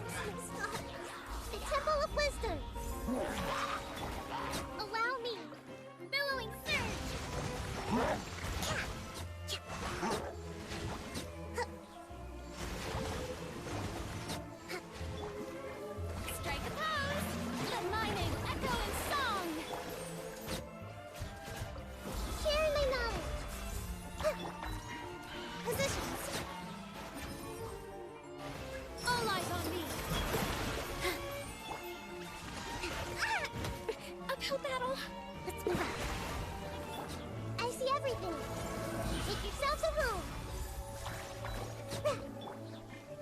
Stop. The Temple of Wisdom. Allow me. Billowing surge. Strike a pose. Let my name echo in song. Share my knowledge. Positions. All eyes on me. Uphill battle. Let's move up. I see everything. Make yourselves at home.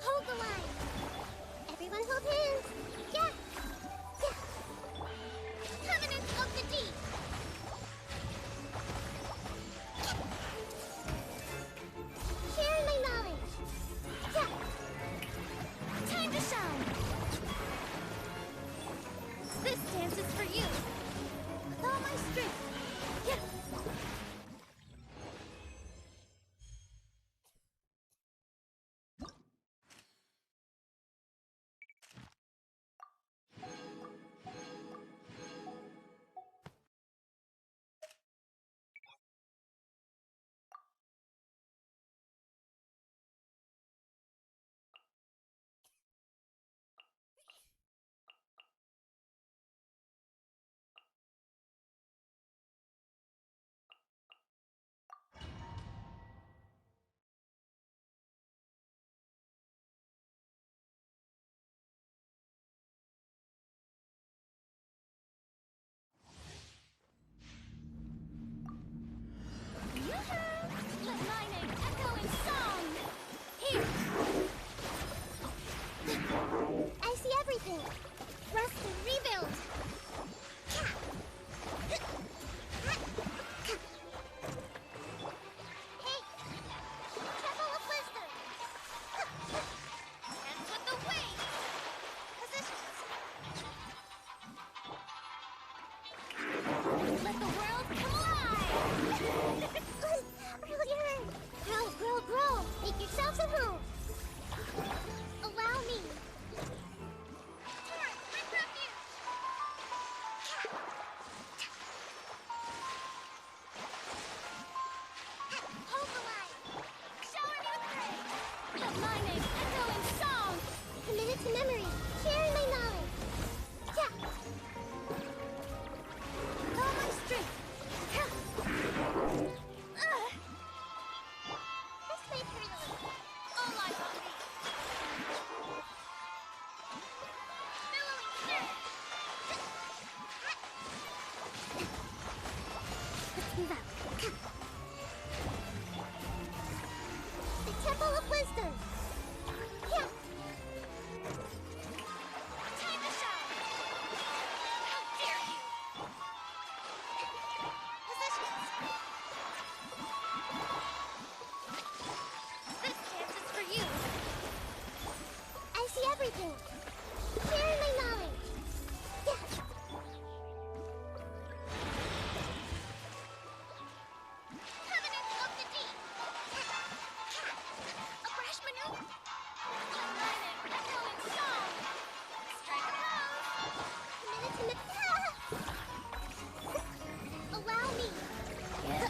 Hold the line. Everyone hold hands. Yeah. Yeah. Covenant of the deep. Share my knowledge. Yeah. Time to shine. This dance is for you. With all my strength. Yeah. Let my name echo in song. Here. I see everything. Rust and rebuild. Hey, Temple of Wisdom. Hands with the wing. Positions. Let the world come alive. Grow. Make yourselves at home. Allow me. Torrent, bring refuge. Hold the line. Shower me with praise. Let my name echo in song. Committed to memory. Sharing my knowledge. Yeah. With all my strength. All eyes on me. Billowing surge. Let's move out. The Temple of Wisdom. Yeah. Time to shine. How dare you? Positions. This dance is for you. I see everything. Sharing my knowledge. Yeah. Covenant of the deep. A brash maneuver. Let my name echo in song. Strike a pose. Committed to Allow me. Yeah.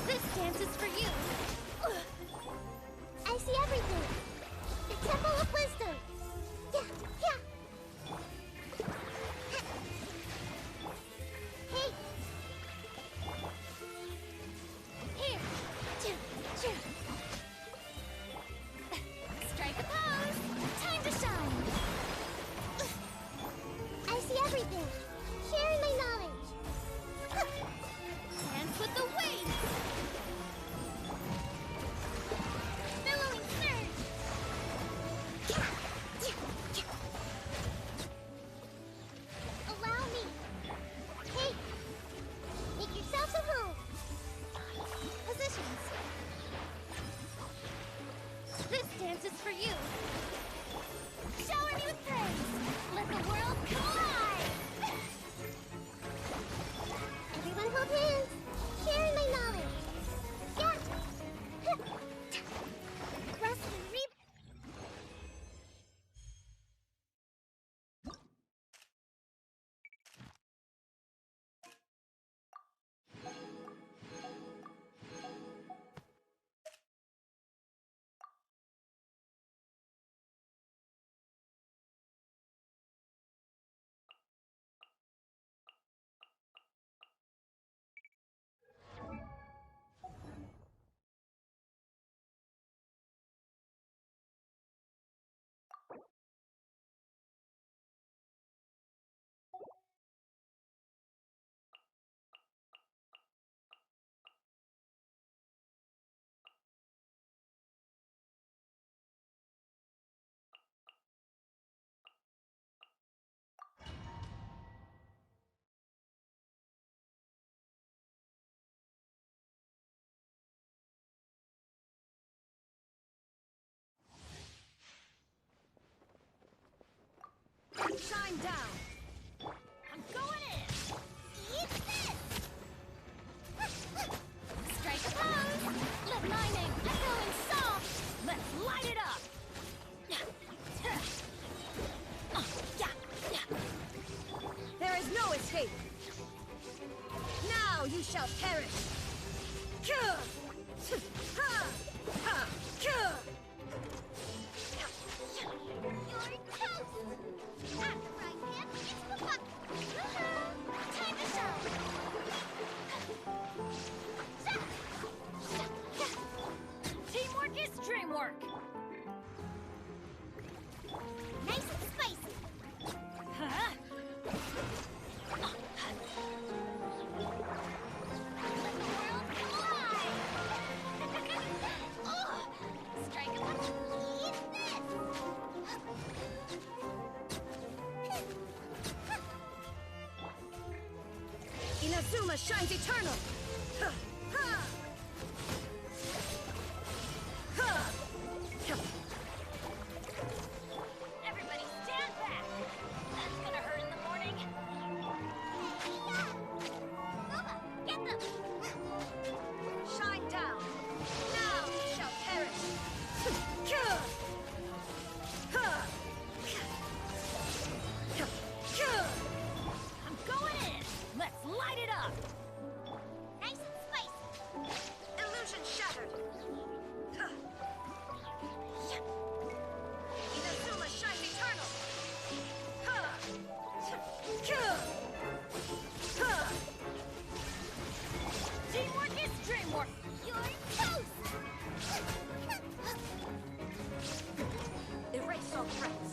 This dance is for you. I see everything. The Temple of Wisdom. Yeah, yeah. Hey. Here. Strike a pose. Time to shine. I see everything. Sharing my knowledge. Dance with the waves. Billowing surge. Allow me. Hey. Make yourselves at home. Positions. This dance is for you. Shower me with praise. Let the world collide. Everyone hold hands. Sharing my knowledge. Yeah. Rest and reap. Shine down! I'm going in. Eat this. Strike a pose. Let my name echo in song. Let's light it up! There is no escape! Now you shall perish! You're toast. After I dip, it's the bucket. Time to shine. Teamwork is dreamwork! Nice and spicy. Huh? Let the world collide. Strike a punch. Eat this. Inazuma shines eternal! Everybody stand back. That's gonna hurt in the morning. Nova, get them. Shine down! Now you shall perish! I'm going in. Let's light it up! Nice and spicy. Illusion shattered! Inazuma shines eternal! Teamwork is dreamwork! You're toast. Erase all threats!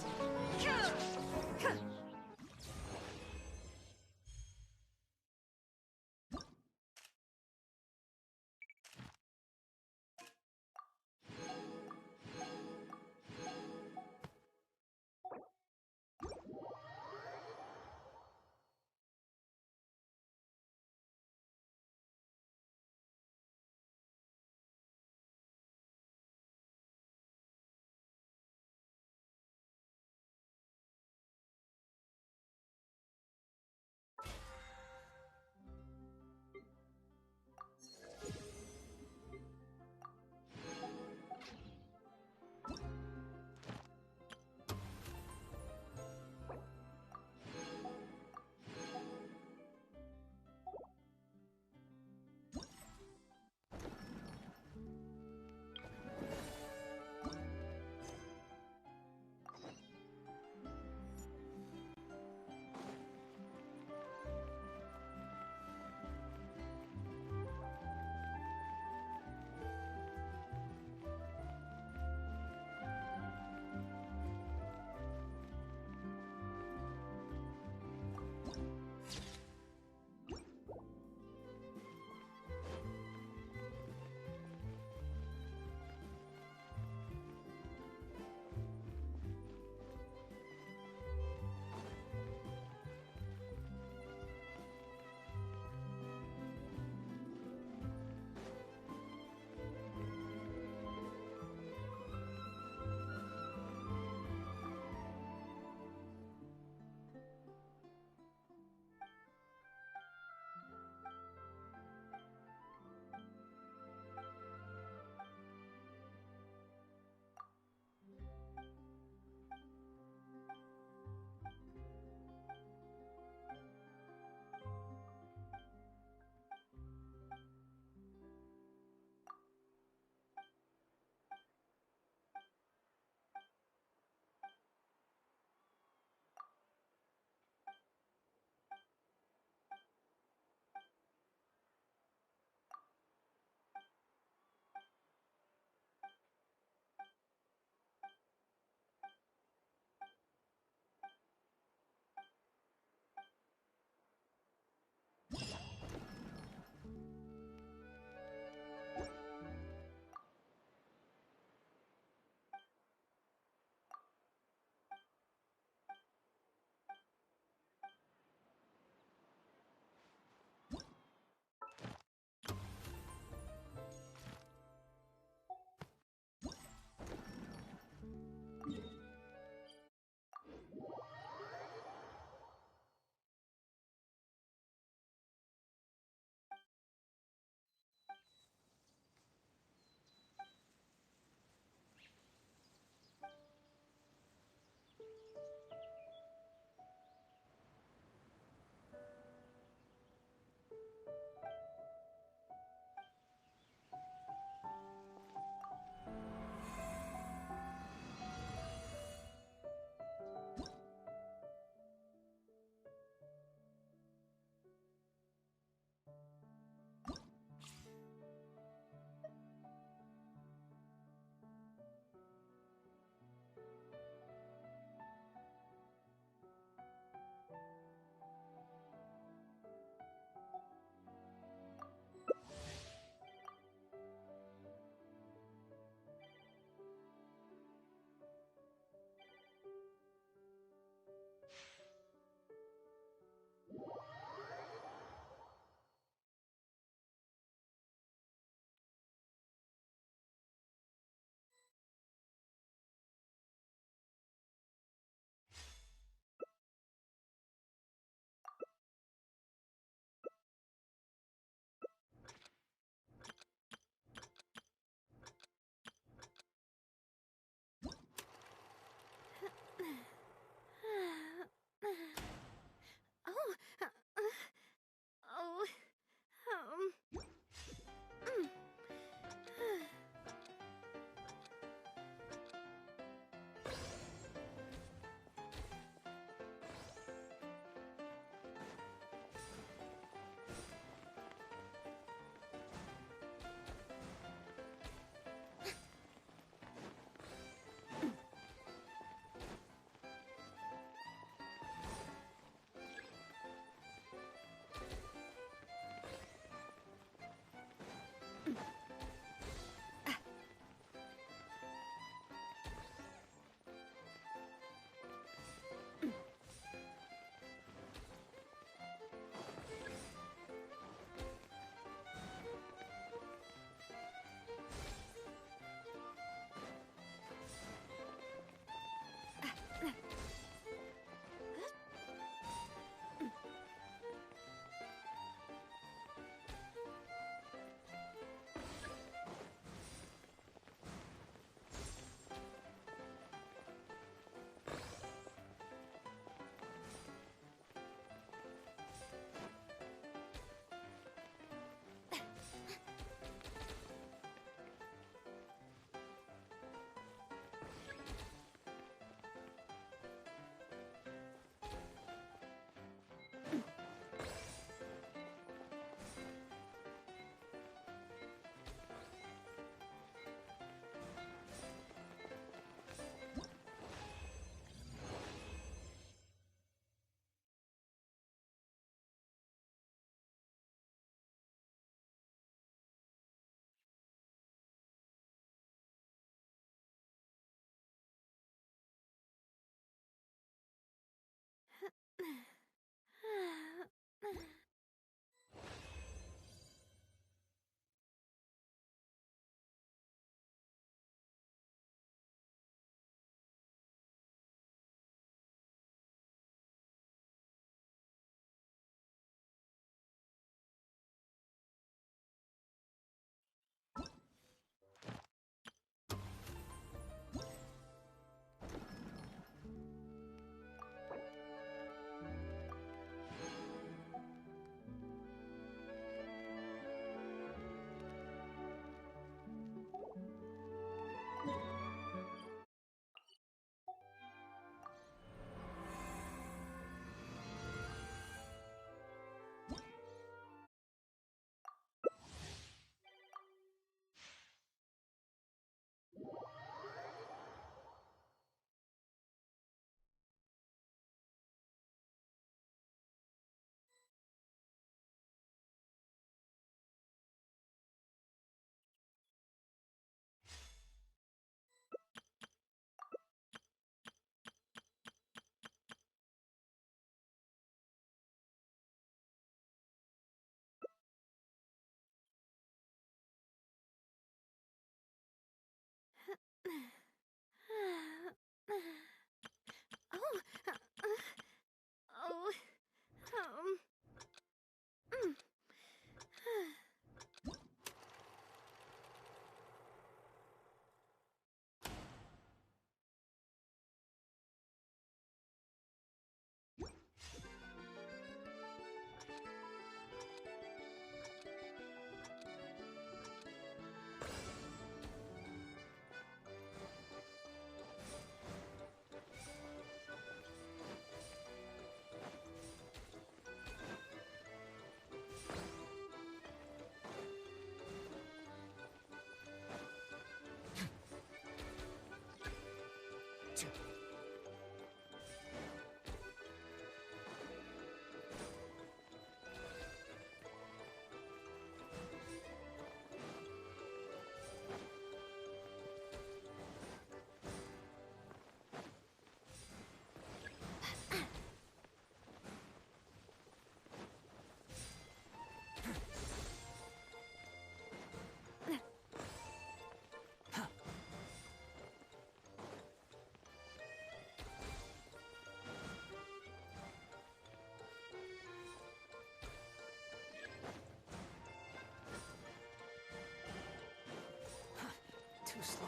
Too slow.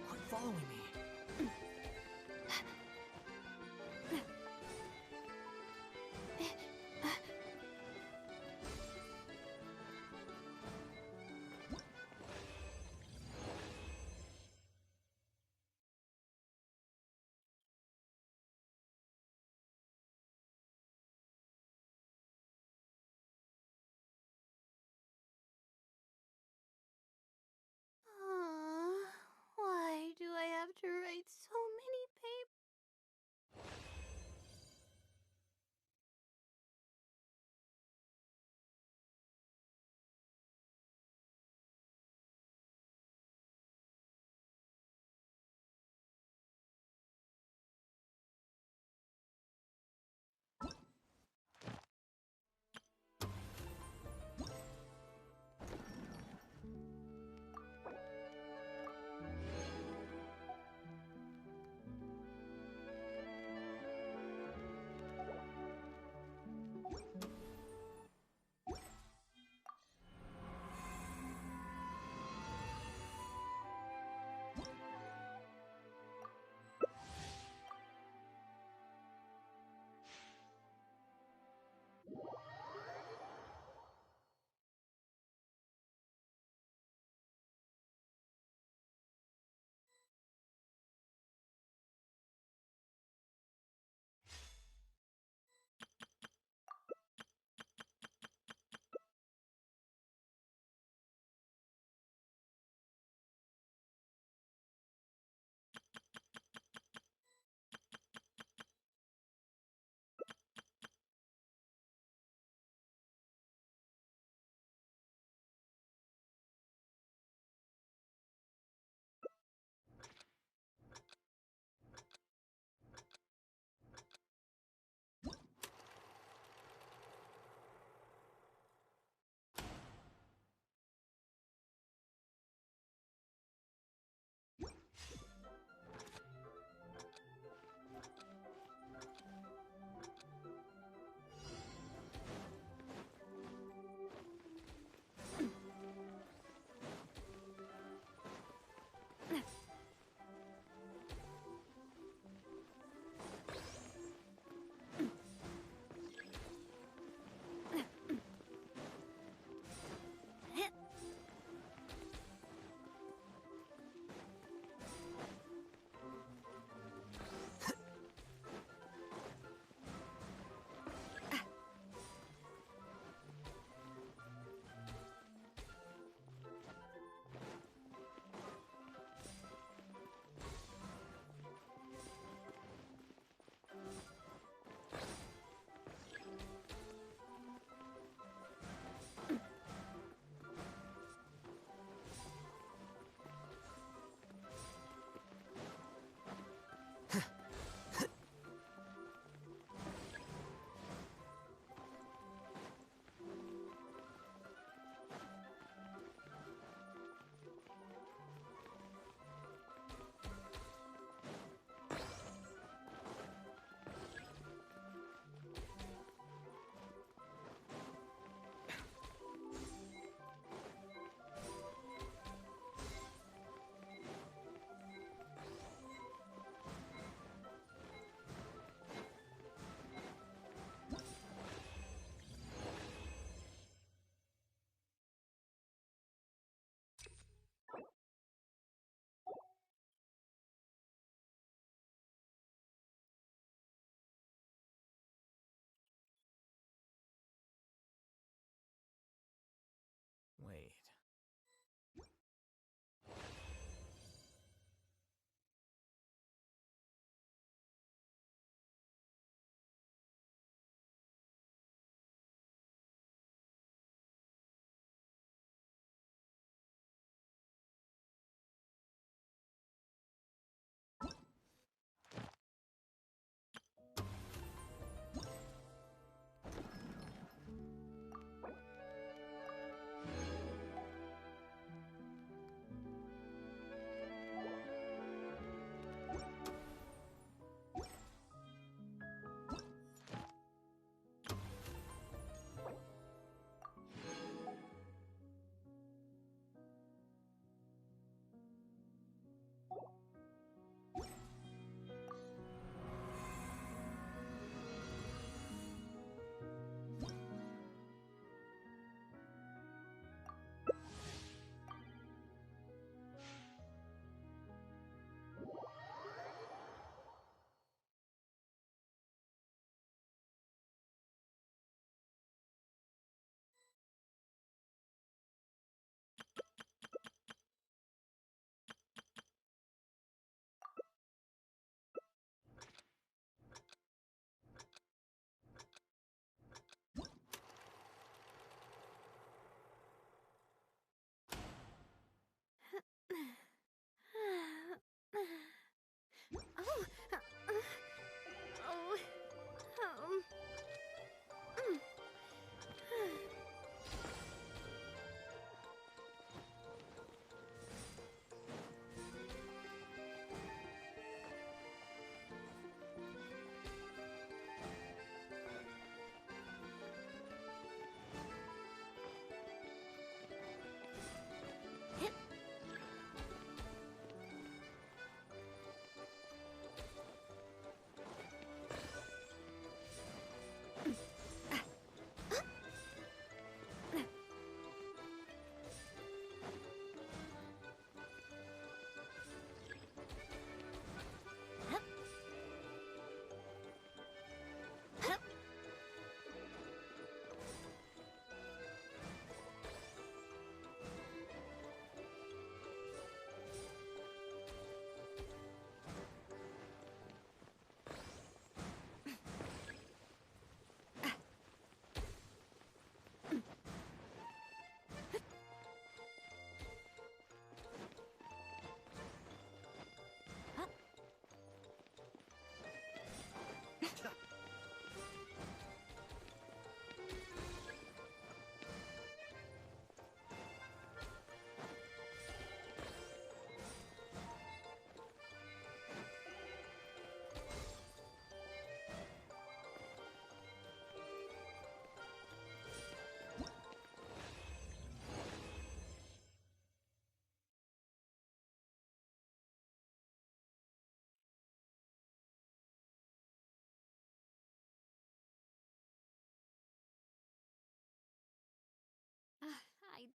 Quit following me.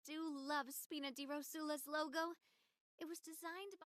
do love Spina di Rosula's logo. It was designed by...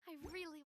I really...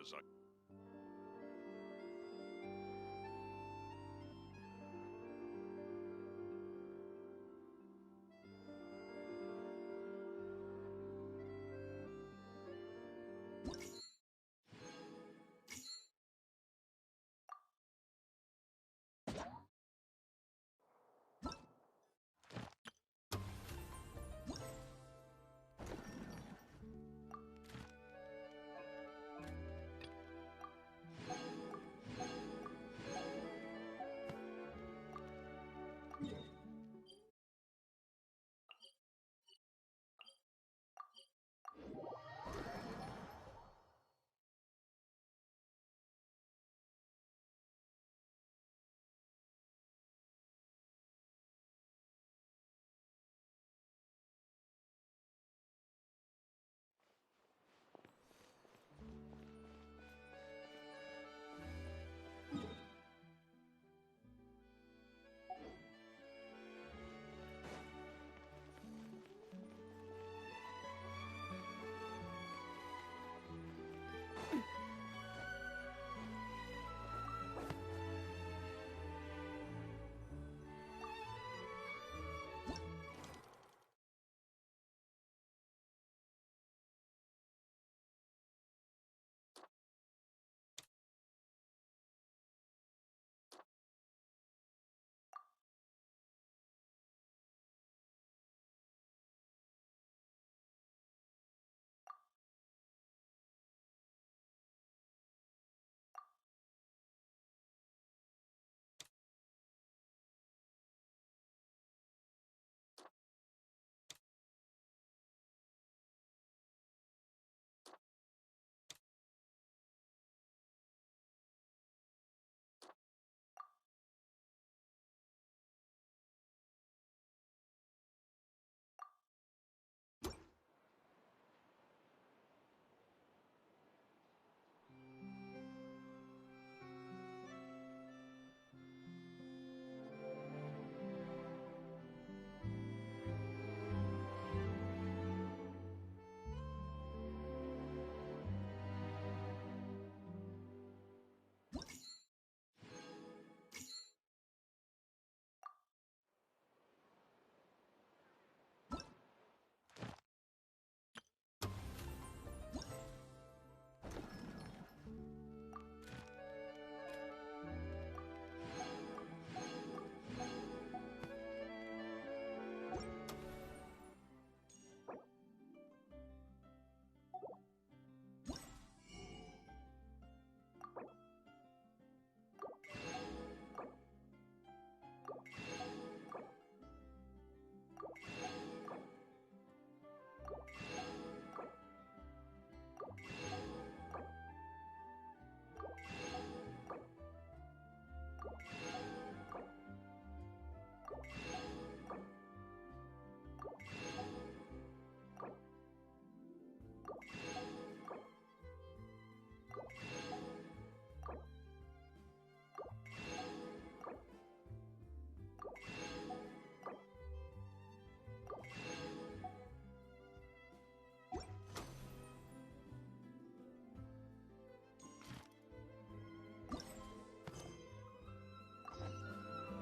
as I...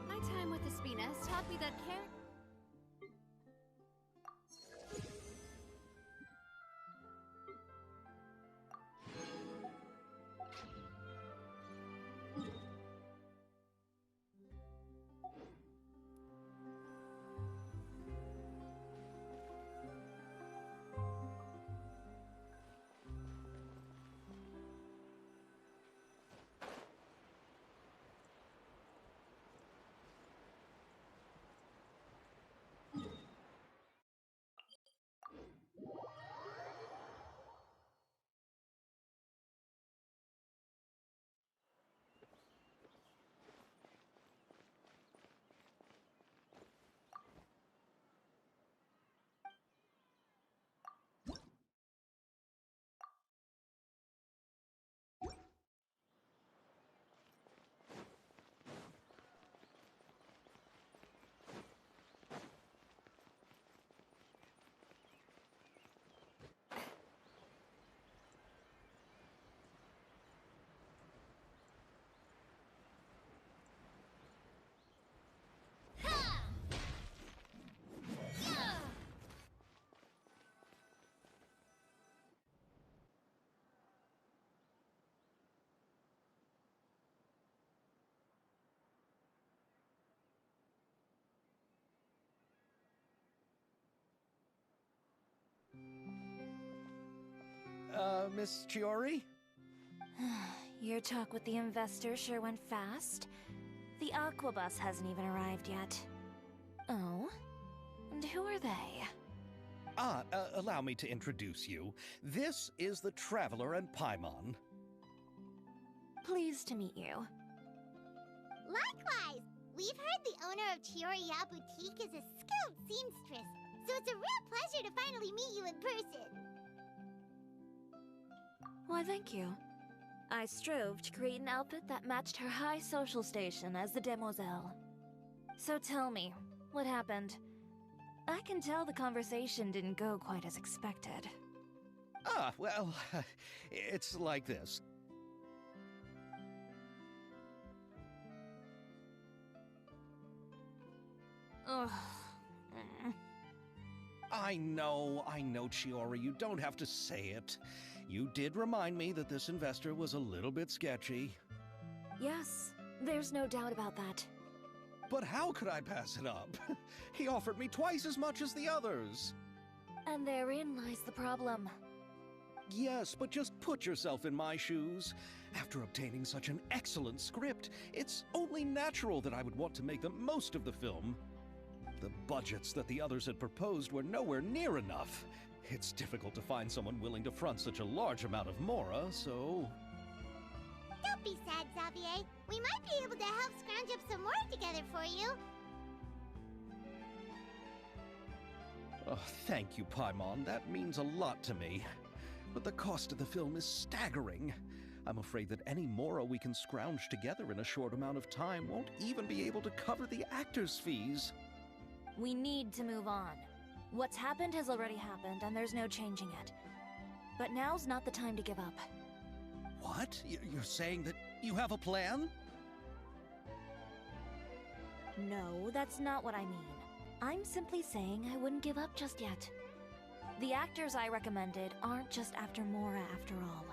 My time with the Spinas taught me that care. Miss Chiori? Your talk with the investor sure went fast. The Aquabus hasn't even arrived yet. Oh? And who are they? Allow me to introduce you. This is the Traveler and Paimon. Pleased to meet you. Likewise! We've heard the owner of Chioriya Boutique is a skilled seamstress, so it's a real pleasure to finally meet you in person. Why, thank you. I strove to create an outfit that matched her high social station as the demoiselle. So tell me, what happened? I can tell the conversation didn't go quite as expected. Well, it's like this. Ugh. I know, Chiori, you don't have to say it. You did remind me that this investor was a little bit sketchy. Yes, there's no doubt about that. But how could I pass it up? He offered me twice as much as the others. And therein lies the problem. Yes, but just put yourself in my shoes. After obtaining such an excellent script, it's only natural that I would want to make the most of the film. The budgets that the others had proposed were nowhere near enough. It's difficult to find someone willing to front such a large amount of mora, so... Don't be sad, Xavier. We might be able to help scrounge up some more together for you. Oh, thank you, Paimon. That means a lot to me. But the cost of the film is staggering. I'm afraid that any mora we can scrounge together in a short amount of time won't even be able to cover the actors' fees. We need to move on. What's happened has already happened, and there's no changing it. But now's not the time to give up. What? You're saying that you have a plan? No, that's not what I mean. I'm simply saying I wouldn't give up just yet. The actors I recommended aren't just after Mora after all.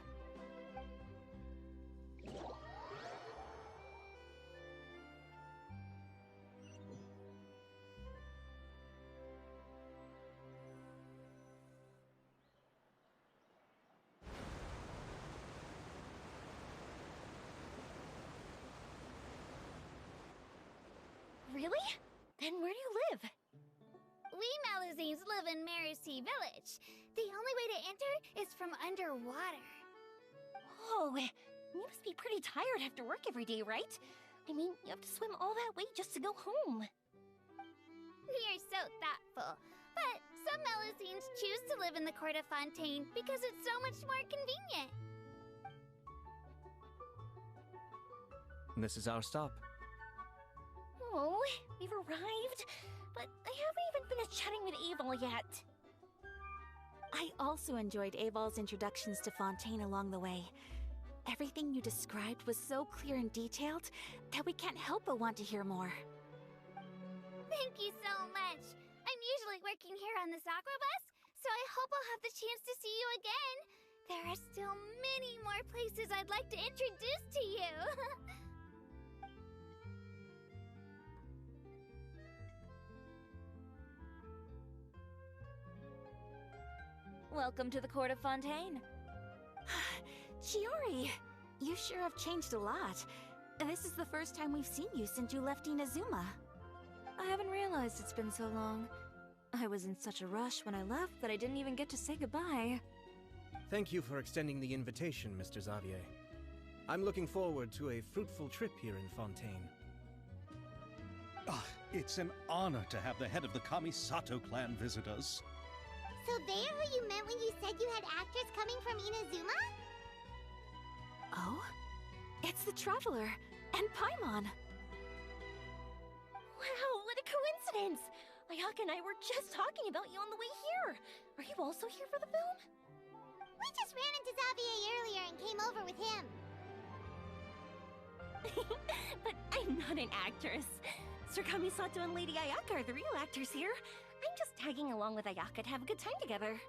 Really? Then where do you live? We Malazines live in Marcy Village. The only way to enter is from underwater. Oh, you must be pretty tired after work every day, right? I mean, you have to swim all that way just to go home. We are so thoughtful. But some Malazines choose to live in the Court of Fontaine because it's so much more convenient. This is our stop. Oh, we've arrived, but I haven't even finished chatting with Aval yet. I also enjoyed Aval's introductions to Fontaine along the way. Everything you described was so clear and detailed that we can't help but want to hear more. Thank you so much. I'm usually working here on this Aquabus, so I hope I'll have the chance to see you again. There are still many more places I'd like to introduce to you. Welcome to the Court of Fontaine. Chiori, you sure have changed a lot. This is the first time we've seen you since you left Inazuma. I haven't realized it's been so long. I was in such a rush when I left that I didn't even get to say goodbye. Thank you for extending the invitation, Mr. Xavier. I'm looking forward to a fruitful trip here in Fontaine. It's an honor to have the head of the Kamisato clan visit us. So they're who you meant when you said you had actors coming from Inazuma? Oh? It's the Traveler and Paimon. Wow, what a coincidence! Ayaka and I were just talking about you on the way here. Are you also here for the film? We just ran into Xavier earlier and came over with him. But I'm not an actress. Sir Kamisato and Lady Ayaka are the real actors here. I'm just tagging along with Ayaka to have a good time together.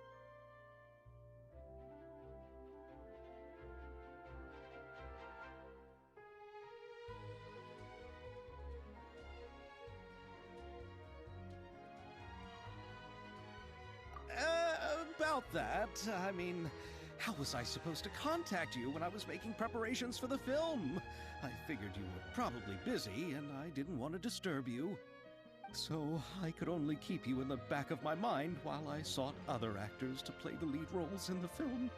About that, I mean, How was I supposed to contact you when I was making preparations for the film? I figured you were probably busy, and I didn't want to disturb you. So I could only keep you in the back of my mind while I sought other actors to play the lead roles in the film.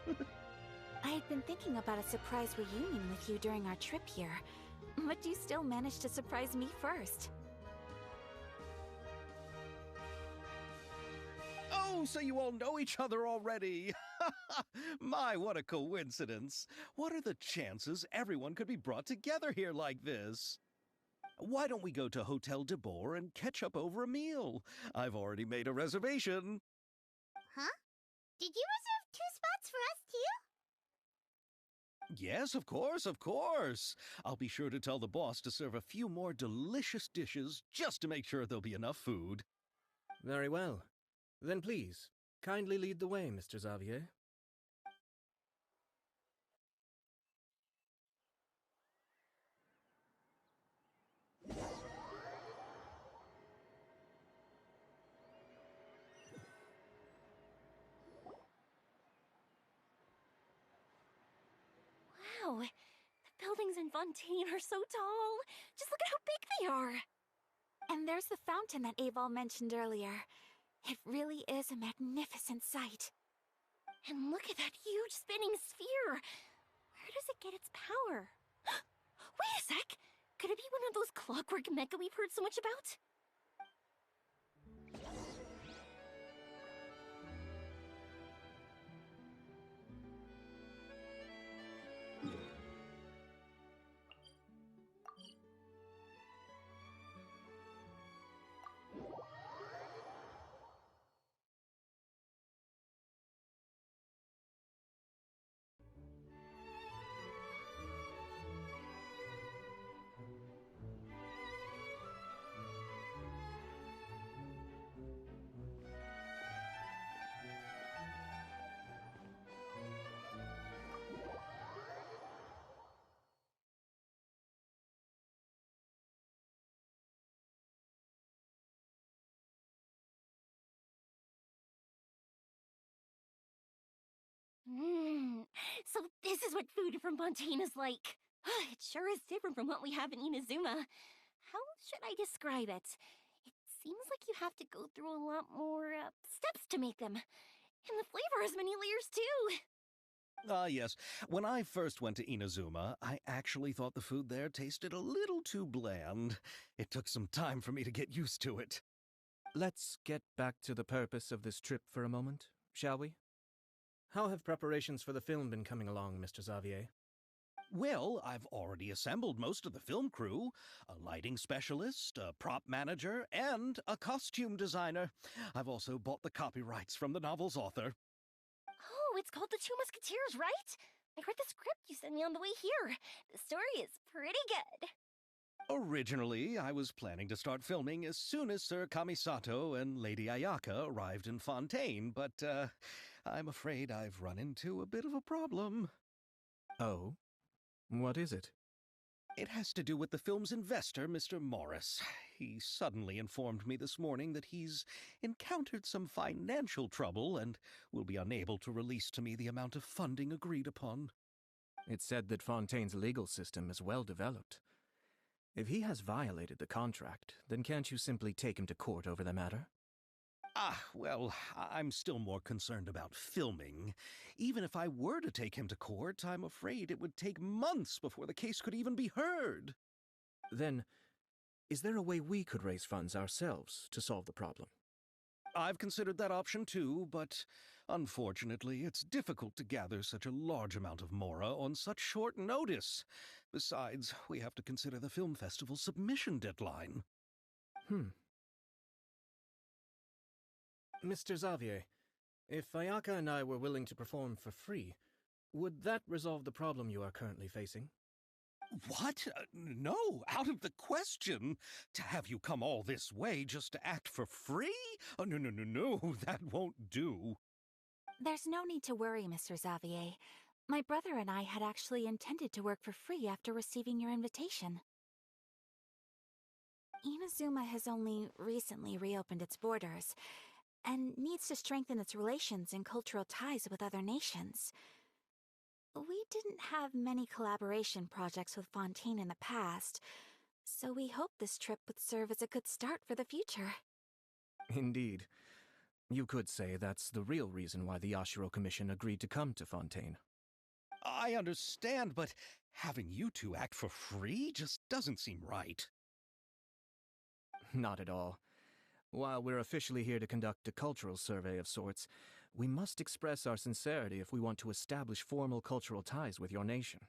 I had been thinking about a surprise reunion with you during our trip here, but you still managed to surprise me first. Oh, so you all know each other already! My, what a coincidence! What are the chances everyone could be brought together here like this? Why don't we go to Hotel de Boer and catch up over a meal? I've already made a reservation. Huh? Did you reserve 2 spots for us too? Yes, of course, of course. I'll be sure to tell the boss to serve a few more delicious dishes just to make sure there'll be enough food. Very well. Then please, kindly lead the way, Mr. Xavier. Wow, the buildings in Fontaine are so tall. Just look at how big they are. And there's the fountain that Aval mentioned earlier. It really is a magnificent sight. And look at that huge spinning sphere. Where does it get its power? Wait a sec! Could it be one of those clockwork mecha we've heard so much about? So this is what food from Fontaine is like. It sure is different from what we have in Inazuma. How should I describe it? It seems like you have to go through a lot more steps to make them. And the flavor has many layers too. Ah, yes. When I first went to Inazuma, I actually thought the food there tasted a little too bland. It took some time for me to get used to it. Let's get back to the purpose of this trip for a moment, shall we? How have preparations for the film been coming along, Mr. Xavier? Well, I've already assembled most of the film crew, a lighting specialist, a prop manager, and a costume designer. I've also bought the copyrights from the novel's author. Oh, it's called The Two Musketeers, right? I read the script you sent me on the way here. The story is pretty good. Originally, I was planning to start filming as soon as Sir Kamisato and Lady Ayaka arrived in Fontaine, but I'm afraid I've run into a bit of a problem. Oh? What is it? It has to do with the film's investor, Mr. Morris. He suddenly informed me this morning that he's encountered some financial trouble and will be unable to release to me the amount of funding agreed upon. It's said that Fontaine's legal system is well developed. If he has violated the contract, then can't you simply take him to court over the matter? Well, I'm still more concerned about filming. Even if I were to take him to court, I'm afraid it would take months before the case could even be heard. Then, is there a way we could raise funds ourselves to solve the problem? I've considered that option too, but unfortunately, it's difficult to gather such a large amount of mora on such short notice. Besides, we have to consider the film festival's submission deadline. Mr. Xavier, if Ayaka and I were willing to perform for free, would that resolve the problem you are currently facing? What? No, out of the question. To have you come all this way just to act for free? Oh, no, that won't do. There's no need to worry, Mr. Xavier. My brother and I had actually intended to work for free after receiving your invitation. Inazuma has only recently reopened its borders, and needs to strengthen its relations and cultural ties with other nations. We didn't have many collaboration projects with Fontaine in the past, so we hoped this trip would serve as a good start for the future. Indeed. You could say that's the real reason why the Yashiro Commission agreed to come to Fontaine. I understand, but having you two act for free just doesn't seem right. Not at all. While we're officially here to conduct a cultural survey of sorts, we must express our sincerity if we want to establish formal cultural ties with your nation.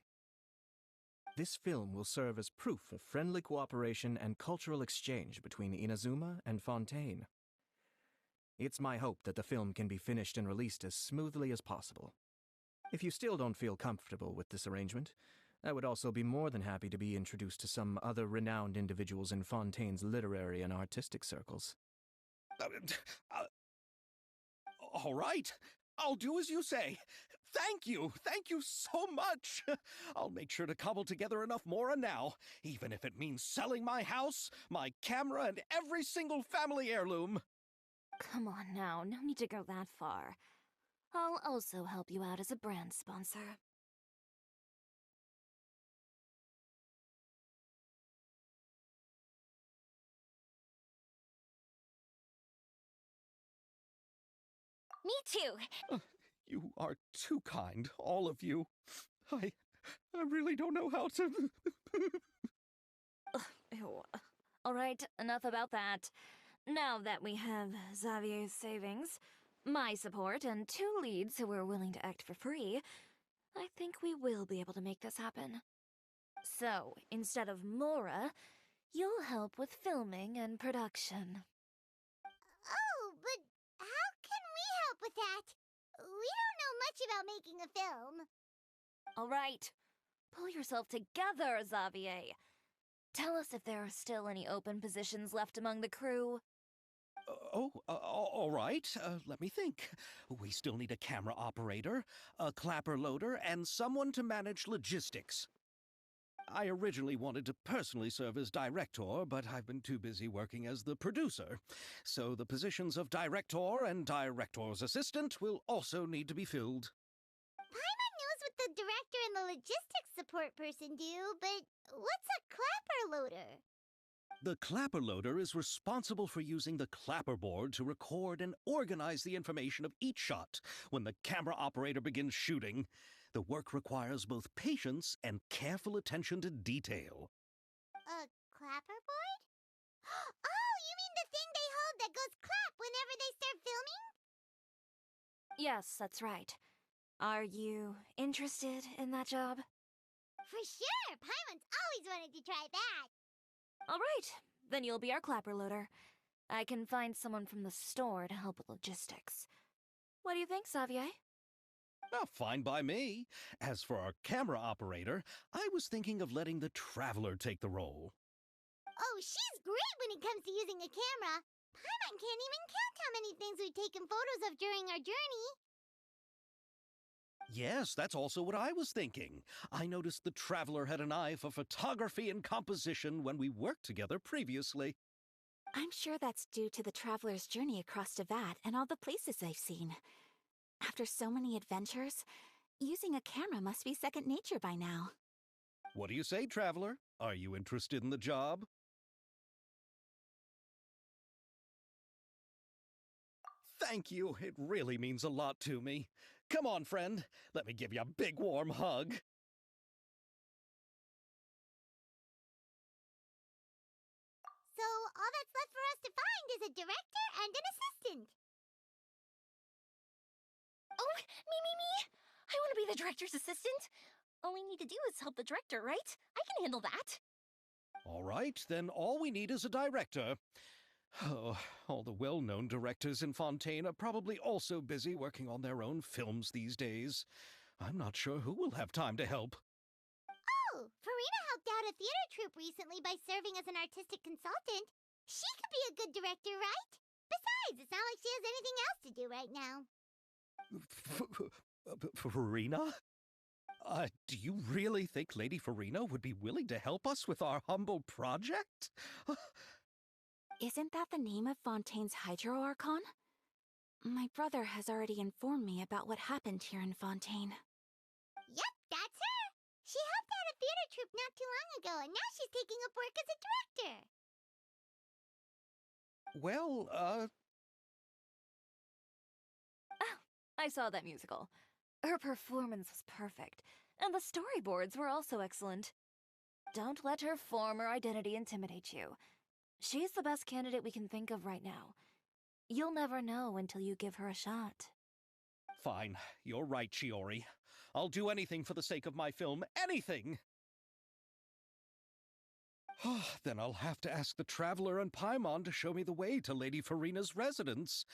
This film will serve as proof of friendly cooperation and cultural exchange between Inazuma and Fontaine. It's my hope that the film can be finished and released as smoothly as possible. If you still don't feel comfortable with this arrangement, I would also be more than happy to be introduced to some other renowned individuals in Fontaine's literary and artistic circles. All right, I'll do as you say. Thank you so much. I'll make sure to cobble together enough mora now, even if it means selling my house, my camera, and every single family heirloom. Come on now, no need to go that far. I'll also help you out as a brand sponsor. Me too! You are too kind, all of you. I really don't know how to... Ew. Alright, enough about that. Now that we have Xavier's savings, my support, and 2 leads who are willing to act for free, I think we will be able to make this happen. So, instead of Mora, you'll help with filming and production. Oh, but how can we help with that? We don't know much about making a film. Alright, pull yourself together, Xavier. Tell us if there are still any open positions left among the crew. All right. Let me think. We still need a camera operator, a clapper loader, and someone to manage logistics. I originally wanted to personally serve as director, but I've been too busy working as the producer. So the positions of director and director's assistant will also need to be filled. Paimon knows what the director and the logistics support person do, but what's a clapper loader? The clapper loader is responsible for using the clapper board to record and organize the information of each shot when the camera operator begins shooting. The work requires both patience and careful attention to detail. A clapper board? Oh, you mean the thing they hold that goes clap whenever they start filming? Yes, that's right. Are you interested in that job? For sure! Paimon's always wanted to try that! Alright, then you'll be our clapper loader. I can find someone from the store to help with logistics. What do you think, Xavier? Fine by me. As for our camera operator, I was thinking of letting the Traveler take the role. Oh, she's great when it comes to using a camera. Paimon can't even count how many things we've taken photos of during our journey. Yes, that's also what I was thinking. I noticed the Traveler had an eye for photography and composition when we worked together previously. I'm sure that's due to the Traveler's journey across Devat and all the places I've seen. After so many adventures, using a camera must be second nature by now. What do you say, Traveler? Are you interested in the job? Thank you. It really means a lot to me. Come on, friend. Let me give you a big warm hug. So all that's left for us to find is a director and an assistant. Oh, me! I want to be the director's assistant. All we need to do is help the director, right? I can handle that. All right, then all we need is a director. Oh, all the well-known directors in Fontaine are probably also busy working on their own films these days. I'm not sure who will have time to help. Oh, Farina helped out a theater troupe recently by serving as an artistic consultant. She could be a good director, right? Besides, it's not like she has anything else to do right now. Farina? Do you really think Lady Farina would be willing to help us with our humble project? Isn't that the name of Fontaine's Hydro Archon? My brother has already informed me about what happened here in Fontaine. Yep, theater troupe not too long ago, and now she's taking up work as a director. Well, I saw that musical. Her performance was perfect, and the storyboards were also excellent. Don't let her form or identity intimidate you. She's the best candidate we can think of right now. You'll never know until you give her a shot. fine. You're right, Chiori. I'll do anything for the sake of my film. Anything! Then I'll have to ask the Traveler and Paimon to show me the way to Lady Farina's residence.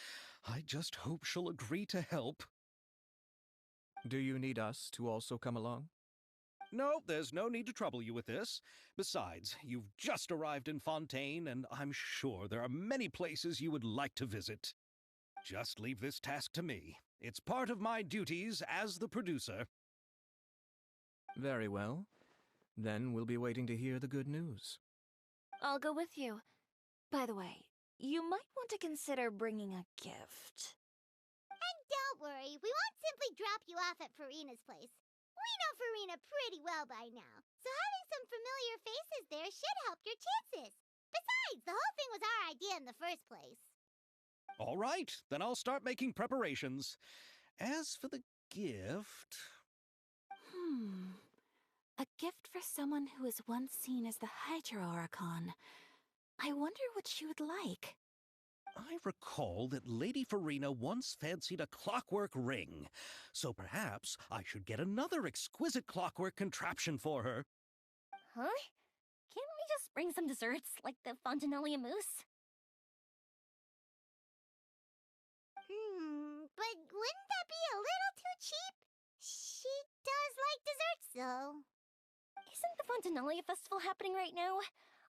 I just hope she'll agree to help. Do you need us to also come along? No, there's no need to trouble you with this. Besides, you've just arrived in Fontaine, and I'm sure there are many places you would like to visit. Just leave this task to me. It's part of my duties as the producer. Very well. Then we'll be waiting to hear the good news. I'll go with you. By the way, you might want to consider bringing a gift. And don't worry, we won't simply drop you off at Farina's place. We know Farina pretty well by now, so having some familiar faces there should help your chances. Besides, the whole thing was our idea in the first place. All right, then I'll start making preparations. As for the gift... A gift for someone who was once seen as the Hydra Oricon. I wonder what she would like. I recall that Lady Farina once fancied a clockwork ring, so perhaps I should get another exquisite clockwork contraption for her. Huh? Can't we just bring some desserts, like the Fontanalia mousse? But wouldn't that be a little too cheap? She does like desserts, though. Isn't the Fontanalia Festival happening right now?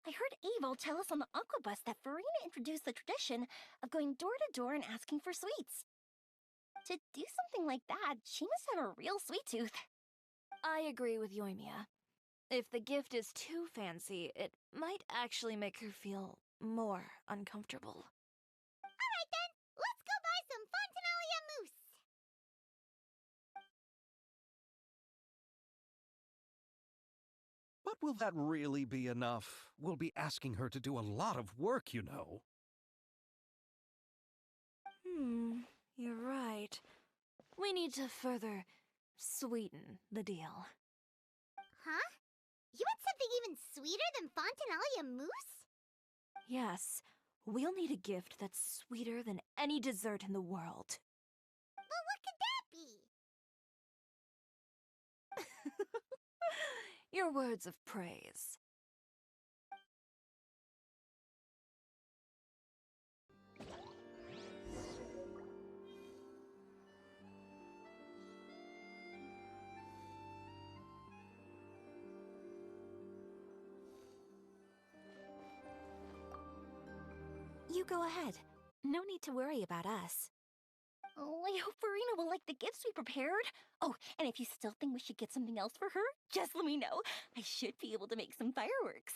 I heard Abel tell us on the Aquabus that Farina introduced the tradition of going door to door and asking for sweets. To do something like that, she must have a real sweet tooth. I agree with Yoimiya. If the gift is too fancy, it might actually make her feel more uncomfortable. Alright then, let's go buy some Fontanalia mousse. But will that really be enough? We'll be asking her to do a lot of work, you know. You're right. We need to further sweeten the deal. Huh? You want something even sweeter than Fontanalia mousse? Yes, we'll need a gift that's sweeter than any dessert in the world. Well, what could that be? Your words of praise. You go ahead. No need to worry about us. Oh, I hope Farina will like the gifts we prepared. Oh, and if you still think we should get something else for her, just let me know. I should be able to make some fireworks.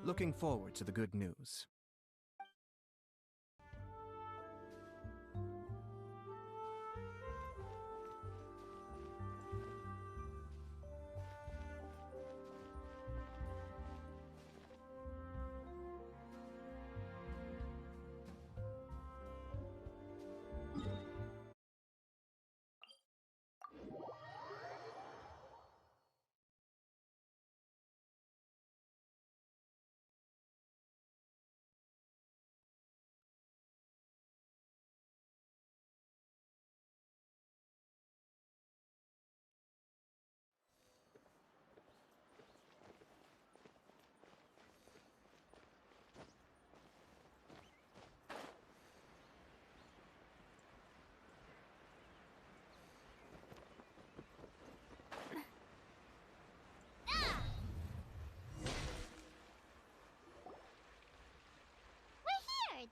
Looking forward to the good news.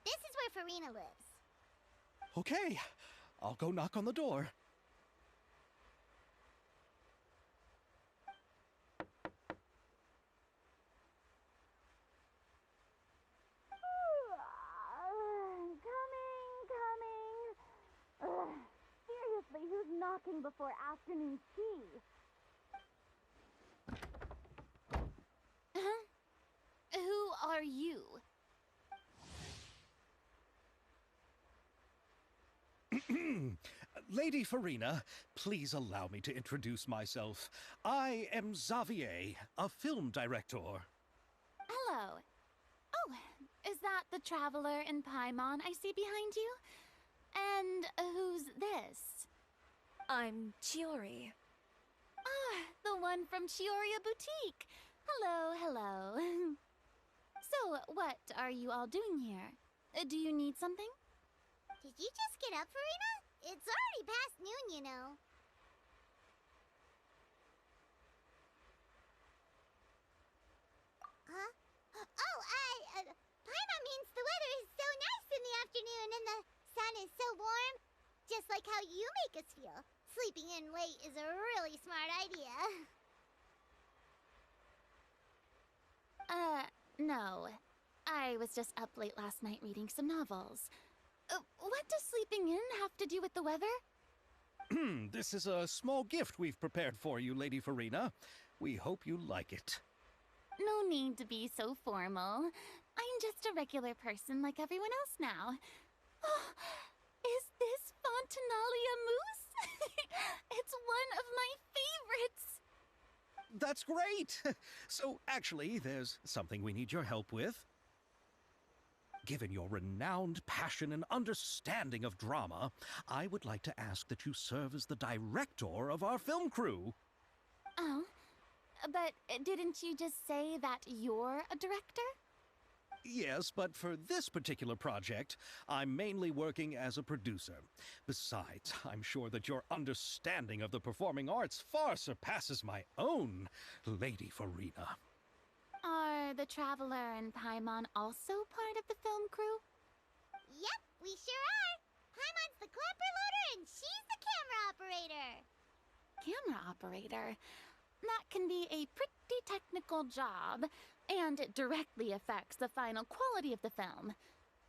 This is where Farina lives. Okay, I'll go knock on the door. Coming. Seriously, who's knocking before afternoon tea? Huh? Who are you? Lady Farina, please allow me to introduce myself. I am Xavier, a film director. Hello. Oh, is that the traveler in Paimon I see behind you? And who's this? I'm Chiori. Ah, the one from Chioria Boutique. Hello, hello. So, what are you all doing here? Do you need something? Did you just get up, Farina? It's already past noon, you know. Huh? Oh, Paimon means the weather is so nice in the afternoon and the sun is so warm. Just like how you make us feel. Sleeping in late is a really smart idea. No. I was just up late last night reading some novels. What does sleeping in have to do with the weather? This is a small gift we've prepared for you, Lady Farina. We hope you like it. No need to be so formal. I'm just a regular person like everyone else now. Oh, is this Fontinalia mousse? It's one of my favorites! That's great! So, actually, there's something we need your help with. Given your renowned passion and understanding of drama, I would like to ask that you serve as the director of our film crew. Oh, but didn't you just say that you're a director? Yes, but for this particular project, I'm mainly working as a producer. Besides, I'm sure that your understanding of the performing arts far surpasses my own, Lady Farina. Are the Traveler and Paimon also part of the film crew? Yep, we sure are. Paimon's the clapper loader and she's the camera operator. Camera operator? That can be a pretty technical job, and it directly affects the final quality of the film.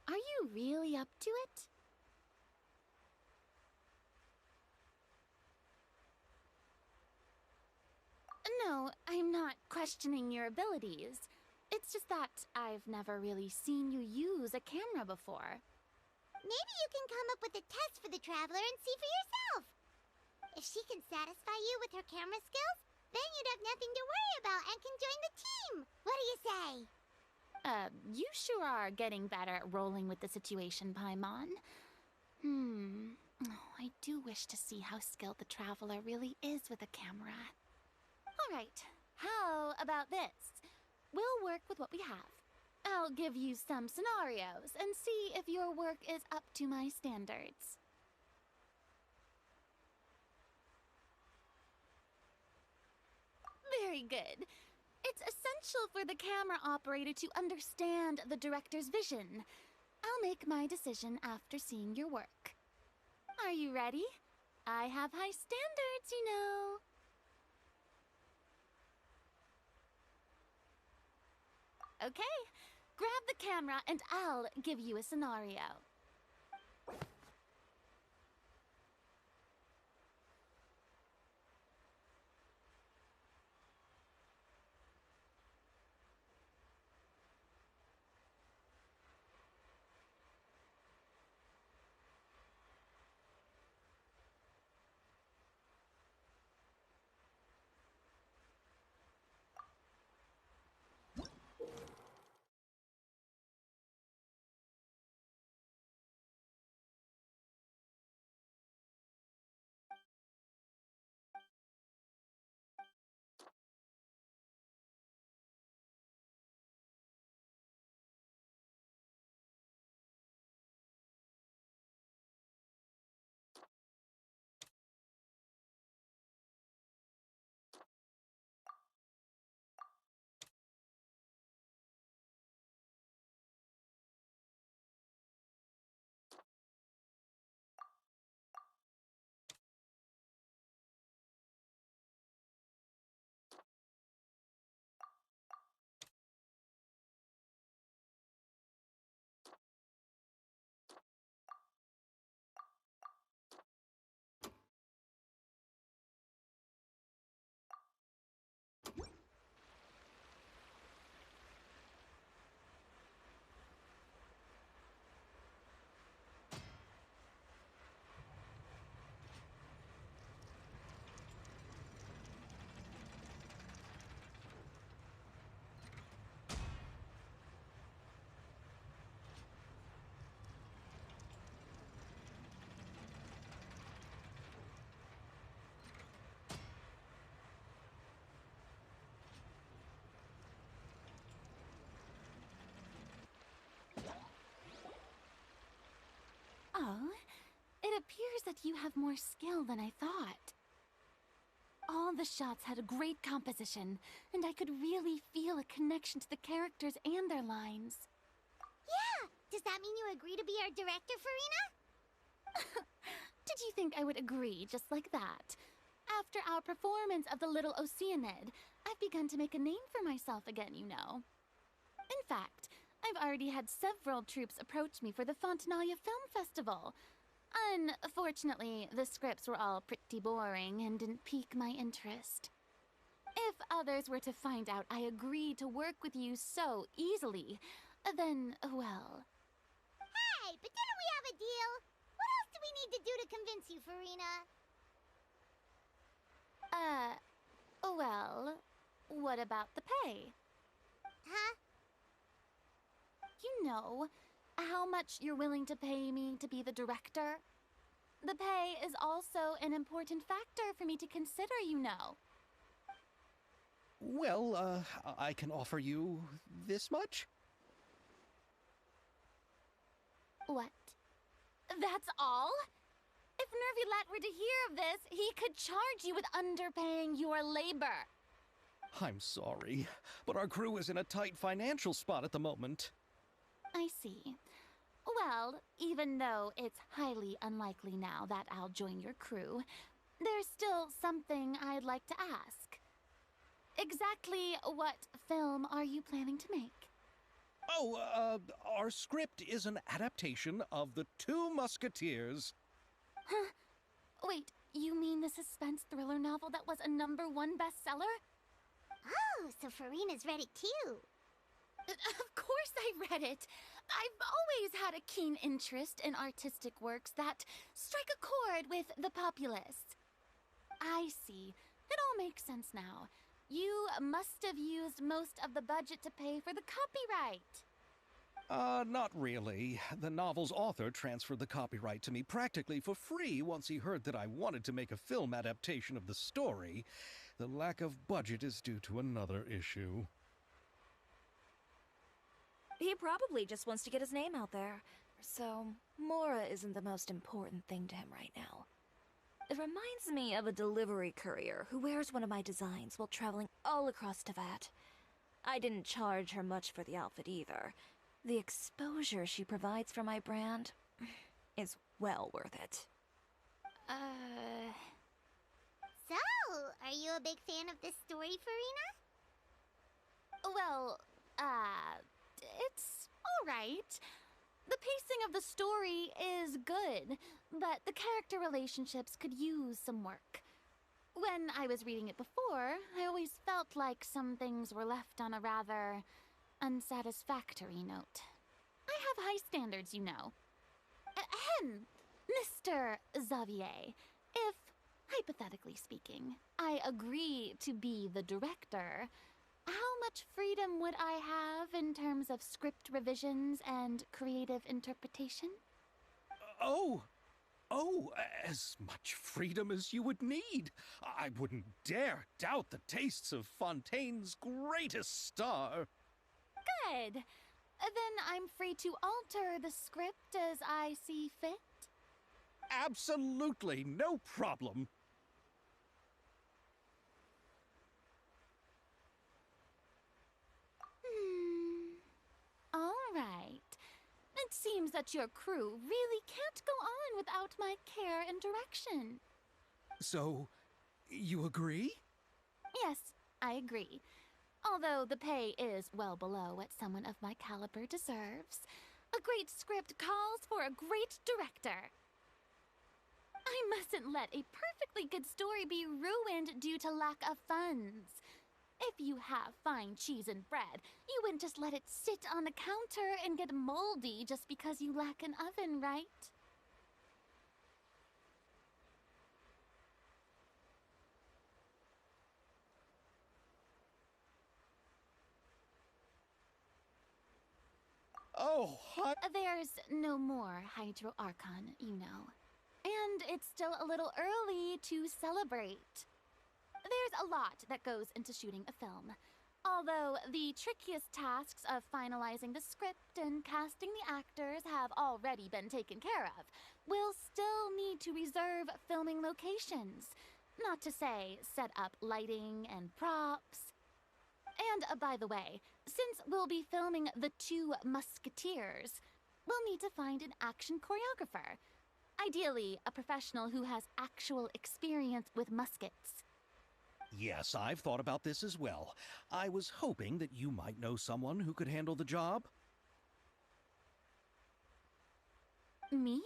Are you really up to it? No, I'm not questioning your abilities. It's just that I've never really seen you use a camera before. Maybe you can come up with a test for the Traveler and see for yourself. If she can satisfy you with her camera skills, then you'd have nothing to worry about and can join the team. What do you say? You sure are getting better at rolling with the situation, Paimon. Oh, I do wish to see how skilled the Traveler really is with a camera. All right, how about this? We'll work with what we have. I'll give you some scenarios and see if your work is up to my standards. Very good. It's essential for the camera operator to understand the director's vision. I'll make my decision after seeing your work. Are you ready? I have high standards, you know. Okay, grab the camera and I'll give you a scenario. It appears that you have more skill than I thought. All the shots had a great composition, and I could really feel a connection to the characters and their lines. Yeah! Does that mean you agree to be our director, Farina? Did you think I would agree just like that? After our performance of The Little Oceanid, I've begun to make a name for myself again, you know. In fact, I've already had several troops approach me for the Fontanalia Film Festival. Unfortunately, the scripts were all pretty boring and didn't pique my interest. If others were to find out I agreed to work with you so easily, then, well... Hey, but didn't we have a deal? What else do we need to do to convince you, Farina? Well, what about the pay? Huh? You know, how much you're willing to pay me to be the director? The pay is also an important factor for me to consider, you know. Well, I can offer you this much? What? That's all? If Nervilat were to hear of this, he could charge you with underpaying your labor. I'm sorry, but our crew is in a tight financial spot at the moment. I see. Well, even though it's highly unlikely now that I'll join your crew, there's still something I'd like to ask. Exactly what film are you planning to make? Oh, our script is an adaptation of The Two Musketeers. Huh? Wait, you mean the suspense thriller novel that was a #1 bestseller? Oh, so Farina's read it too. Of course I read it. I've always had a keen interest in artistic works that strike a chord with the populace. I see. It all makes sense now. You must have used most of the budget to pay for the copyright. Not really. The novel's author transferred the copyright to me practically for free once he heard that I wanted to make a film adaptation of the story. The lack of budget is due to another issue. He probably just wants to get his name out there. So, Mora isn't the most important thing to him right now. It reminds me of a delivery courier who wears one of my designs while traveling all across Teyvat. I didn't charge her much for the outfit either. The exposure she provides for my brand is well worth it. So, are you a big fan of this story, Farina? Well, it's alright. The pacing of the story is good, but the character relationships could use some work. When I was reading it before, I always felt like some things were left on a rather unsatisfactory note. I have high standards, you know. Ahem, Mr. Xavier, if, hypothetically speaking, I agree to be the director, how much freedom would I have in terms of script revisions and creative interpretation? Oh, as much freedom as you would need. I wouldn't dare doubt the tastes of Fontaine's greatest star. Good. Then I'm free to alter the script as I see fit. Absolutely, no problem. All right. It seems that your crew really can't go on without my care and direction. So, you agree? Yes, I agree. Although the pay is well below what someone of my caliber deserves. A great script calls for a great director. I mustn't let a perfectly good story be ruined due to lack of funds. If you have fine cheese and bread, you wouldn't just let it sit on the counter and get moldy just because you lack an oven, right? Oh, There's no more Hydro Archon, you know. And it's still a little early to celebrate. There's a lot that goes into shooting a film. Although the trickiest tasks of finalizing the script and casting the actors have already been taken care of, we'll still need to reserve filming locations. Not to say set up lighting and props. And by the way, since we'll be filming the two musketeers, we'll need to find an action choreographer. Ideally, a professional who has actual experience with muskets. Yes, I've thought about this as well. I was hoping that you might know someone who could handle the job. Me?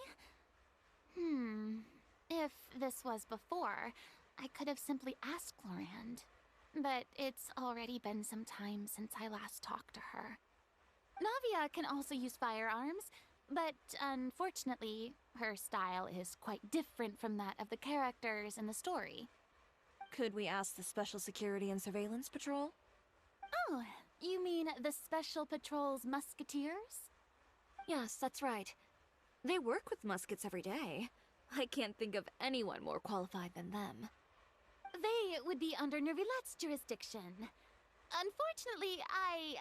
If this was before, I could have simply asked Glorand. But it's already been some time since I last talked to her. Navia can also use firearms, but unfortunately, her style is quite different from that of the characters in the story. Could we ask the Special Security and Surveillance Patrol? Oh, you mean the Special Patrol's musketeers? Yes, that's right. They work with muskets every day. I can't think of anyone more qualified than them. They would be under Nervilette's jurisdiction. Unfortunately, I,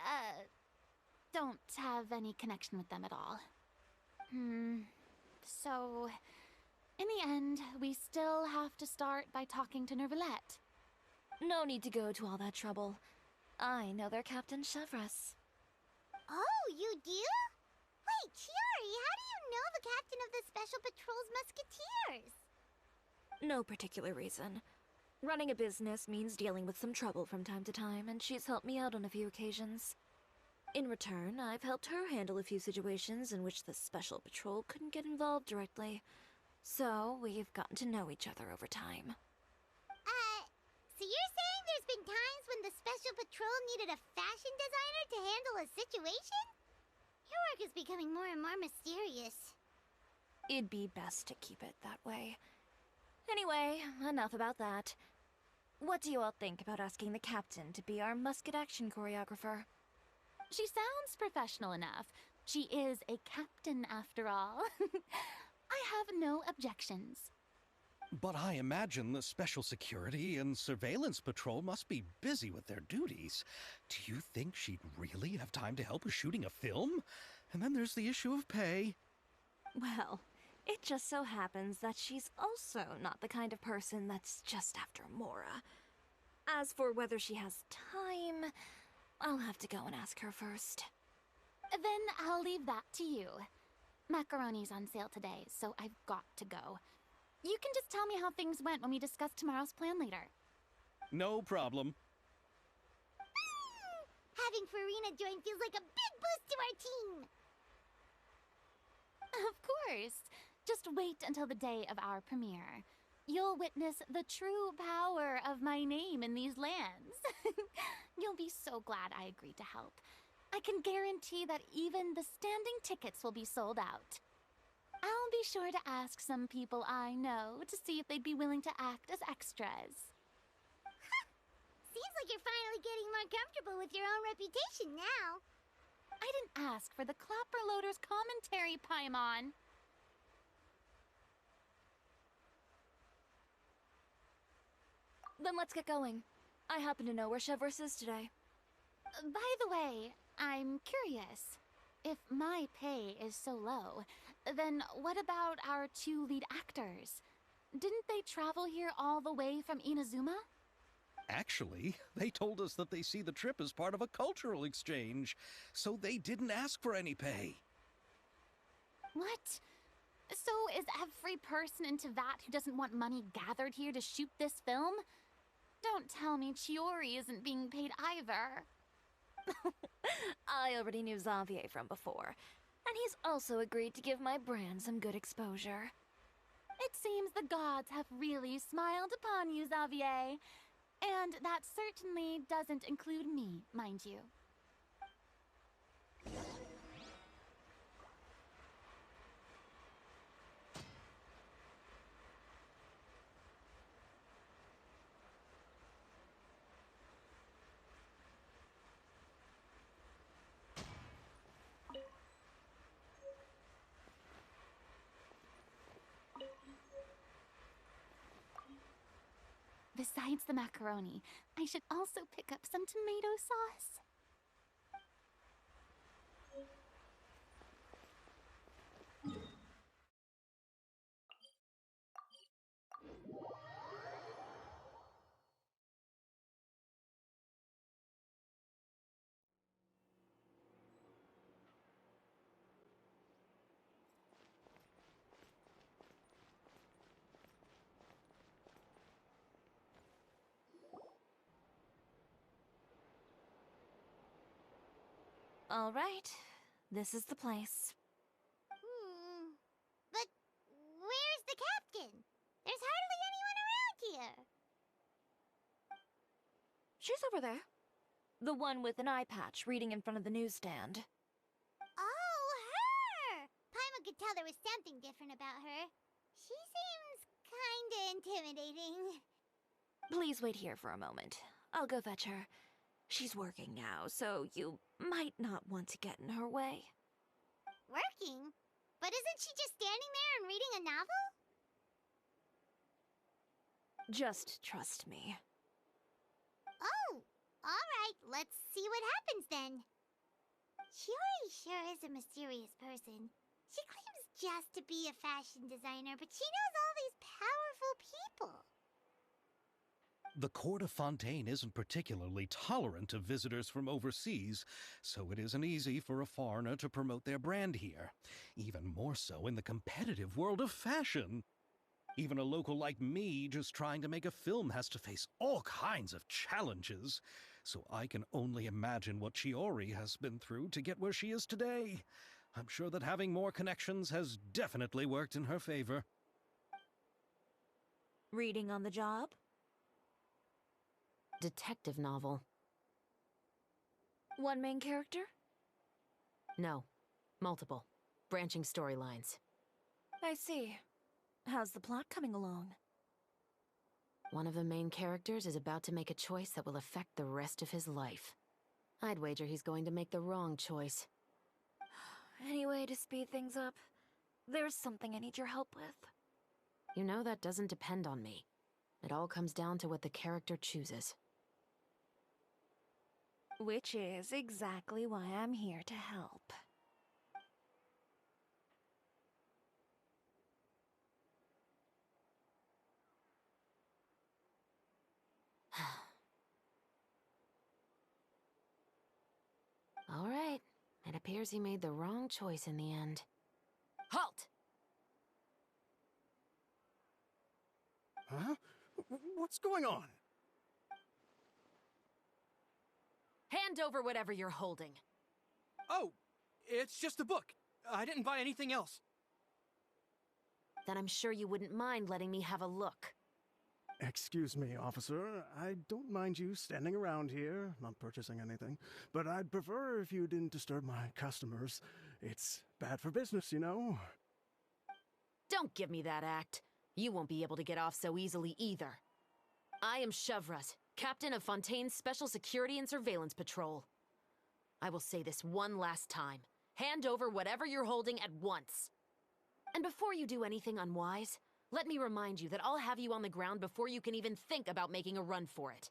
don't have any connection with them at all. So, in the end, we still have to start by talking to Nervilette. No need to go to all that trouble. I know their Captain Chevreuse. Oh, you do? Wait, Chiori, how do you know the captain of the Special Patrol's musketeers? No particular reason. Running a business means dealing with some trouble from time to time, and she's helped me out on a few occasions. In return, I've helped her handle a few situations in which the Special Patrol couldn't get involved directly. So, we've gotten to know each other over time. So you're saying there's been times when the Special Patrol needed a fashion designer to handle a situation? Your work is becoming more and more mysterious. It'd be best to keep it that way. Anyway, enough about that. What do you all think about asking the captain to be our musket action choreographer? She sounds professional enough. She is a captain, after all. I have no objections. But I imagine the Special Security and Surveillance Patrol must be busy with their duties. Do you think she'd really have time to help with shooting a film? And then there's the issue of pay. Well, it just so happens that she's also not the kind of person that's just after Mora. As for whether she has time, I'll have to go and ask her first. Then I'll leave that to you. Macaroni's on sale today, so I've got to go. You can just tell me how things went when we discuss tomorrow's plan later. No problem. Having Farina join feels like a big boost to our team. Of course. Just wait until the day of our premiere. You'll witness the true power of my name in these lands. You'll be so glad I agreed to help. I can guarantee that even the standing tickets will be sold out. I'll be sure to ask some people I know to see if they'd be willing to act as extras. Seems like you're finally getting more comfortable with your own reputation now. I didn't ask for the Clapper Loader's commentary, Paimon. Then let's get going. I happen to know where Chevreuse is today. By the way, I'm curious. If my pay is so low, then what about our two lead actors? Didn't they travel here all the way from Inazuma? Actually, they told us that they see the trip as part of a cultural exchange, so they didn't ask for any pay. What? So is every person in Teyvat who doesn't want money gathered here to shoot this film? Don't tell me Chiori isn't being paid either. I already knew Xavier from before, and he's also agreed to give my brand some good exposure. It seems the gods have really smiled upon you, Xavier. And that certainly doesn't include me, mind you. This Besides the macaroni, I should also pick up some tomato sauce. All right, this is the place. But where's the captain? There's hardly anyone around here. She's over there. The one with an eye patch reading in front of the newsstand. Oh, her! Paimon could tell there was something different about her. She seems kinda intimidating. Please wait here for a moment. I'll go fetch her. She's working now, so you might not want to get in her way. Working? But isn't she just standing there and reading a novel? Just trust me. Oh, alright, let's see what happens then. Shiori sure is a mysterious person. She claims just to be a fashion designer, but she knows all these powerful people. The court of Fontaine isn't particularly tolerant of visitors from overseas, so it isn't easy for a foreigner to promote their brand here. Even more so in the competitive world of fashion. Even a local like me just trying to make a film has to face all kinds of challenges, so I can only imagine what Shiori has been through to get where she is today. I'm sure that having more connections has definitely worked in her favor. Reading on the job? Detective novel. One main character? No. Multiple. Branching storylines. I see. How's the plot coming along? One of the main characters is about to make a choice that will affect the rest of his life. I'd wager he's going to make the wrong choice. Any way to speed things up? There's something I need your help with. You know that doesn't depend on me. It all comes down to what the character chooses. Which is exactly why I'm here to help. All right. It appears he made the wrong choice in the end. Halt! Huh? What's going on? Hand over whatever you're holding. Oh, it's just a book. I didn't buy anything else. Then I'm sure you wouldn't mind letting me have a look. Excuse me, officer. I don't mind you standing around here, not purchasing anything, but I'd prefer if you didn't disturb my customers. It's bad for business, you know? Don't give me that act. You won't be able to get off so easily either. I am Chevras, captain of Fontaine's Special Security and Surveillance Patrol. I will say this one last time. Hand over whatever you're holding at once. And before you do anything unwise, let me remind you that I'll have you on the ground before you can even think about making a run for it.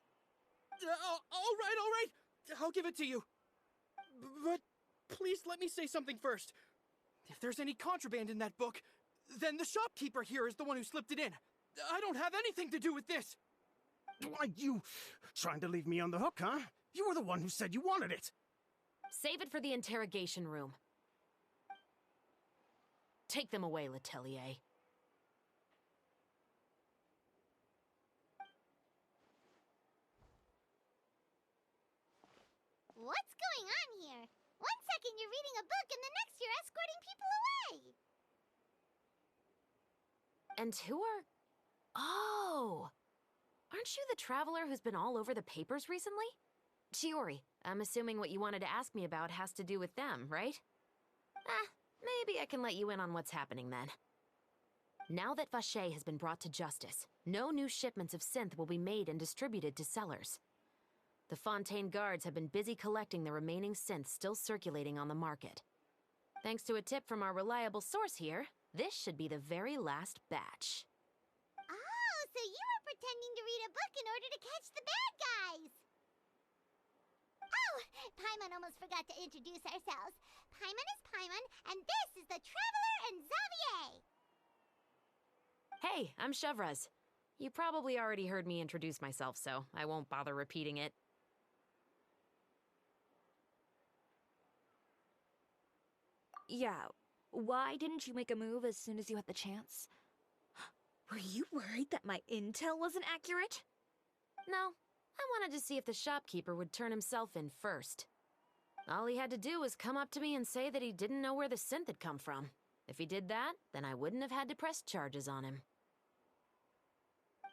All right. I'll give it to you. But please let me say something first. If there's any contraband in that book, then the shopkeeper here is the one who slipped it in. I don't have anything to do with this. Why, you trying to leave me on the hook, huh? You were the one who said you wanted it. Save it for the interrogation room. Take them away, Letelier. What's going on here? One second you're reading a book and the next you're escorting people away. And who are... Oh! Aren't you the traveler who's been all over the papers recently? Shiori, I'm assuming what you wanted to ask me about has to do with them, right? Maybe I can let you in on what's happening then. Now that Vacher has been brought to justice, no new shipments of synth will be made and distributed to sellers. The Fontaine guards have been busy collecting the remaining synths still circulating on the market. Thanks to a tip from our reliable source here, this should be the very last batch. Oh, so you were pretending to read a book in order to catch the bad guys! Oh, Paimon almost forgot to introduce ourselves. Paimon is Paimon, and this is the Traveler and Xavier! Hey, I'm Chevraz. You probably already heard me introduce myself, so I won't bother repeating it. Yeah, why didn't you make a move as soon as you had the chance? Were you worried that my intel wasn't accurate? No, I wanted to see if the shopkeeper would turn himself in first. All he had to do was come up to me and say that he didn't know where the synth had come from. If he did that, then I wouldn't have had to press charges on him.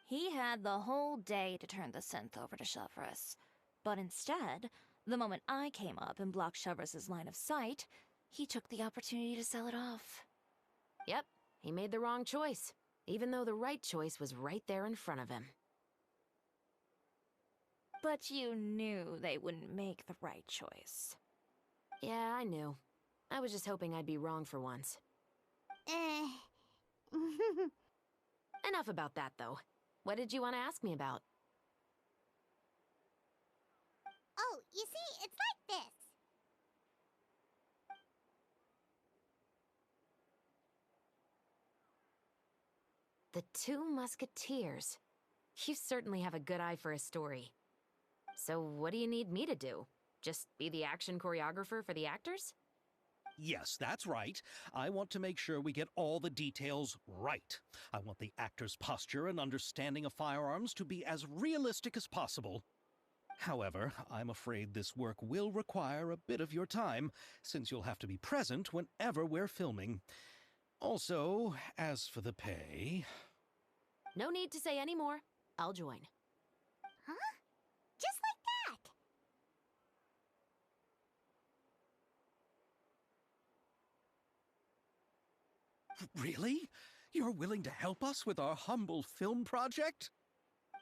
He had the whole day to turn the synth over to Chevraz. But instead, the moment I came up and blocked Chevraz's line of sight, he took the opportunity to sell it off. Yep, he made the wrong choice, even though the right choice was right there in front of him. But you knew they wouldn't make the right choice. Yeah, I knew. I was just hoping I'd be wrong for once. Enough about that, though. What did you want to ask me about? Oh, you see, it's like this. The Two Musketeers. You certainly have a good eye for a story. So what do you need me to do? Just be the action choreographer for the actors? Yes, that's right. I want to make sure we get all the details right. I want the actor's posture and understanding of firearms to be as realistic as possible. However, I'm afraid this work will require a bit of your time, since you'll have to be present whenever we're filming. Also, as for the pay... No need to say any more. I'll join. Huh? Just like that? Really? You're willing to help us with our humble film project?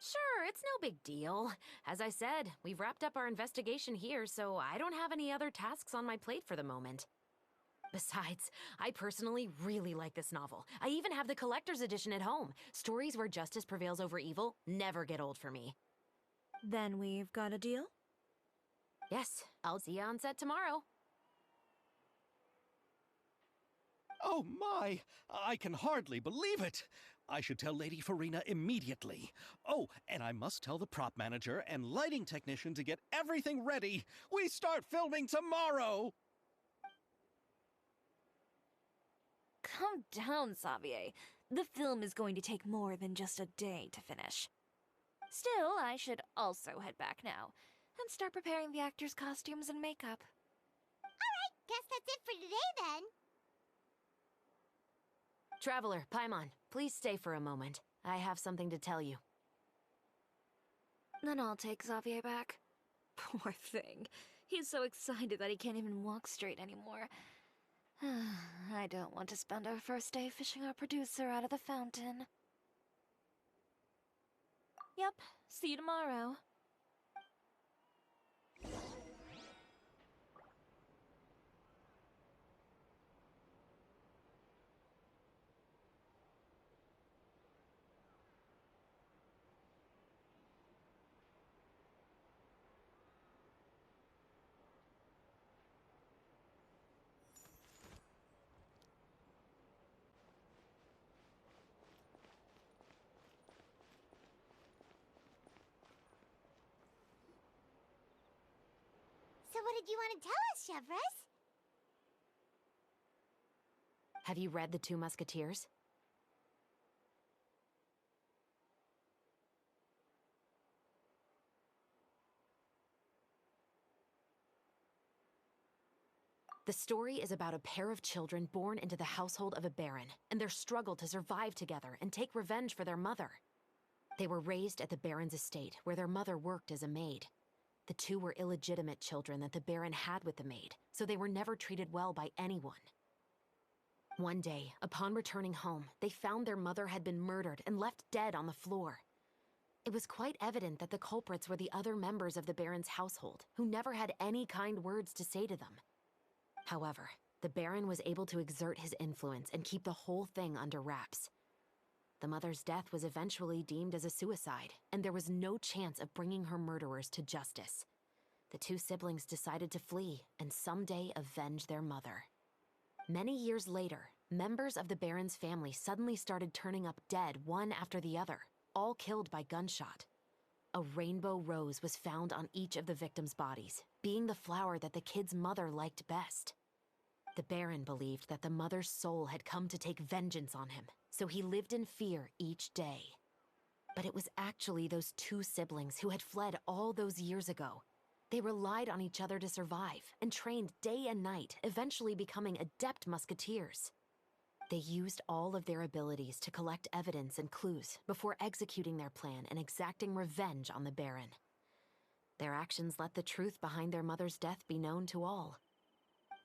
Sure, it's no big deal. As I said, we've wrapped up our investigation here, so I don't have any other tasks on my plate for the moment. Besides, I personally really like this novel. I even have the collector's edition at home. Stories where justice prevails over evil never get old for me. Then we've got a deal? Yes, I'll see you on set tomorrow. Oh my! I can hardly believe it! I should tell Lady Farina immediately. Oh, and I must tell the prop manager and lighting technician to get everything ready. We start filming tomorrow! Calm down, Xavier. The film is going to take more than just a day to finish. Still, I should also head back now and start preparing the actors' costumes and makeup. Alright, guess that's it for today then. Traveler, Paimon, please stay for a moment. I have something to tell you. Then I'll take Xavier back. Poor thing. He's so excited that he can't even walk straight anymore. I don't want to spend our first day fishing our producer out of the fountain. Yep, see you tomorrow. So what did you want to tell us, Chevraz? Have you read The Two Musketeers? The story is about a pair of children born into the household of a baron, and their struggle to survive together and take revenge for their mother. They were raised at the baron's estate, where their mother worked as a maid. The two were illegitimate children that the baron had with the maid, so they were never treated well by anyone. One day, upon returning home, they found their mother had been murdered and left dead on the floor. It was quite evident that the culprits were the other members of the baron's household, who never had any kind words to say to them. However, the baron was able to exert his influence and keep the whole thing under wraps. The mother's death was eventually deemed as a suicide, and there was no chance of bringing her murderers to justice. The two siblings decided to flee and someday avenge their mother. Many years later, members of the Baron's family suddenly started turning up dead one after the other, all killed by gunshot. A rainbow rose was found on each of the victims' bodies, being the flower that the kid's mother liked best. The Baron believed that the mother's soul had come to take vengeance on him, so he lived in fear each day. But it was actually those two siblings who had fled all those years ago. They relied on each other to survive and trained day and night, eventually becoming adept musketeers. They used all of their abilities to collect evidence and clues before executing their plan and exacting revenge on the Baron. Their actions let the truth behind their mother's death be known to all.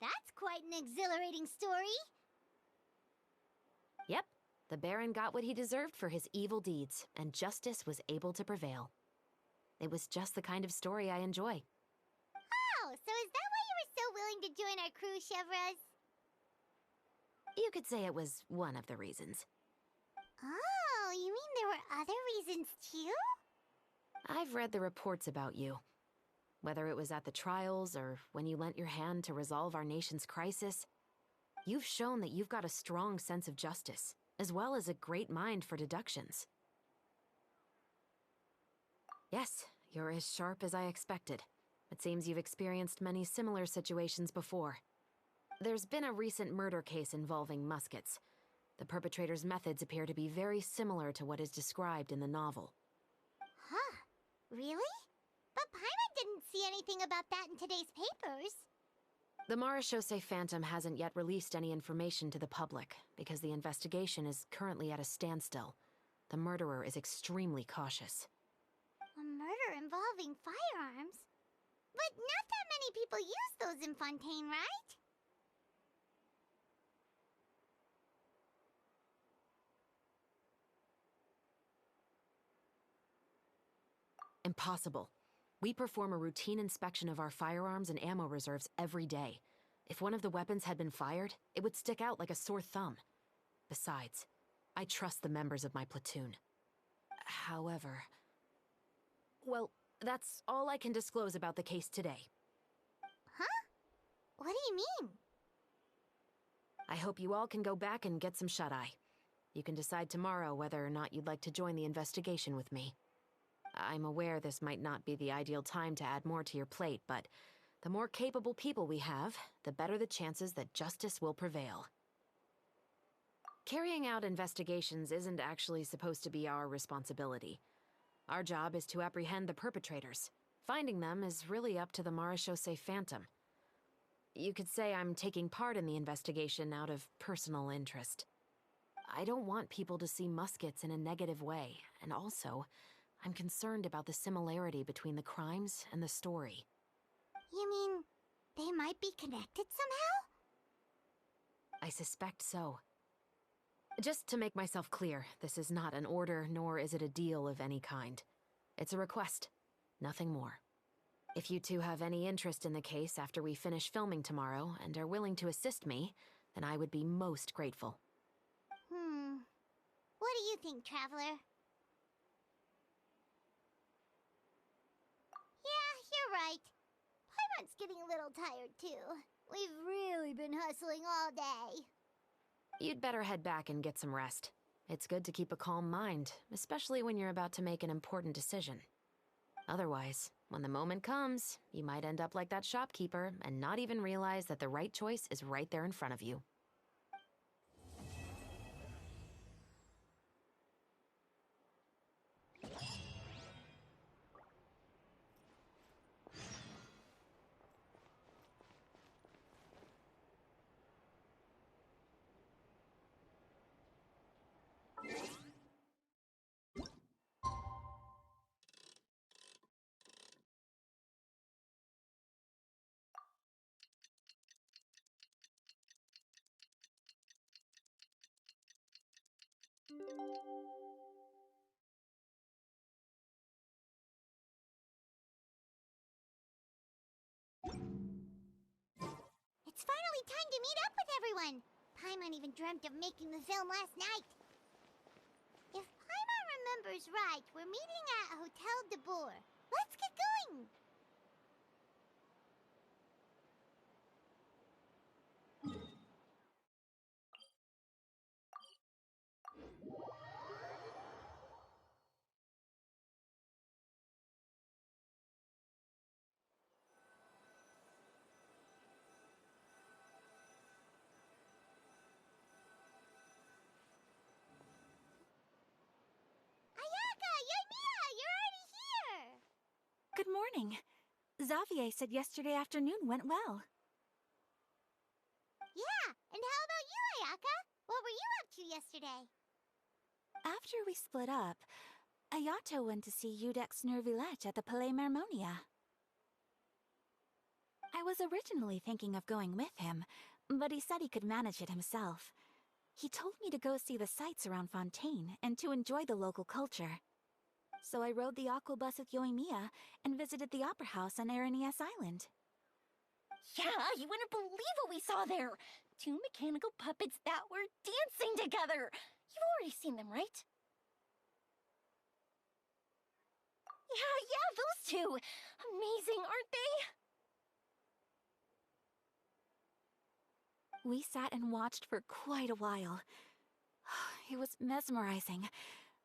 That's quite an exhilarating story. Yep, the Baron got what he deserved for his evil deeds, and justice was able to prevail. It was just the kind of story I enjoy. Oh, so is that why you were so willing to join our crew, Chevraz? You could say it was one of the reasons. Oh, you mean there were other reasons too? I've read the reports about you. Whether it was at the trials or when you lent your hand to resolve our nation's crisis, you've shown that you've got a strong sense of justice, as well as a great mind for deductions. Yes, you're as sharp as I expected. It seems you've experienced many similar situations before. There's been a recent murder case involving muskets. The perpetrator's methods appear to be very similar to what is described in the novel. Huh? Really? But Paimon didn't see anything about that in today's papers. The Marechaussee Phantom hasn't yet released any information to the public because the investigation is currently at a standstill. The murderer is extremely cautious. A murder involving firearms? But not that many people use those in Fontaine, right? Impossible. We perform a routine inspection of our firearms and ammo reserves every day. If one of the weapons had been fired, it would stick out like a sore thumb. Besides, I trust the members of my platoon. However... well, that's all I can disclose about the case today. Huh? What do you mean? I hope you all can go back and get some shut-eye. You can decide tomorrow whether or not you'd like to join the investigation with me. I'm aware this might not be the ideal time to add more to your plate, but the more capable people we have, the better the chances that justice will prevail. Carrying out investigations isn't actually supposed to be our responsibility. Our job is to apprehend the perpetrators. Finding them is really up to the Marechaussee Phantom. You could say I'm taking part in the investigation out of personal interest. I don't want people to see muskets in a negative way, and also, I'm concerned about the similarity between the crimes and the story. You mean they might be connected somehow? I suspect so. Just to make myself clear, this is not an order, nor is it a deal of any kind. It's a request, nothing more. If you two have any interest in the case after we finish filming tomorrow and are willing to assist me, then I would be most grateful. What do you think, Traveler? Yeah, you're right. Paimon's getting a little tired, too. We've really been hustling all day. You'd better head back and get some rest. It's good to keep a calm mind, especially when you're about to make an important decision. Otherwise, when the moment comes, you might end up like that shopkeeper and not even realize that the right choice is right there in front of you. It's finally time to meet up with everyone. Paimon even dreamt of making the film last night. remember's right, we're meeting at Hotel de Boer. Let's get going! Ayaka! Yoimiya! You're already here! Good morning. Xavier said yesterday afternoon went well. Yeah, and how about you, Ayaka? What were you up to yesterday? After we split up, Ayato went to see Udex Nervillette at the Palais Marmonia. I was originally thinking of going with him, but he said he could manage it himself. He told me to go see the sights around Fontaine and to enjoy the local culture. So I rode the aqua bus with Yoimiya and visited the opera house on Aranias Island. Yeah, you wouldn't believe what we saw there! 2 mechanical puppets that were dancing together! You've already seen them, right? Yeah, those two! Amazing, aren't they? We sat and watched for quite a while. It was mesmerizing.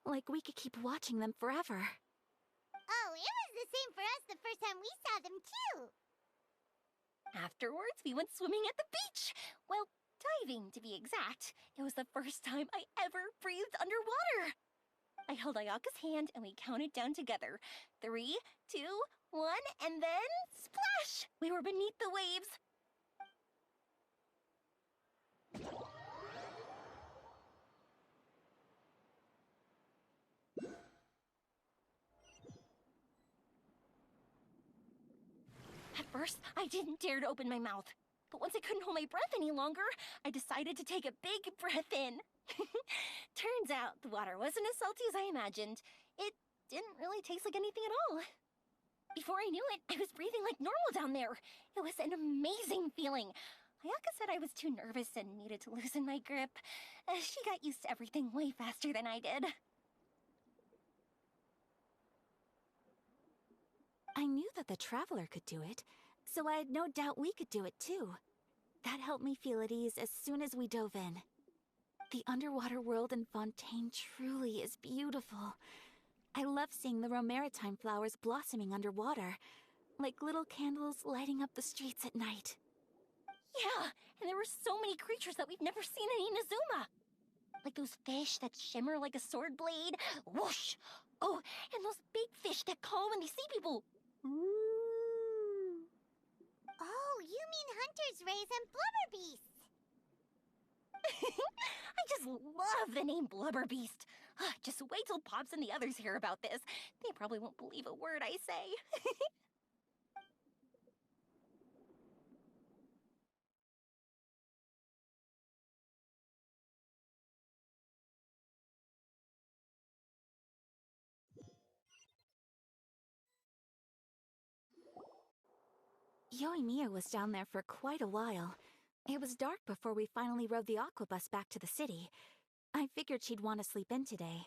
Like we could keep watching them forever. Oh, it was the same for us the first time we saw them, too! Afterwards, we went swimming at the beach! Well, diving, to be exact. It was the first time I ever breathed underwater! I held Ayaka's hand and we counted down together. 3, 2, 1, and then splash! We were beneath the waves. At first, I didn't dare to open my mouth. But once I couldn't hold my breath any longer, I decided to take a big breath in. Turns out the water wasn't as salty as I imagined. It didn't really taste like anything at all. Before I knew it, I was breathing like normal down there. It was an amazing feeling. Ayaka said I was too nervous and needed to loosen my grip. She got used to everything way faster than I did. I knew that the Traveler could do it, so I had no doubt we could do it too. That helped me feel at ease as soon as we dove in. The underwater world in Fontaine truly is beautiful. I love seeing the romaritime flowers blossoming underwater, like little candles lighting up the streets at night. Yeah, and there were so many creatures that we've never seen in Inazuma. Like those fish that shimmer like a sword blade. Whoosh! Oh, and those big fish that call when they see people. Oh, you mean Hunter's Rays and Blubber Beasts! I just love the name Blubber Beast. Just wait till Pops and the others hear about this. They probably won't believe a word I say. Yoimiya was down there for quite a while. It was dark before we finally rode the aqua bus back to the city. I figured she'd want to sleep in today.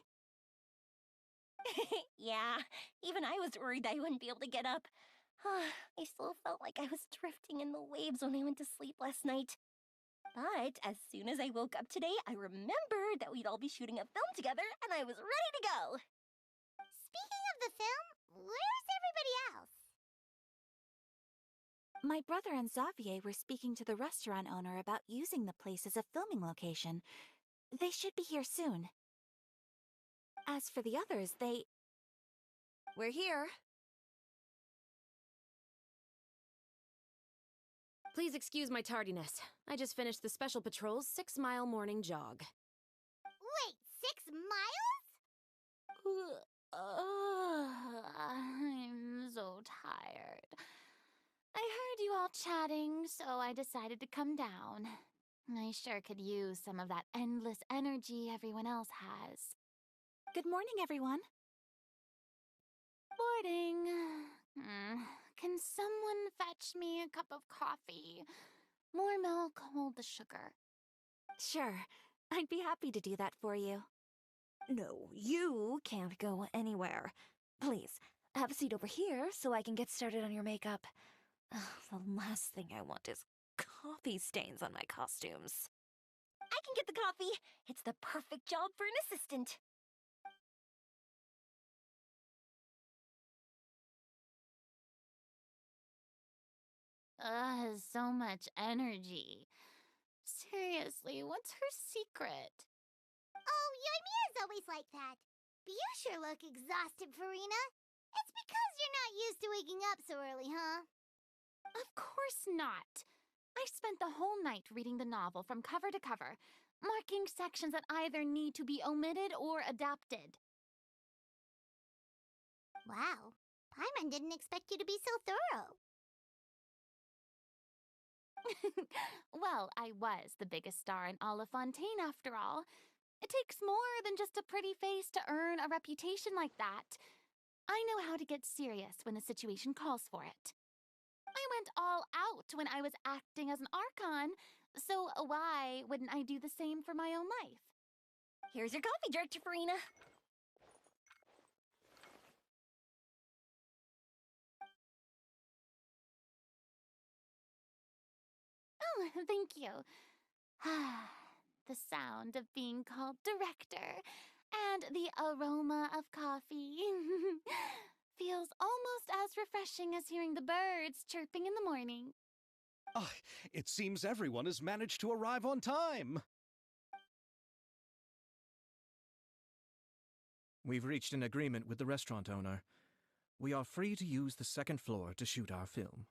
Yeah, even I was worried I wouldn't be able to get up. I still felt like I was drifting in the waves when I went to sleep last night. But as soon as I woke up today, I remembered that we'd all be shooting a film together, and I was ready to go. Speaking of the film, where's everybody else? My brother and Xavier were speaking to the restaurant owner about using the place as a filming location. They should be here soon. As for the others, We're here. Please excuse my tardiness. I just finished the Special Patrol's 6-mile morning jog. Wait, 6 miles? I'm so tired. I heard you all chatting, so I decided to come down. I sure could use some of that endless energy everyone else has. good morning, everyone. Morning. Can someone fetch me a cup of coffee? More milk, hold the sugar. Sure, I'd be happy to do that for you. No, you can't go anywhere. Please, have a seat over here so I can get started on your makeup. Ugh, the last thing I want is coffee stains on my costumes. I can get the coffee. It's the perfect job for an assistant. So much energy. Seriously, what's her secret? Oh, Yoimiya's always like that. But you sure look exhausted, Farina. It's because you're not used to waking up so early, huh? Of course not. I spent the whole night reading the novel from cover to cover, marking sections that either need to be omitted or adapted. Wow. Paimon didn't expect you to be so thorough. Well, I was the biggest star in all of Fontaine after all. It takes more than just a pretty face to earn a reputation like that. I know how to get serious when the situation calls for it. I went all out when I was acting as an Archon, so why wouldn't I do the same for my own life? Here's your coffee, Director Farina. Oh, thank you. The sound of being called director and the aroma of coffee feels almost as refreshing as hearing the birds chirping in the morning. Ah, it seems everyone has managed to arrive on time. We've reached an agreement with the restaurant owner. We are free to use the second floor to shoot our film.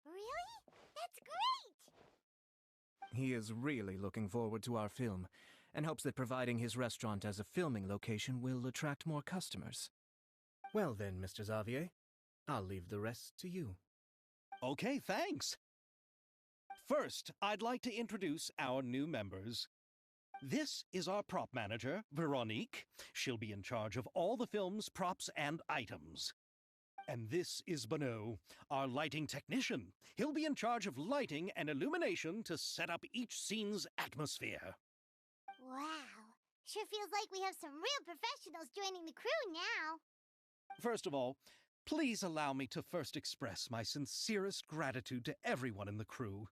Really? That's great! He is really looking forward to our film and hopes that providing his restaurant as a filming location will attract more customers. Well then, Mr. Xavier, I'll leave the rest to you. Okay, thanks. First, I'd like to introduce our new members. This is our prop manager, Veronique. She'll be in charge of all the film's props and items. And this is Bonneau, our lighting technician. He'll be in charge of lighting and illumination to set up each scene's atmosphere. Wow. Sure feels like we have some real professionals joining the crew now. First of all, please allow me to first express my sincerest gratitude to everyone in the crew.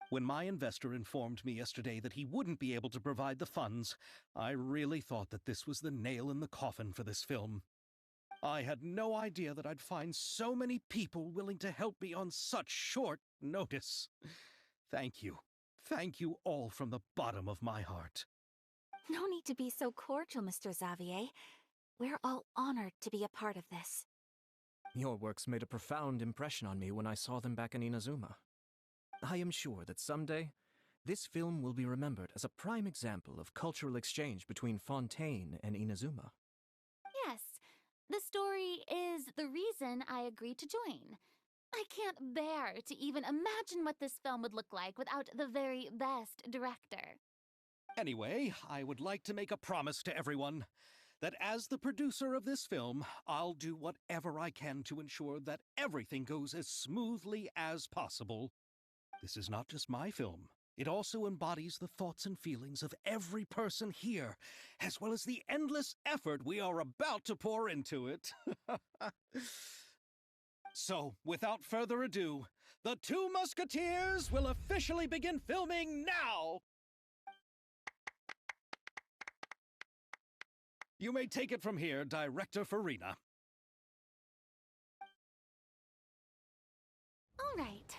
When my investor informed me yesterday that he wouldn't be able to provide the funds, I really thought that this was the nail in the coffin for this film. I had no idea that I'd find so many people willing to help me on such short notice. Thank you. Thank you all from the bottom of my heart. No need to be so cordial, Mr. Xavier. We're all honored to be a part of this. Your works made a profound impression on me when I saw them back in Inazuma. I am sure that someday, this film will be remembered as a prime example of cultural exchange between Fontaine and Inazuma. Yes, the story is the reason I agreed to join. I can't bear to even imagine what this film would look like without the very best director. Anyway, I would like to make a promise to everyone that as the producer of this film, I'll do whatever I can to ensure that everything goes as smoothly as possible. This is not just my film. It also embodies the thoughts and feelings of every person here, as well as the endless effort we are about to pour into it. So, without further ado, the Two Musketeers will officially begin filming now! You may take it from here, Director Farina. All right,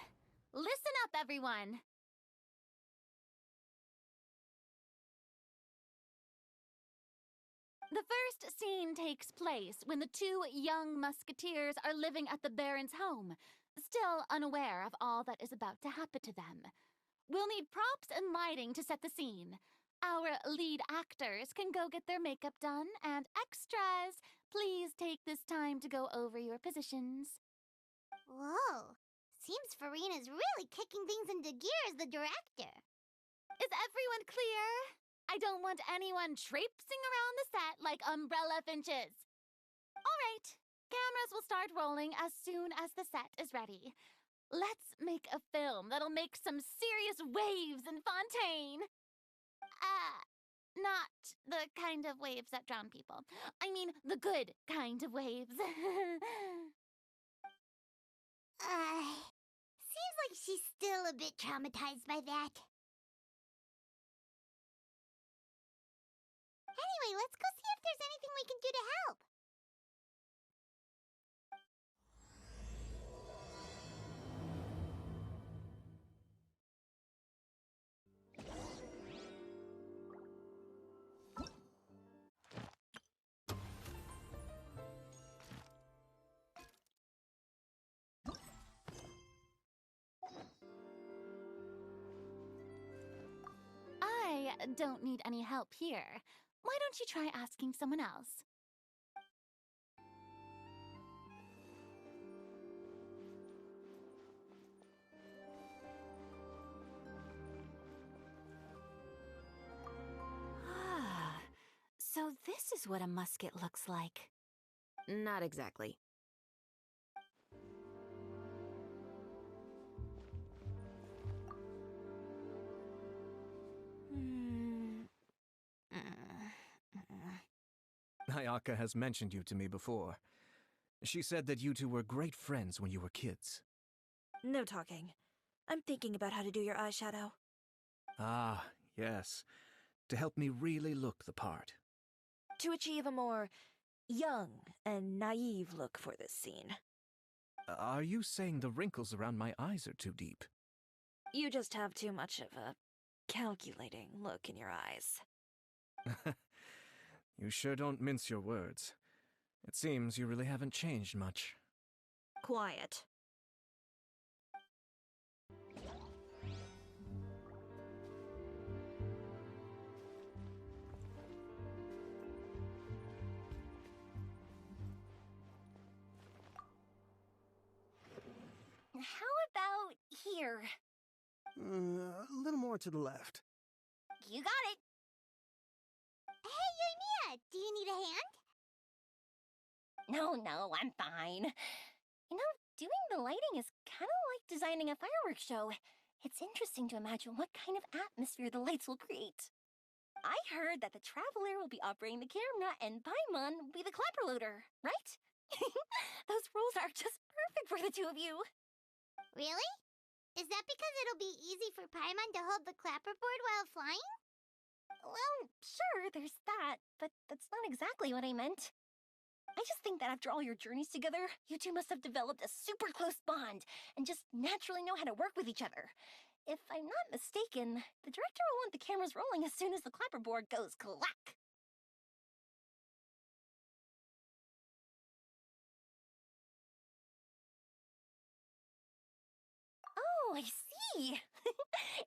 listen up, everyone. The first scene takes place when the two young musketeers are living at the Baron's home, still unaware of all that is about to happen to them. We'll need props and lighting to set the scene. Our lead actors can go get their makeup done, and extras, please take this time to go over your positions. Whoa. Seems Farina's really kicking things into gear as the director. Is everyone clear? I don't want anyone traipsing around the set like umbrella finches. All right, cameras will start rolling as soon as the set is ready. Let's make a film that'll make some serious waves in Fontaine. Not the kind of waves that drown people. I mean, the good kind of waves. Seems like she's still a bit traumatized by that. Anyway, let's go see if there's anything we can do to help. I don't need any help here. Why don't you try asking someone else? So this is what a musket looks like. Not exactly. Ayaka has mentioned you to me before. She said that you two were great friends when you were kids. No talking. I'm thinking about how to do your eyeshadow. Ah, yes. To help me really look the part. To achieve a more young and naive look for this scene. Are you saying the wrinkles around my eyes are too deep? You just have too much of a calculating look in your eyes. You sure don't mince your words. It seems you really haven't changed much. Quiet. How about here? A little more to the left. You got it. Hey, Yoimiya, do you need a hand? No, I'm fine. You know, doing the lighting is kind of like designing a fireworks show. It's interesting to imagine what kind of atmosphere the lights will create. I heard that the Traveler will be operating the camera and Paimon will be the clapper loader, right? Those roles are just perfect for the two of you. Really? Is that because it'll be easy for Paimon to hold the clapperboard while flying? Well, sure, there's that, but that's not exactly what I meant. I just think that after all your journeys together, you two must have developed a super close bond and just naturally know how to work with each other. If I'm not mistaken, the director will want the cameras rolling as soon as the clapperboard goes clack. Oh, I see!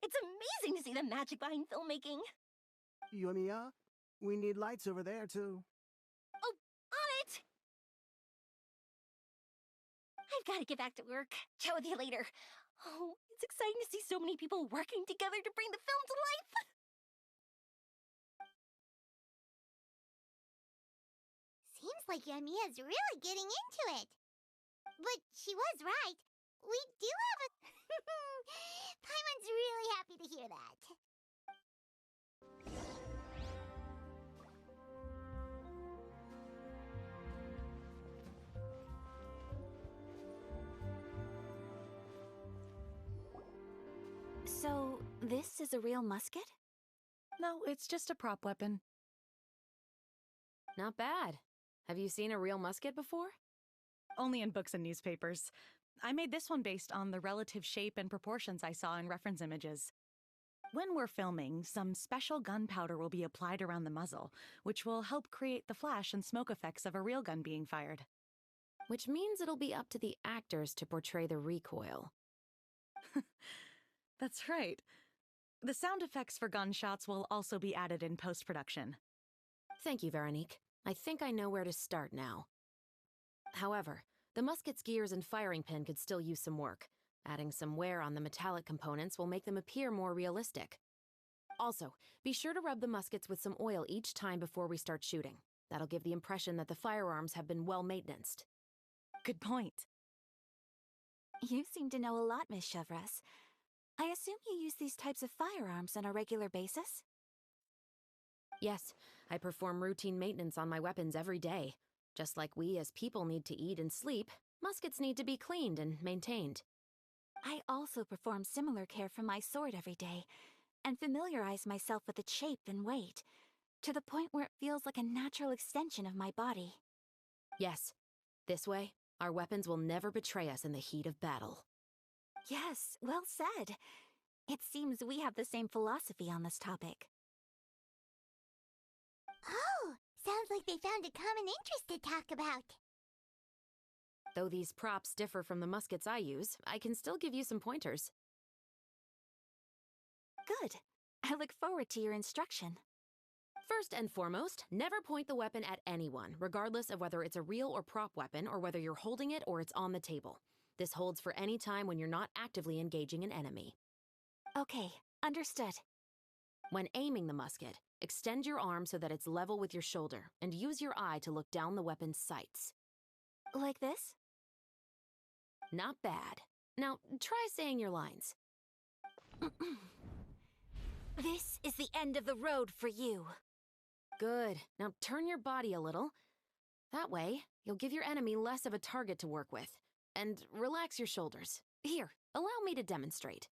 It's amazing to see the magic behind filmmaking. Yoimiya, we need lights over there, too. Oh, on it! I've got to get back to work. Chat with you later. Oh, it's exciting to see so many people working together to bring the film to life. Seems like Yoimiya's really getting into it. But she was right. We do have a... Paimon's really happy to hear that. So, this is a real musket? No, it's just a prop weapon. Not bad. Have you seen a real musket before? Only in books and newspapers. I made this one based on the relative shape and proportions I saw in reference images. When we're filming, some special gunpowder will be applied around the muzzle, which will help create the flash and smoke effects of a real gun being fired. Which means it'll be up to the actors to portray the recoil. That's right. The sound effects for gunshots will also be added in post-production. Thank you, Veronique. I think I know where to start now. However, the musket's gears and firing pin could still use some work. Adding some wear on the metallic components will make them appear more realistic. Also, be sure to rub the muskets with some oil each time before we start shooting. That'll give the impression that the firearms have been well maintained. Good point. You seem to know a lot, Miss Chevres. I assume you use these types of firearms on a regular basis? Yes, I perform routine maintenance on my weapons every day. Just like we as people need to eat and sleep, muskets need to be cleaned and maintained. I also perform similar care for my sword every day, and familiarize myself with its shape and weight, to the point where it feels like a natural extension of my body. Yes, this way, our weapons will never betray us in the heat of battle. Yes, well said. It seems we have the same philosophy on this topic. Oh, sounds like they found a common interest to talk about. Though these props differ from the muskets I use, I can still give you some pointers. Good. I look forward to your instruction. First and foremost, never point the weapon at anyone, regardless of whether it's a real or prop weapon or whether you're holding it or it's on the table. This holds for any time when you're not actively engaging an enemy. Okay, understood. When aiming the musket, extend your arm so that it's level with your shoulder, and use your eye to look down the weapon's sights. Like this? Not bad. Now, try saying your lines. This is the end of the road for you. Good. Now turn your body a little. That way, you'll give your enemy less of a target to work with. And relax your shoulders. Here, allow me to demonstrate.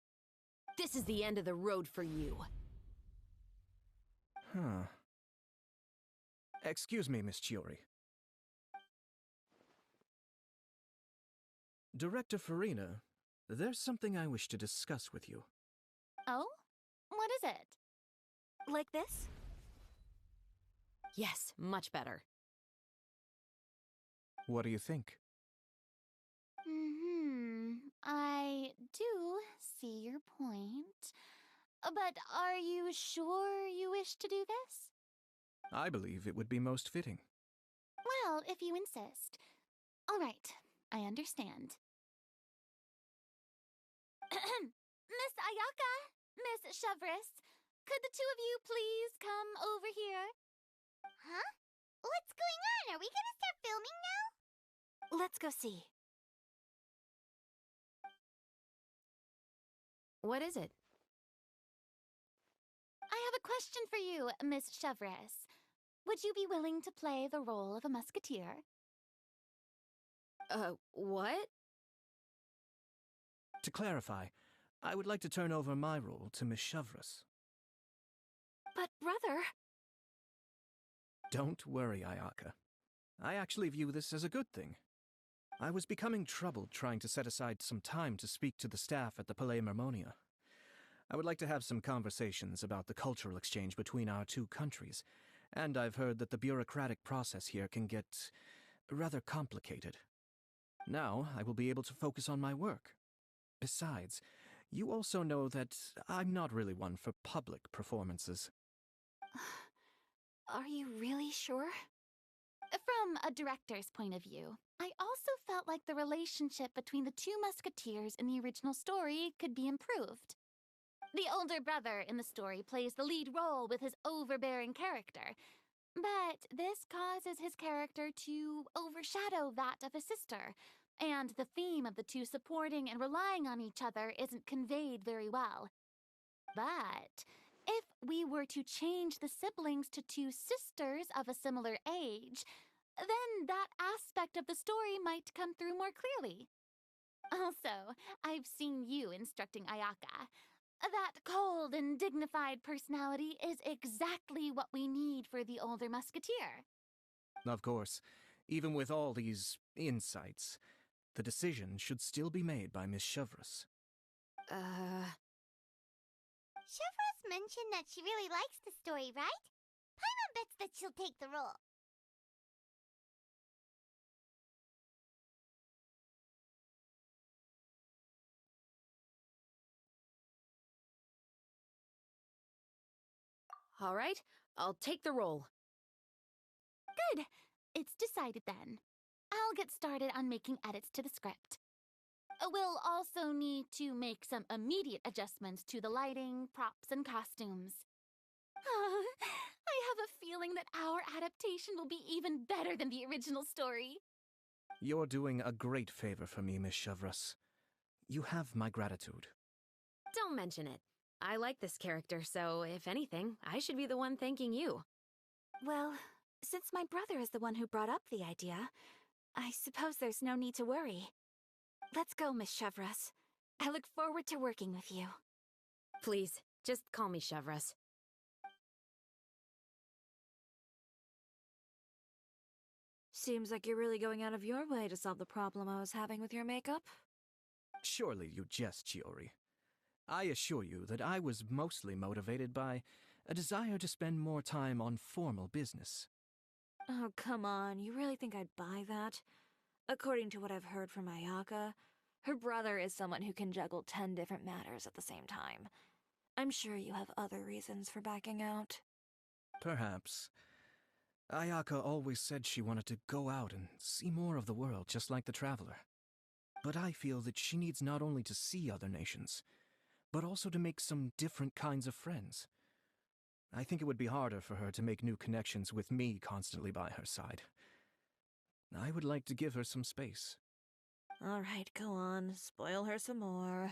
This is the end of the road for you. Huh. Excuse me, Miss Chiori. Director Farina, there's something I wish to discuss with you. Oh? What is it? Like this? Yes, much better. What do you think? I do see your point. But are you sure you wish to do this? I believe it would be most fitting. Well, if you insist. All right, I understand. Miss Ayaka, Miss Chevres, could the two of you please come over here? Huh? What's going on? Are we gonna start filming now? Let's go see. What is it? I have a question for you, Miss Chevres. Would you be willing to play the role of a musketeer? What? To clarify, I would like to turn over my role to Miss Chevres. But, brother... Don't worry, Ayaka. I actually view this as a good thing. I was becoming troubled trying to set aside some time to speak to the staff at the Palais Mermonia. I would like to have some conversations about the cultural exchange between our two countries, and I've heard that the bureaucratic process here can get rather complicated. Now I will be able to focus on my work. Besides, you also know that I'm not really one for public performances. Are you really sure? From a director's point of view, I also felt like the relationship between the two musketeers in the original story could be improved. The older brother in the story plays the lead role with his overbearing character, but this causes his character to overshadow that of his sister, and the theme of the two supporting and relying on each other isn't conveyed very well. But if we were to change the siblings to two sisters of a similar age, then that aspect of the story might come through more clearly. Also, I've seen you instructing Ayaka. That cold and dignified personality is exactly what we need for the older musketeer. Of course, even with all these insights, the decision should still be made by Miss Chevres. Chevres mentioned that she really likes the story, right? Paimon bets that she'll take the role. All right, I'll take the role. Good. It's decided then. I'll get started on making edits to the script. We'll also need to make some immediate adjustments to the lighting, props, and costumes. I have a feeling that our adaptation will be even better than the original story. You're doing a great favor for me, Miss Chevres. You have my gratitude. Don't mention it. I like this character, so if anything, I should be the one thanking you. Well, since my brother is the one who brought up the idea, I suppose there's no need to worry. Let's go, Miss Chevres. I look forward to working with you. Please, just call me Chevres. Seems like you're really going out of your way to solve the problem I was having with your makeup. Surely you jest, Chiori. I assure you that I was mostly motivated by a desire to spend more time on formal business. Oh, come on. You really think I'd buy that? According to what I've heard from Ayaka, her brother is someone who can juggle 10 different matters at the same time. I'm sure you have other reasons for backing out. Perhaps. Ayaka always said she wanted to go out and see more of the world, just like the Traveler. But I feel that she needs not only to see other nations, but also to make some different kinds of friends. I think it would be harder for her to make new connections with me constantly by her side. I would like to give her some space. All right, go on. Spoil her some more.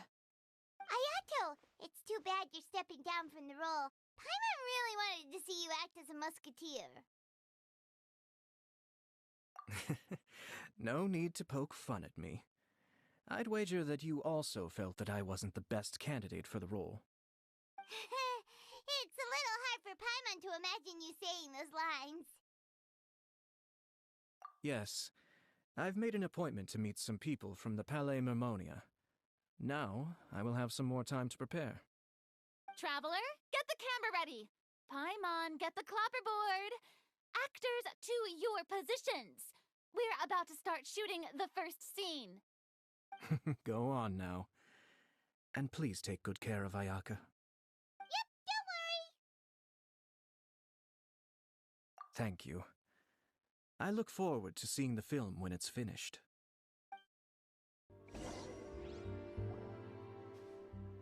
Ayato, it's too bad you're stepping down from the role. Paimon really wanted to see you act as a musketeer. No need to poke fun at me. I'd wager that you also felt that I wasn't the best candidate for the role. It's a little hard for Paimon to imagine you saying those lines. Yes, I've made an appointment to meet some people from the Palais Mermonia. Now, I will have some more time to prepare. Traveler, get the camera ready. Paimon, get the clapperboard. Actors, to your positions. We're about to start shooting the first scene. Go on now. And please take good care of Ayaka. Yep, don't worry. Thank you. I look forward to seeing the film when it's finished.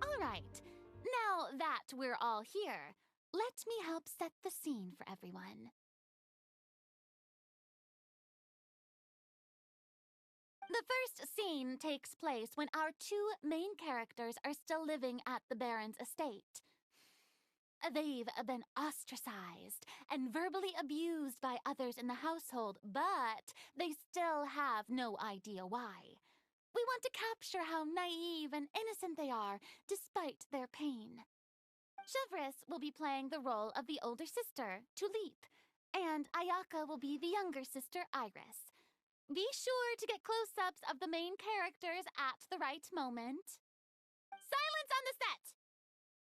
All right. Now that we're all here, let me help set the scene for everyone. The first scene takes place when our two main characters are still living at the Baron's estate. They've been ostracized and verbally abused by others in the household, but they still have no idea why. We want to capture how naive and innocent they are, despite their pain. Chevres will be playing the role of the older sister, Tulip, and Ayaka will be the younger sister, Iris. Be sure to get close-ups of the main characters at the right moment. Silence on the set!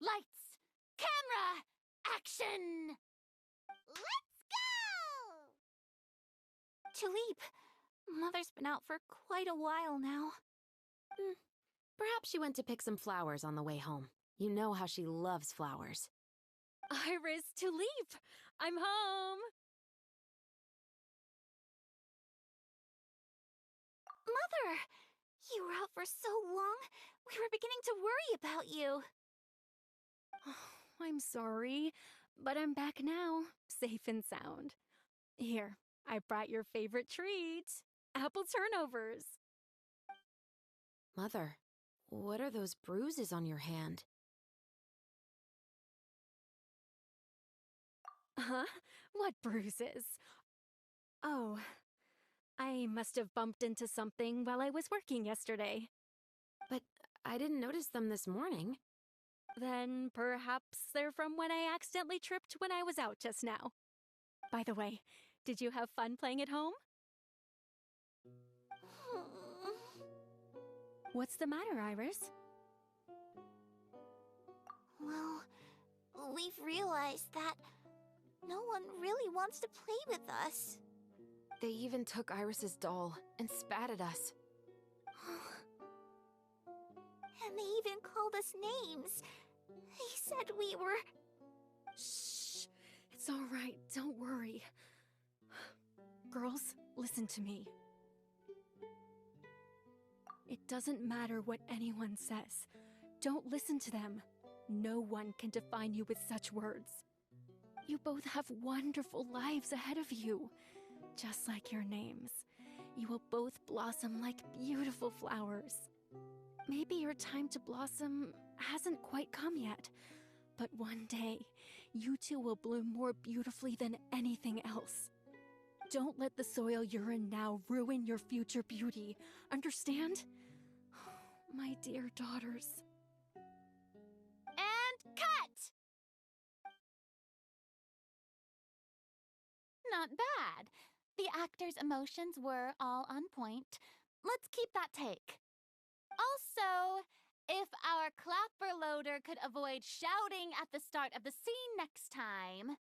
Lights! Camera! Action! Let's go! Tulip, Mother's been out for quite a while now. Perhaps she went to pick some flowers on the way home. You know how she loves flowers. Iris, Tulip! I'm home! Mother! You were out for so long, we were beginning to worry about you. I'm sorry, but I'm back now, safe and sound. Here, I brought your favorite treat, apple turnovers. Mother, what are those bruises on your hand? Huh? What bruises? Oh, I must have bumped into something while I was working yesterday. But I didn't notice them this morning. Then perhaps they're from when I accidentally tripped when I was out just now. By the way, did you have fun playing at home? What's the matter, Iris? Well, we've realized that no one really wants to play with us. They even took Iris's doll and spat at us. And they even called us names. They said we were... Shh! It's all right, don't worry. Girls, listen to me. It doesn't matter what anyone says. Don't listen to them. No one can define you with such words. You both have wonderful lives ahead of you. Just like your names. You will both blossom like beautiful flowers. Maybe your time to blossom hasn't quite come yet, But one day, you two will bloom more beautifully than anything else. Don't let the soil you're in now ruin your future beauty. Understand? My dear daughters. And cut! Not bad. The actor's emotions were all on point. Let's keep that take. Also, if our clapper loader could avoid shouting at the start of the scene next time.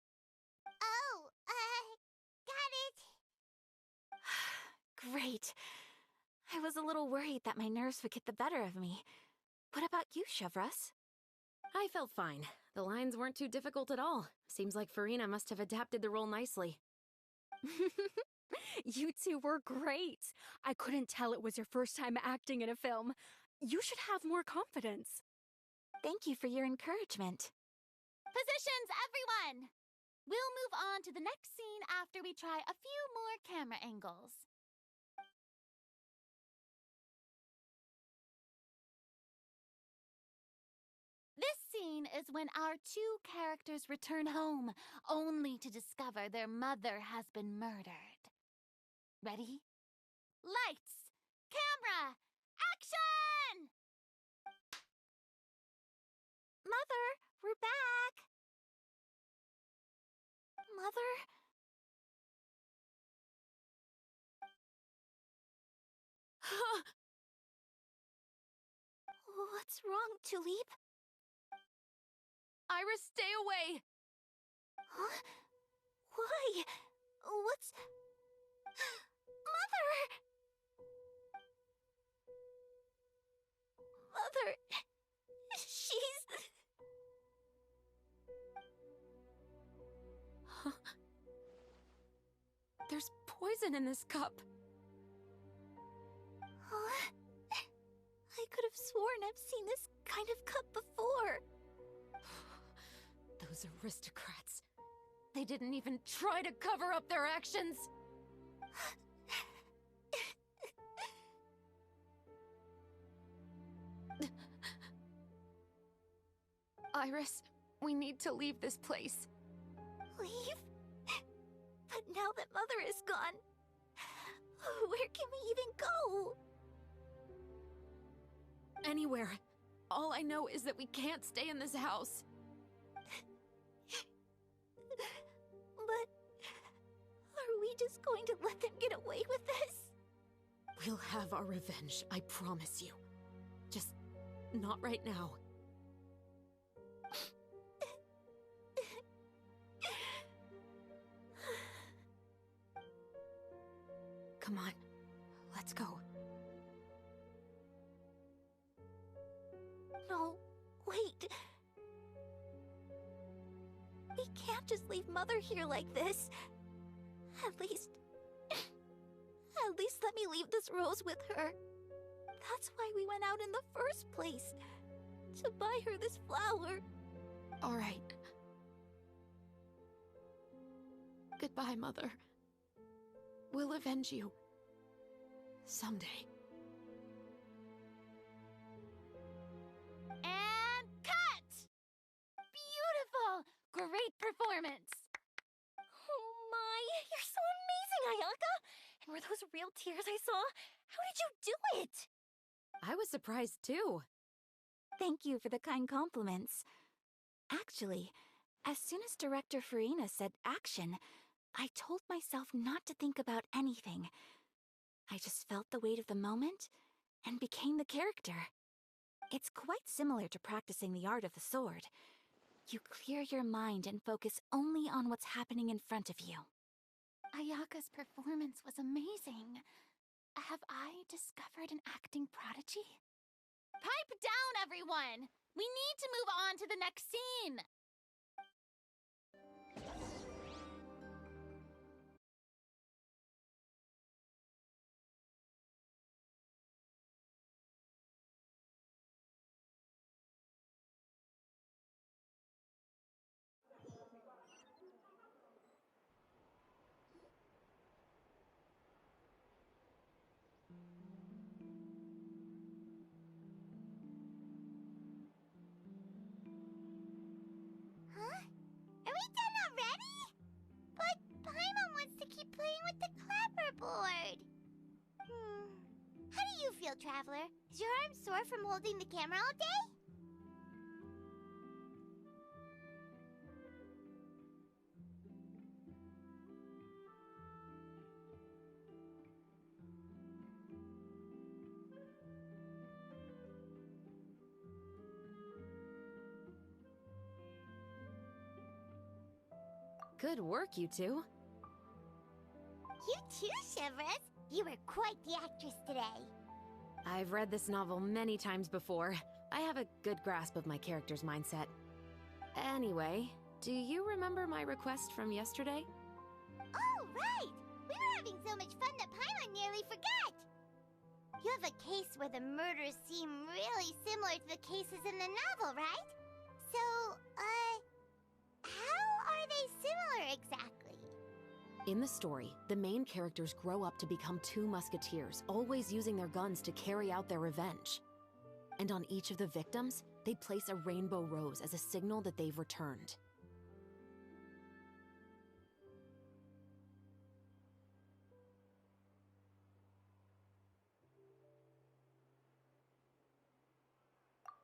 Oh, got it. Great. I was a little worried that my nerves would get the better of me. What about you, Chevros? I felt fine. The lines weren't too difficult at all. Seems like Farina must have adapted the role nicely. You two were great. I couldn't tell it was your first time acting in a film. You should have more confidence. Thank you for your encouragement. Positions, everyone! We'll move on to the next scene after we try a few more camera angles. This scene is when our two characters return home, only to discover their mother has been murdered. Ready? Lights! Camera! Action! Mother, we're back! Mother? What's wrong, Tulip? Iris, stay away! Huh? Why? What's... Mother! Mother... She's... There's poison in this cup. Huh? I could have sworn I've seen this kind of cup before. Those aristocrats. They didn't even try to cover up their actions. Iris, we need to leave this place. Leave? But now that Mother is gone, where can we even go? Anywhere. All I know is that we can't stay in this house. But are we just going to let them get away with this? We'll have our revenge, I promise you. Just not right now. Come on, let's go. No, wait. We can't just leave Mother here like this. At least let me leave this rose with her. That's why we went out in the first place. To buy her this flower. All right. Goodbye, Mother. We'll avenge you. Someday. And cut! Beautiful! Great performance! Oh my, you're so amazing, Ayaka! And were those real tears I saw? How did you do it? I was surprised too. Thank you for the kind compliments. Actually, as soon as Director Farina said action, I told myself not to think about anything. I just felt the weight of the moment and became the character. It's quite similar to practicing the art of the sword. You clear your mind and focus only on what's happening in front of you. Ayaka's performance was amazing. Have I discovered an acting prodigy? Pipe down, everyone! We need to move on to the next scene! deal, Traveler? Is your arm sore from holding the camera all day? Good work, you two. You too, Shivers. You were quite the actress today. I've read this novel many times before. I have a good grasp of my character's mindset. Anyway, do you remember my request from yesterday? Oh, right! We were having so much fun that Paimon nearly forgot! You have a case where the murders seem really similar to the cases in the novel, right? So, how are they similar exactly? In the story, the main characters grow up to become two musketeers, always using their guns to carry out their revenge. And on each of the victims, they place a rainbow rose as a signal that they've returned.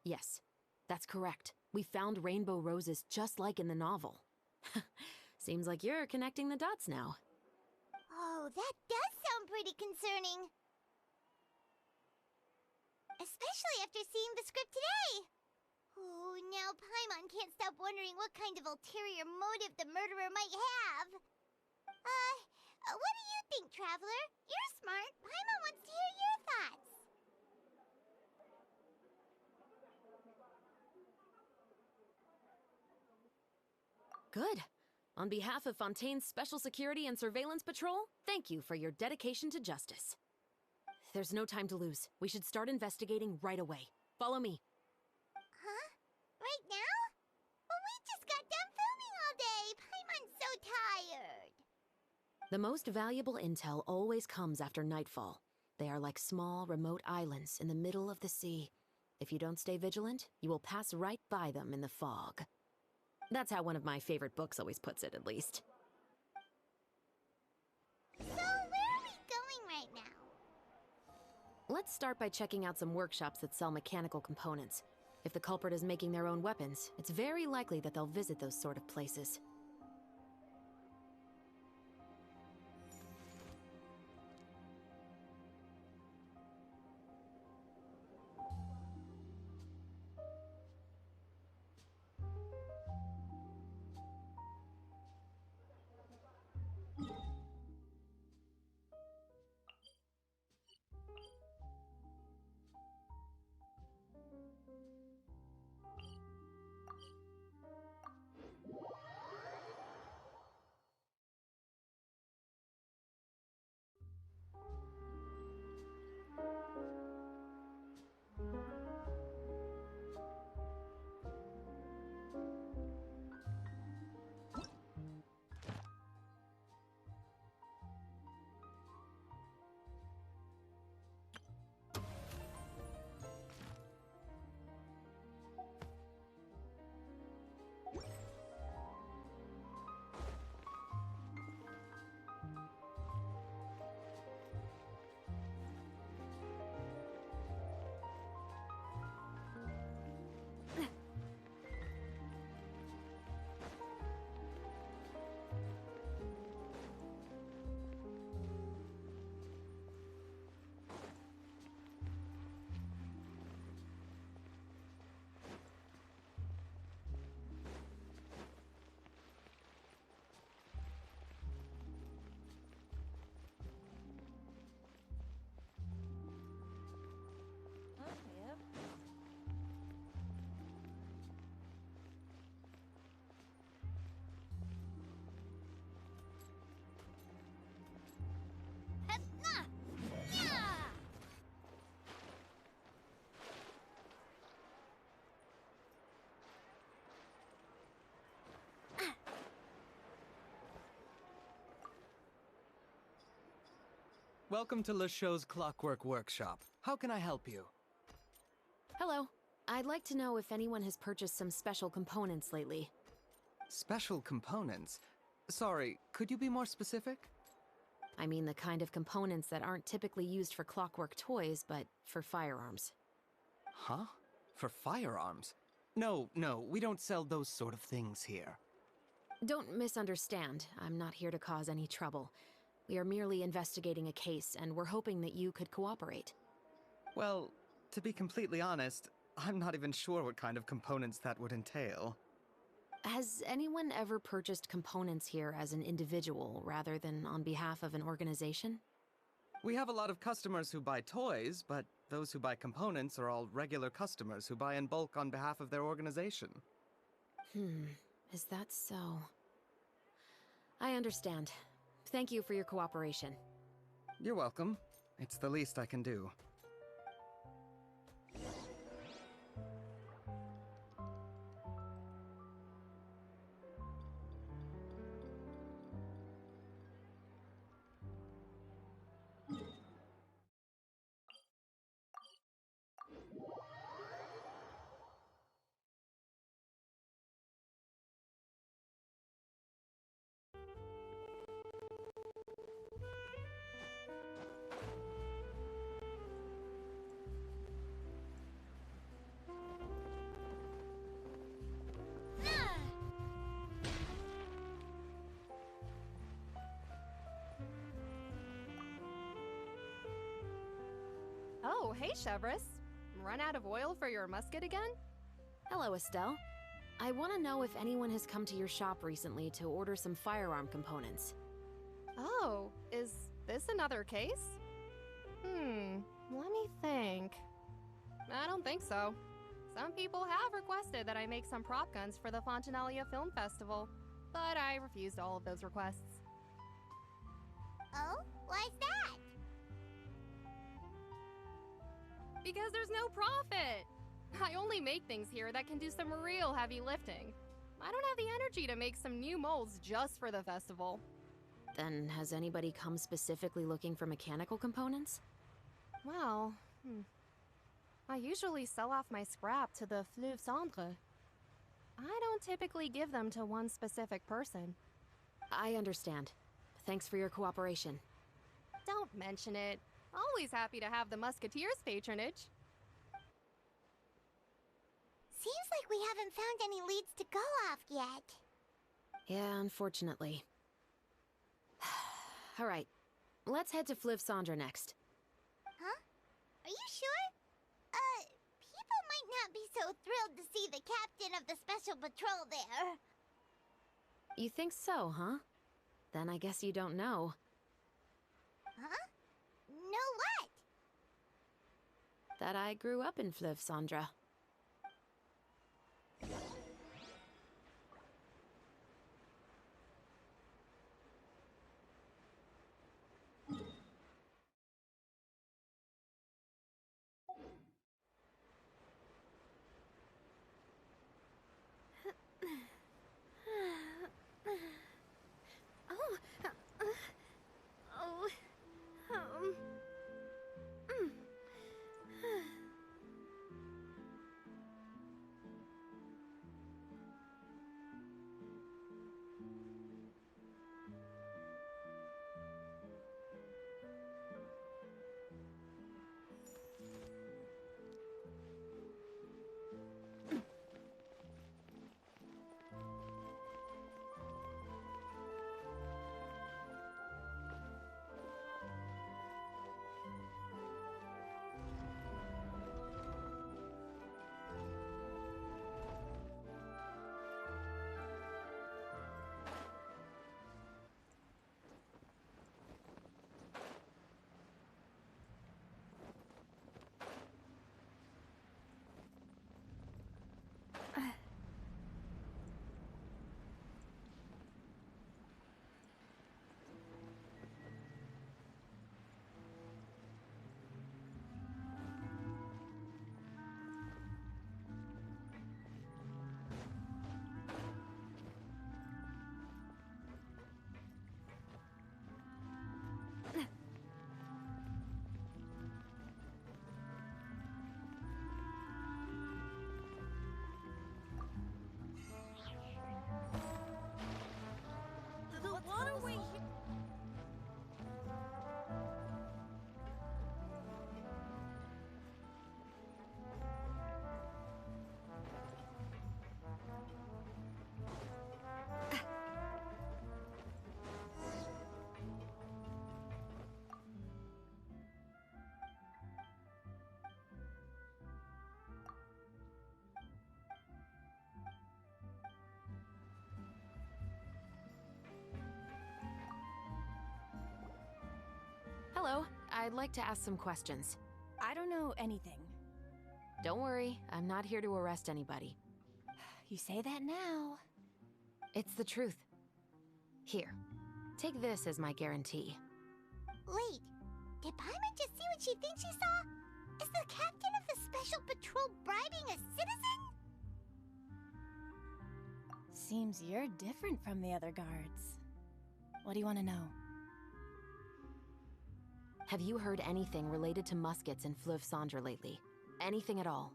Yes, that's correct. We found rainbow roses just like in the novel. Seems like you're connecting the dots now. Oh, that does sound pretty concerning. Especially after seeing the script today. Oh, now Paimon can't stop wondering what kind of ulterior motive the murderer might have. What do you think, Traveler? You're smart. Paimon wants to hear your thoughts. Good. On behalf of Fontaine's Special Security and Surveillance Patrol, thank you for your dedication to justice. There's no time to lose. We should start investigating right away. Follow me. Huh? Right now? But we just got done filming all day. Paimon's so tired. The most valuable intel always comes after nightfall. They are like small, remote islands in the middle of the sea. If you don't stay vigilant, you will pass right by them in the fog. That's how one of my favorite books always puts it, at least. So, where are we going right now? Let's start by checking out some workshops that sell mechanical components. If the culprit is making their own weapons, it's very likely that they'll visit those sort of places. Welcome to LeChaux's Clockwork Workshop. How can I help you? Hello. I'd like to know if anyone has purchased some special components lately. Special components? Sorry, could you be more specific? I mean the kind of components that aren't typically used for clockwork toys, but for firearms. Huh? For firearms? No, we don't sell those sort of things here. Don't misunderstand. I'm not here to cause any trouble. We are merely investigating a case, and we're hoping that you could cooperate. Well, to be completely honest, I'm not even sure what kind of components that would entail. Has anyone ever purchased components here as an individual rather than on behalf of an organization? We have a lot of customers who buy toys, but those who buy components are all regular customers who buy in bulk on behalf of their organization. Is that so? I understand. Thank you for your cooperation. You're welcome. It's the least I can do. Oh, hey, Chevris. Run out of oil for your musket again? Hello, Estelle. I want to know if anyone has come to your shop recently to order some firearm components. Oh, is this another case? Let me think. I don't think so. Some people have requested that I make some prop guns for the Fontanalia Film Festival, but I refused all of those requests. Oh? Why's that? Because there's no profit! I only make things here that can do some real heavy lifting. I don't have the energy to make some new molds just for the festival. Then has anybody come specifically looking for mechanical components? Well, I usually sell off my scrap to the Fleuve Cendre. I don't typically give them to one specific person. I understand. Thanks for your cooperation. Don't mention it. Always happy to have the Musketeers' patronage. Seems like we haven't found any leads to go off yet. Yeah, unfortunately. Alright, let's head to Fleuve Cendre next. Huh? Are you sure? People might not be so thrilled to see the captain of the Special Patrol there. You think so, huh? Then I guess you don't know. Huh? Know what? That I grew up in Fleuve Cendre. I'd like to ask some questions. I don't know anything. Don't worry, I'm not here to arrest anybody. You say that now. It's the truth. Here, take this as my guarantee. Wait, did Paimon just see what she thinks she saw? Is the captain of the Special Patrol bribing a citizen? Seems you're different from the other guards. What do you want to know? Have you heard anything related to muskets in Fleuve Cendre lately? Anything at all?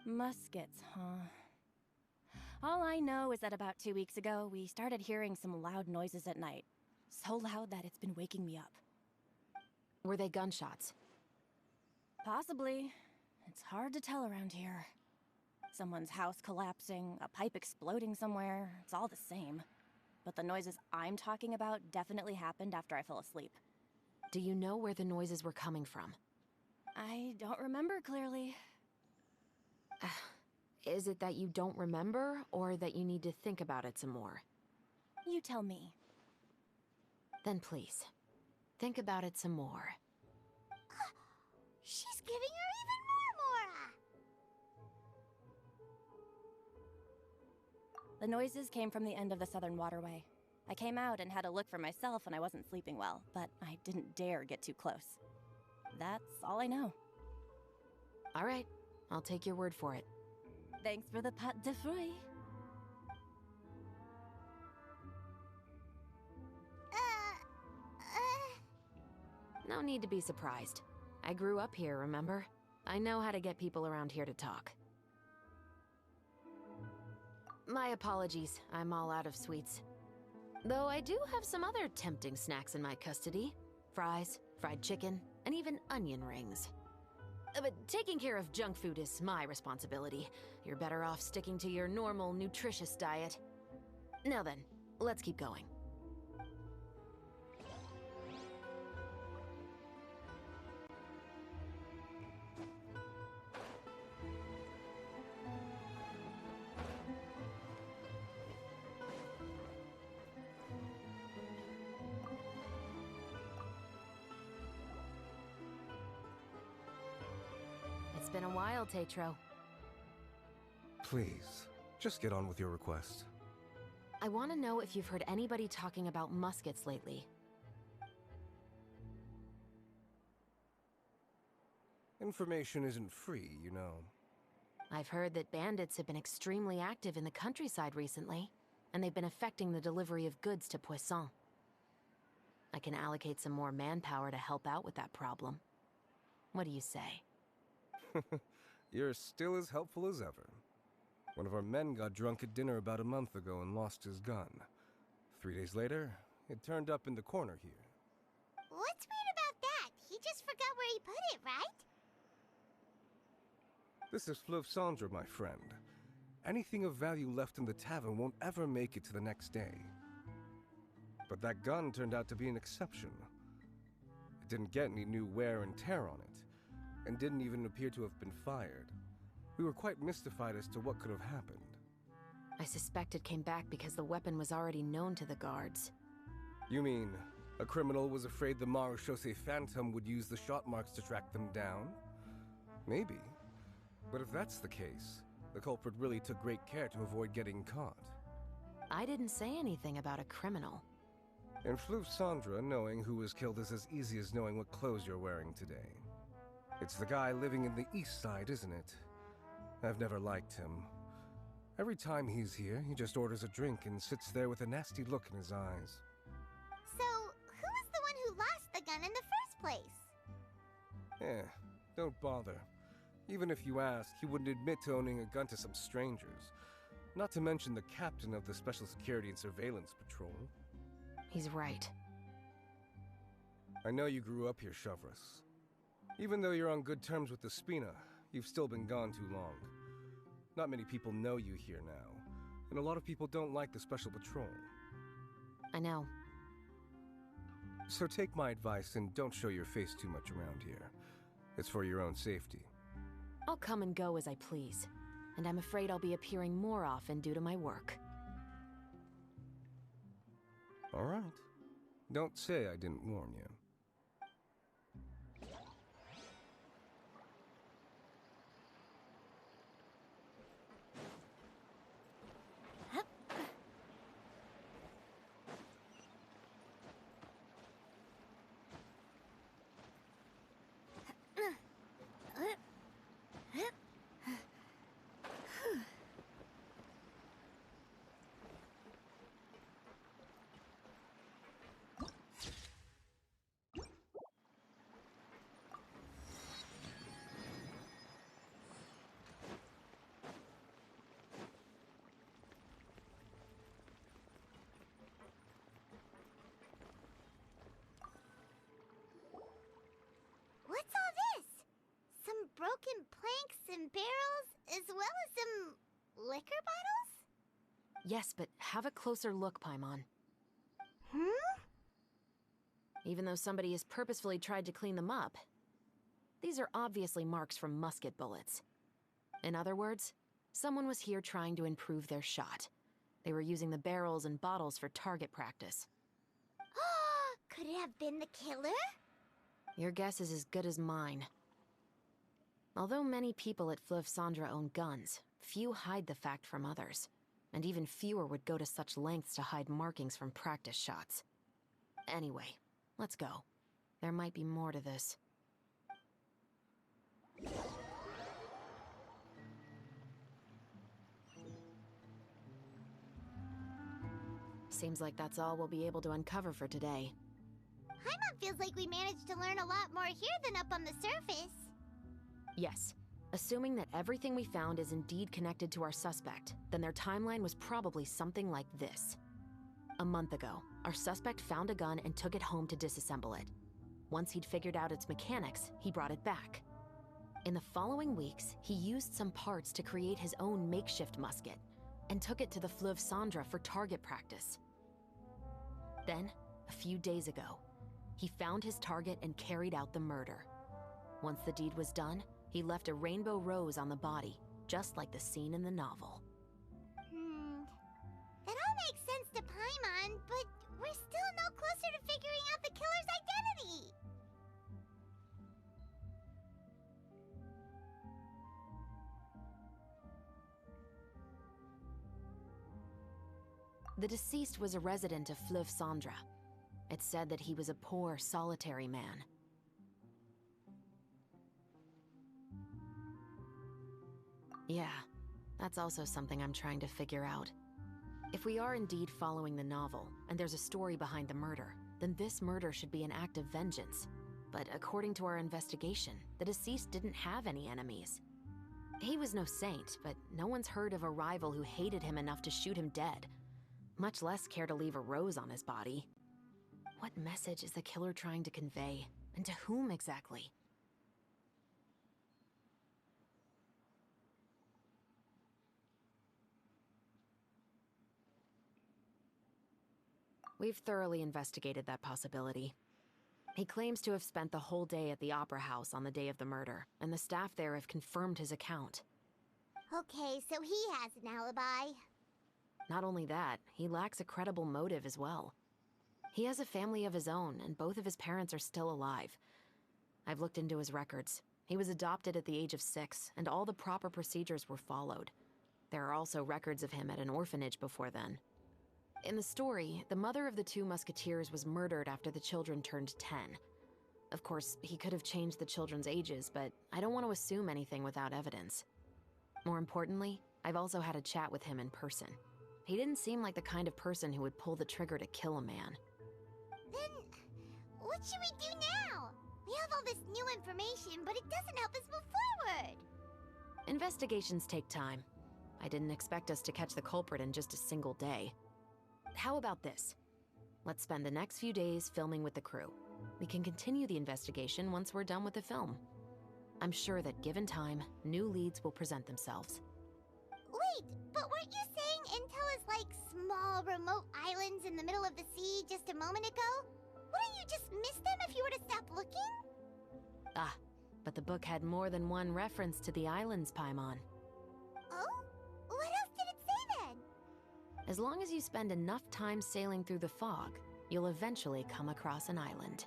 Muskets, huh? All I know is that about 2 weeks ago, we started hearing some loud noises at night. So loud that it's been waking me up. Were they gunshots? Possibly. It's hard to tell around here. Someone's house collapsing, a pipe exploding somewhere, it's all the same. But the noises I'm talking about definitely happened after I fell asleep. Do you know where the noises were coming from? I don't remember clearly. Is it that you don't remember, or that you need to think about it some more? You tell me. Then please, think about it some more. She's giving her even more Mora! The noises came from the end of the Southern Waterway. I came out and had a look for myself when I wasn't sleeping well, but I didn't dare get too close. That's all I know. All right, I'll take your word for it. Thanks for the pâte de fruits. No need to be surprised. I grew up here, remember? I know how to get people around here to talk. My apologies, I'm all out of sweets. Though I do have some other tempting snacks in my custody. Fries, fried chicken, and even onion rings. But taking care of junk food is my responsibility. You're better off sticking to your normal, nutritious diet. Now then, let's keep going. It's been a while, Tetro. Please, just get on with your request. I want to know if you've heard anybody talking about muskets lately. Information isn't free, you know. I've heard that bandits have been extremely active in the countryside recently, and they've been affecting the delivery of goods to Poisson. I can allocate some more manpower to help out with that problem. What do you say? You're still as helpful as ever. One of our men got drunk at dinner about a month ago and lost his gun. 3 days later, it turned up in the corner here. What's weird about that? He just forgot where he put it, right? This is Fleuve Cendre, my friend. Anything of value left in the tavern won't ever make it to the next day. But that gun turned out to be an exception. It didn't get any new wear and tear on it, and didn't even appear to have been fired. We were quite mystified as to what could have happened. I suspect it came back because the weapon was already known to the guards. You mean, a criminal was afraid the Marechaussee Phantom would use the shot marks to track them down? Maybe. But if that's the case, the culprit really took great care to avoid getting caught. I didn't say anything about a criminal. In Fleuve Cendre, knowing who was killed is as easy as knowing what clothes you're wearing today. It's the guy living in the east side, isn't it? I've never liked him. Every time he's here, he just orders a drink and sits there with a nasty look in his eyes. So, who was the one who lost the gun in the first place? Don't bother. Even if you ask, he wouldn't admit to owning a gun to some strangers. Not to mention the captain of the Special Security and Surveillance Patrol. He's right. I know you grew up here, Chevreuse. Even though you're on good terms with the Spina, you've still been gone too long. Not many people know you here now, and a lot of people don't like the Special Patrol. I know. So take my advice and don't show your face too much around here. It's for your own safety. I'll come and go as I please, and I'm afraid I'll be appearing more often due to my work. All right. Don't say I didn't warn you. as well as some liquor bottles? Yes, but have a closer look, Paimon. Even though somebody has purposefully tried to clean them up, these are obviously marks from musket bullets. In other words, someone was here trying to improve their shot. They were using the barrels and bottles for target practice. Could it have been the killer? Your guess is as good as mine. Although many people at Fleuve Cendra own guns, few hide the fact from others. And even fewer would go to such lengths to hide markings from practice shots. Anyway, let's go. There might be more to this. Seems like that's all we'll be able to uncover for today. Paimon feels like we managed to learn a lot more here than up on the surface. Yes. Assuming that everything we found is indeed connected to our suspect, then their timeline was probably something like this. A month ago, our suspect found a gun and took it home to disassemble it. Once he'd figured out its mechanics, he brought it back. In the following weeks, he used some parts to create his own makeshift musket, and took it to the Fleuve Cendra for target practice. Then, a few days ago, he found his target and carried out the murder. Once the deed was done, he left a rainbow rose on the body, just like the scene in the novel. That all makes sense to Paimon, but we're still no closer to figuring out the killer's identity. The deceased was a resident of Fleuve Cendra. It's said that he was a poor, solitary man. Yeah, that's also something I'm trying to figure out. If we are indeed following the novel, and there's a story behind the murder, then this murder should be an act of vengeance. But according to our investigation, the deceased didn't have any enemies. He was no saint, but no one's heard of a rival who hated him enough to shoot him dead, much less care to leave a rose on his body. What message is the killer trying to convey, and to whom exactly? We've thoroughly investigated that possibility. He claims to have spent the whole day at the Opera House on the day of the murder, and the staff there have confirmed his account. Okay, so he has an alibi. Not only that, he lacks a credible motive as well. He has a family of his own, and both of his parents are still alive. I've looked into his records. He was adopted at the age of 6, and all the proper procedures were followed. There are also records of him at an orphanage before then. In the story, the mother of the 2 musketeers was murdered after the children turned 10. Of course, he could have changed the children's ages, but I don't want to assume anything without evidence. More importantly, I've also had a chat with him in person. He didn't seem like the kind of person who would pull the trigger to kill a man. Then, what should we do now? We have all this new information, but it doesn't help us move forward. Investigations take time. I didn't expect us to catch the culprit in just a single day. How about this? Let's spend the next few days filming with the crew. We can continue the investigation once we're done with the film. I'm sure that given time, new leads will present themselves. Wait, but weren't you saying Intel is like small, remote islands in the middle of the sea just a moment ago? Wouldn't you just miss them if you were to stop looking? Ah, but the book had more than one reference to the islands, Paimon. Oh? What else did it say then? As long as you spend enough time sailing through the fog, you'll eventually come across an island.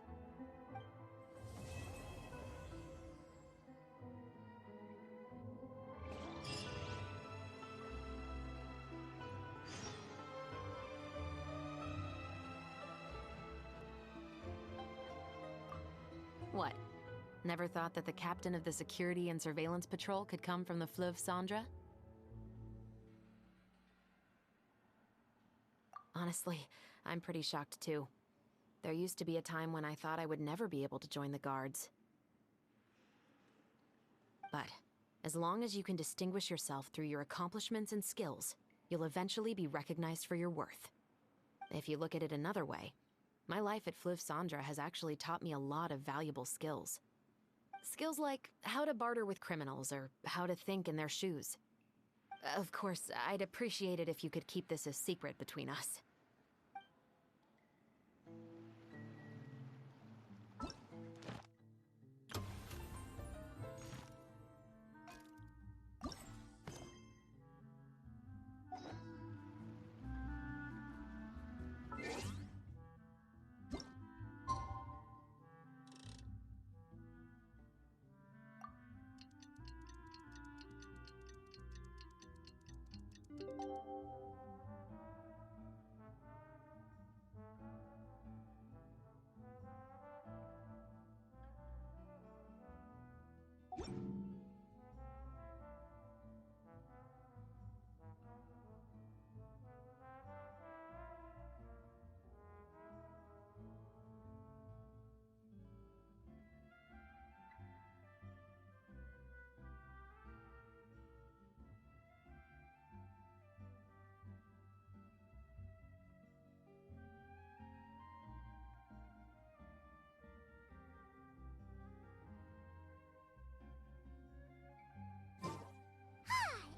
What? Never thought that the captain of the security and surveillance patrol could come from the Fleuve Cendra? Honestly, I'm pretty shocked too. There used to be a time when I thought I would never be able to join the guards. But, as long as you can distinguish yourself through your accomplishments and skills, you'll eventually be recognized for your worth. If you look at it another way, my life at Fleuve Cendra has actually taught me a lot of valuable skills. Skills like how to barter with criminals or how to think in their shoes. Of course, I'd appreciate it if you could keep this a secret between us.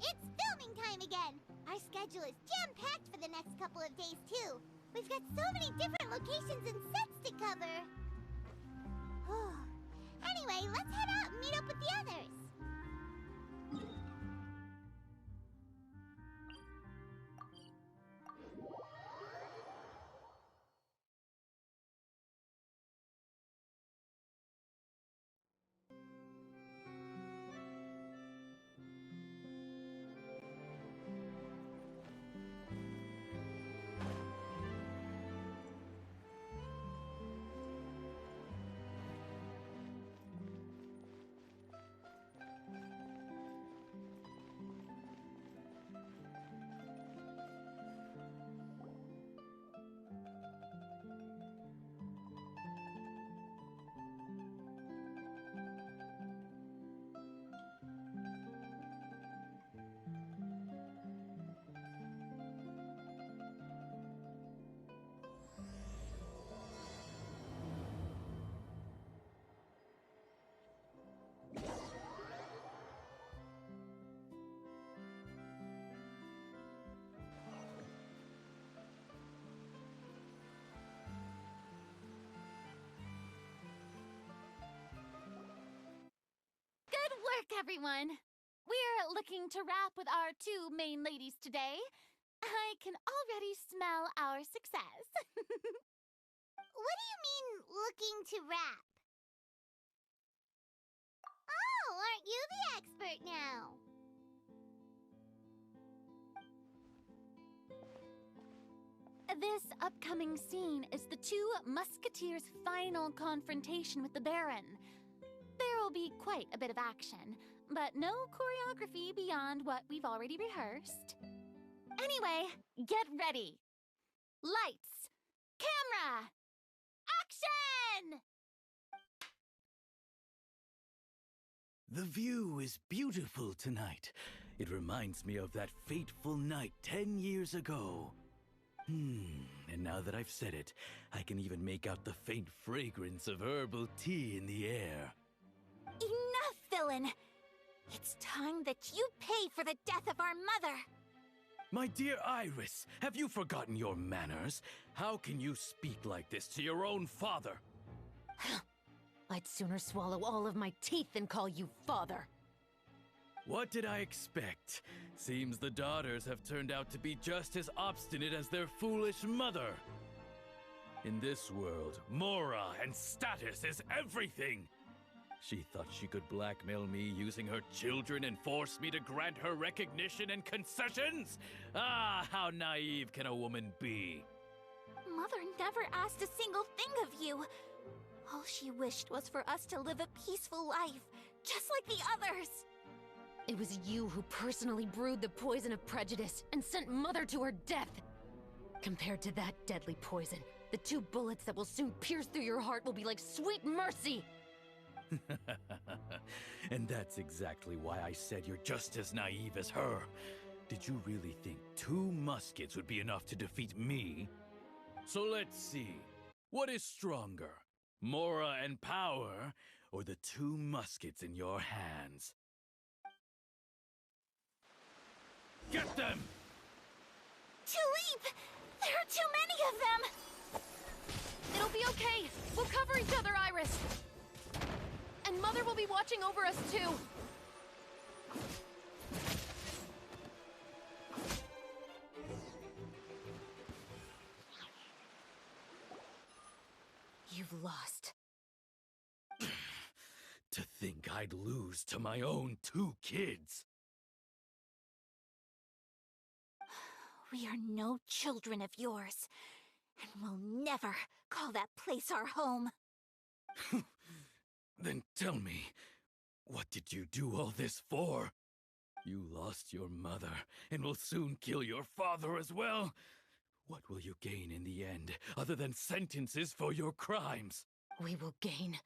It's filming time again! Our schedule is jam-packed for the next couple of days, too. We've got so many different locations and sets to cover. Anyway, let's head out and meet up with the others. Good work, everyone! We're looking to wrap with our two main ladies today. I can already smell our success. What do you mean, looking to wrap? Oh, aren't you the expert now? This upcoming scene is the two musketeers' final confrontation with the Baron. There will be quite a bit of action, but no choreography beyond what we've already rehearsed. Anyway, get ready. Lights, camera, action! The view is beautiful tonight. It reminds me of that fateful night 10 years ago. And now that I've said it, I can even make out the faint fragrance of herbal tea in the air. Enough, villain! It's time that you pay for the death of our mother! My dear Iris, have you forgotten your manners? How can you speak like this to your own father? I'd sooner swallow all of my teeth than call you father. What did I expect? Seems the daughters have turned out to be just as obstinate as their foolish mother. In this world, Mora and status is everything. She thought she could blackmail me using her children and force me to grant her recognition and concessions? Ah, how naive can a woman be? Mother never asked a single thing of you. All she wished was for us to live a peaceful life, just like the others. It was you who personally brewed the poison of prejudice and sent Mother to her death. Compared to that deadly poison, the 2 bullets that will soon pierce through your heart will be like sweet mercy. And that's exactly why I said you're just as naive as her. Did you really think 2 muskets would be enough to defeat me? So let's see. What is stronger, Mora and power, or the 2 muskets in your hands. Get them! Tulip! There are too many of them! It'll be okay. We'll cover each other, Iris. And Mother will be watching over us, too. You've lost. To think I'd lose to my own 2 kids. We are no children of yours, and we'll never call that place our home. Then tell me, what did you do all this for? You lost your mother, and will soon kill your father as well. What will you gain in the end, other than sentences for your crimes? We will gain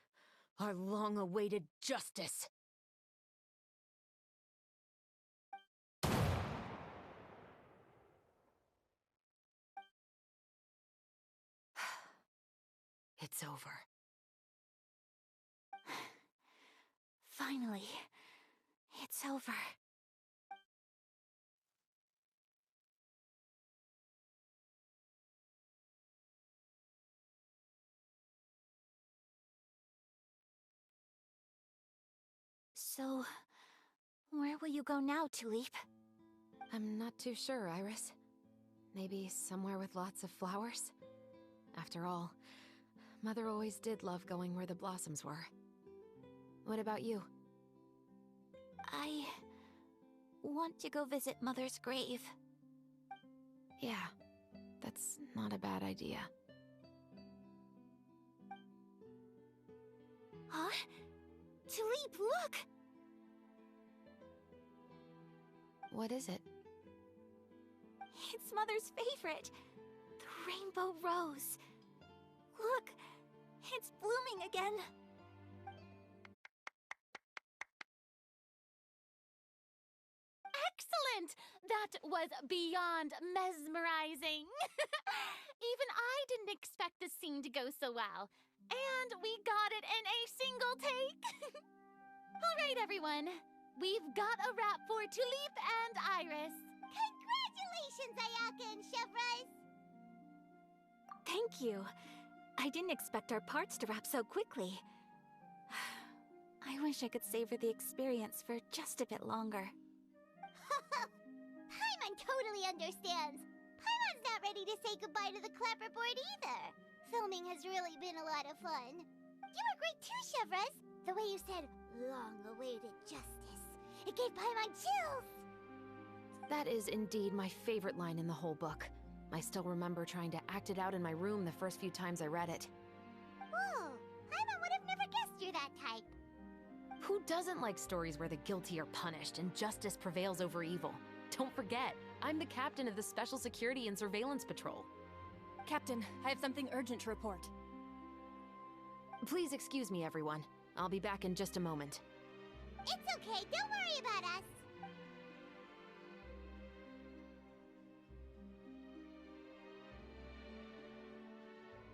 our long-awaited justice. It's over. Finally, it's over. So, where will you go now, Tulip? I'm not too sure, Iris. Maybe somewhere with lots of flowers? After all, Mother always did love going where the blossoms were. What about you? I want to go visit Mother's grave. Yeah, that's not a bad idea. Huh? Tulip, look! What is it? It's Mother's favorite. The rainbow rose. Look, it's blooming again. Excellent! That was beyond mesmerizing. Even I didn't expect the scene to go so well. And we got it in a single take. All right, everyone. We've got a wrap for Tulip and Iris. Congratulations, Ayaka and Chevres! Thank you. I didn't expect our parts to wrap so quickly. I wish I could savor the experience for just a bit longer. Paimon totally understands. Paimon's not ready to say goodbye to the clapperboard either. Filming has really been a lot of fun. You were great too, Chevres. The way you said, long-awaited justice. It gave Paimon chills. That is indeed my favorite line in the whole book. I still remember trying to act it out in my room the first few times I read it. Whoa, Paimon would have never guessed you're that type. Who doesn't like stories where the guilty are punished and justice prevails over evil? Don't forget, I'm the captain of the Special Security and Surveillance Patrol. Captain, I have something urgent to report. Please excuse me, everyone. I'll be back in just a moment. It's okay, don't worry about us.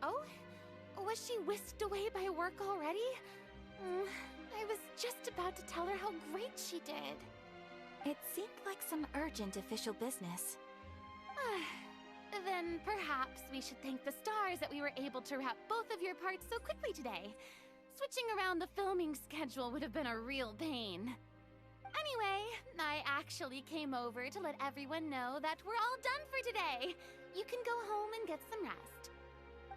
Oh? Was she whisked away by work already? I was just about to tell her how great she did. It seemed like some urgent official business. Then perhaps we should thank the stars that we were able to wrap both of your parts so quickly today. Switching around the filming schedule would have been a real pain. Anyway, I actually came over to let everyone know that we're all done for today. You can go home and get some rest.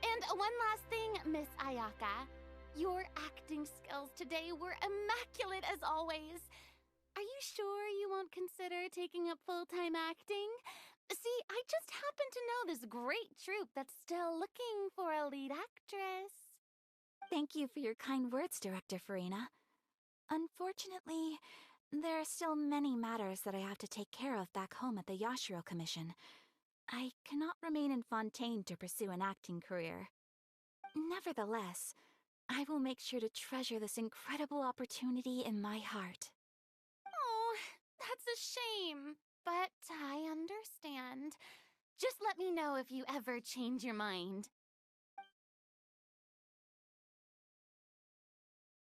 And one last thing, Miss Ayaka. Your acting skills today were immaculate as always. Are you sure you won't consider taking up full-time acting? See, I just happen to know this great troupe that's still looking for a lead actress. Thank you for your kind words, Director Farina. Unfortunately, there are still many matters that I have to take care of back home at the Yashiro Commission. I cannot remain in Fontaine to pursue an acting career. Nevertheless, I will make sure to treasure this incredible opportunity in my heart. Oh, that's a shame, but I understand. Just let me know if you ever change your mind.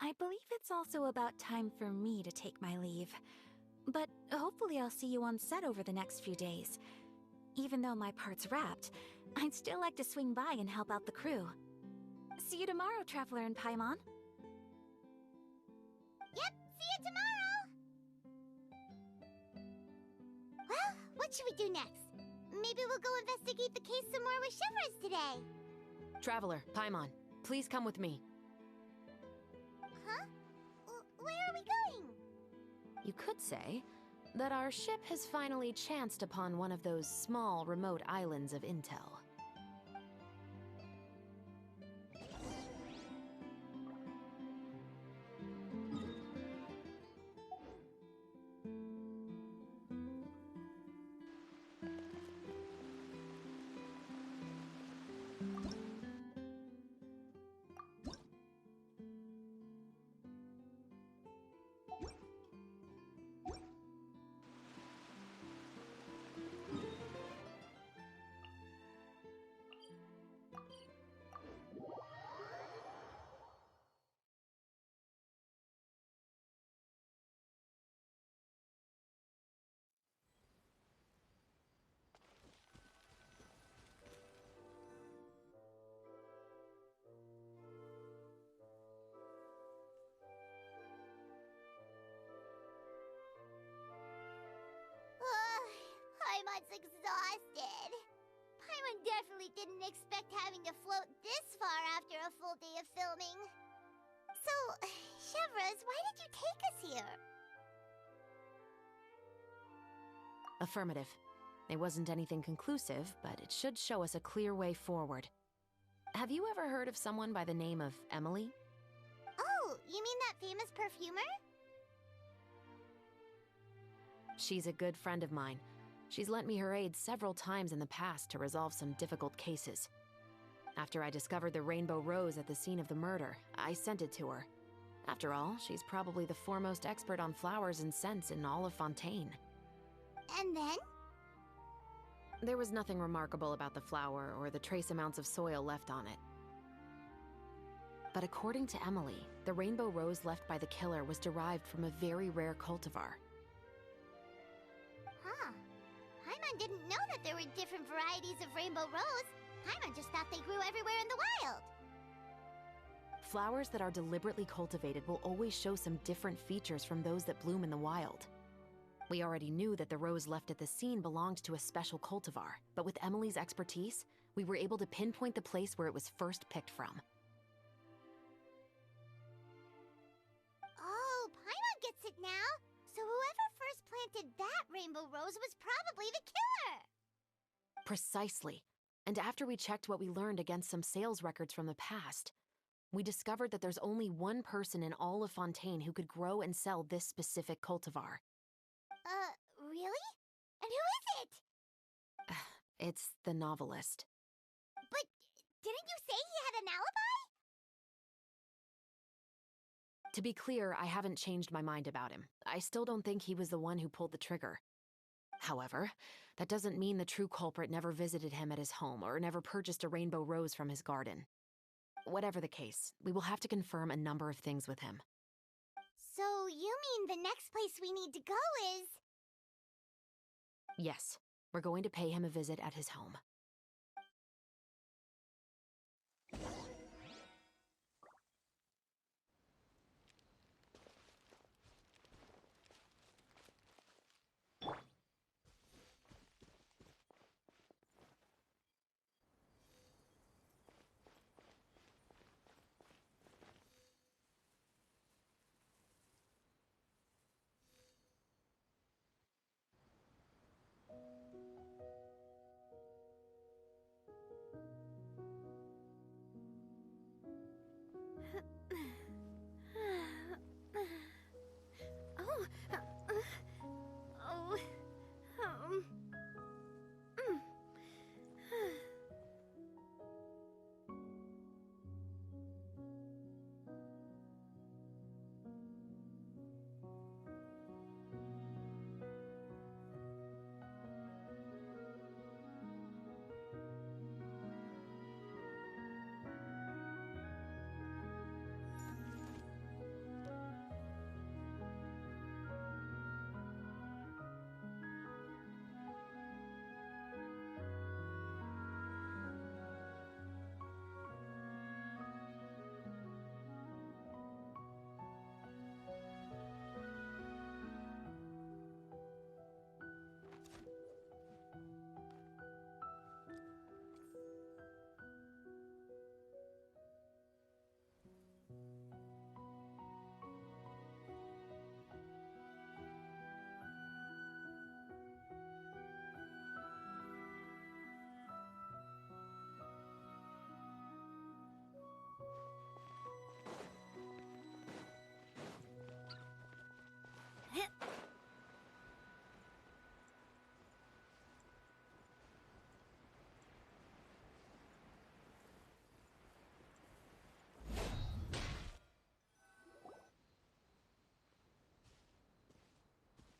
I believe it's also about time for me to take my leave. But hopefully I'll see you on set over the next few days. Even though my part's wrapped, I'd still like to swing by and help out the crew. See you tomorrow, Traveler and Paimon. Yep, see you tomorrow! Well, what should we do next? Maybe we'll go investigate the case some more with Shivers today. Traveler, Paimon, please come with me. Huh? Where are we going? You could say that our ship has finally chanced upon one of those small, remote islands of intel. Paimon's exhausted. Paimon definitely didn't expect having to float this far after a full day of filming. So, Chevres, why did you take us here? Affirmative. It wasn't anything conclusive, but it should show us a clear way forward. Have you ever heard of someone by the name of Emily? Oh, you mean that famous perfumer? She's a good friend of mine. She's lent me her aid several times in the past to resolve some difficult cases. After I discovered the rainbow rose at the scene of the murder, I sent it to her. After all, she's probably the foremost expert on flowers and scents in all of Fontaine. And then? There was nothing remarkable about the flower or the trace amounts of soil left on it. But according to Emily, the rainbow rose left by the killer was derived from a very rare cultivar. Huh. Paimon didn't know that there were different varieties of rainbow rose. Paimon just thought they grew everywhere in the wild. Flowers that are deliberately cultivated will always show some different features from those that bloom in the wild. We already knew that the rose left at the scene belonged to a special cultivar, but with Emily's expertise, we were able to pinpoint the place where it was first picked from. Oh, Paimon gets it now. So whoever first planted that rainbow rose was probably the killer. Precisely. And after we checked what we learned against some sales records from the past, we discovered that there's only one person in all of Fontaine who could grow and sell this specific cultivar. Really? And who is it? It's the novelist. But didn't you say he had an alibi? To be clear, I haven't changed my mind about him. I still don't think he was the one who pulled the trigger. However, that doesn't mean the true culprit never visited him at his home or never purchased a rainbow rose from his garden. Whatever the case, we will have to confirm a number of things with him. So you mean the next place we need to go is... Yes, we're going to pay him a visit at his home.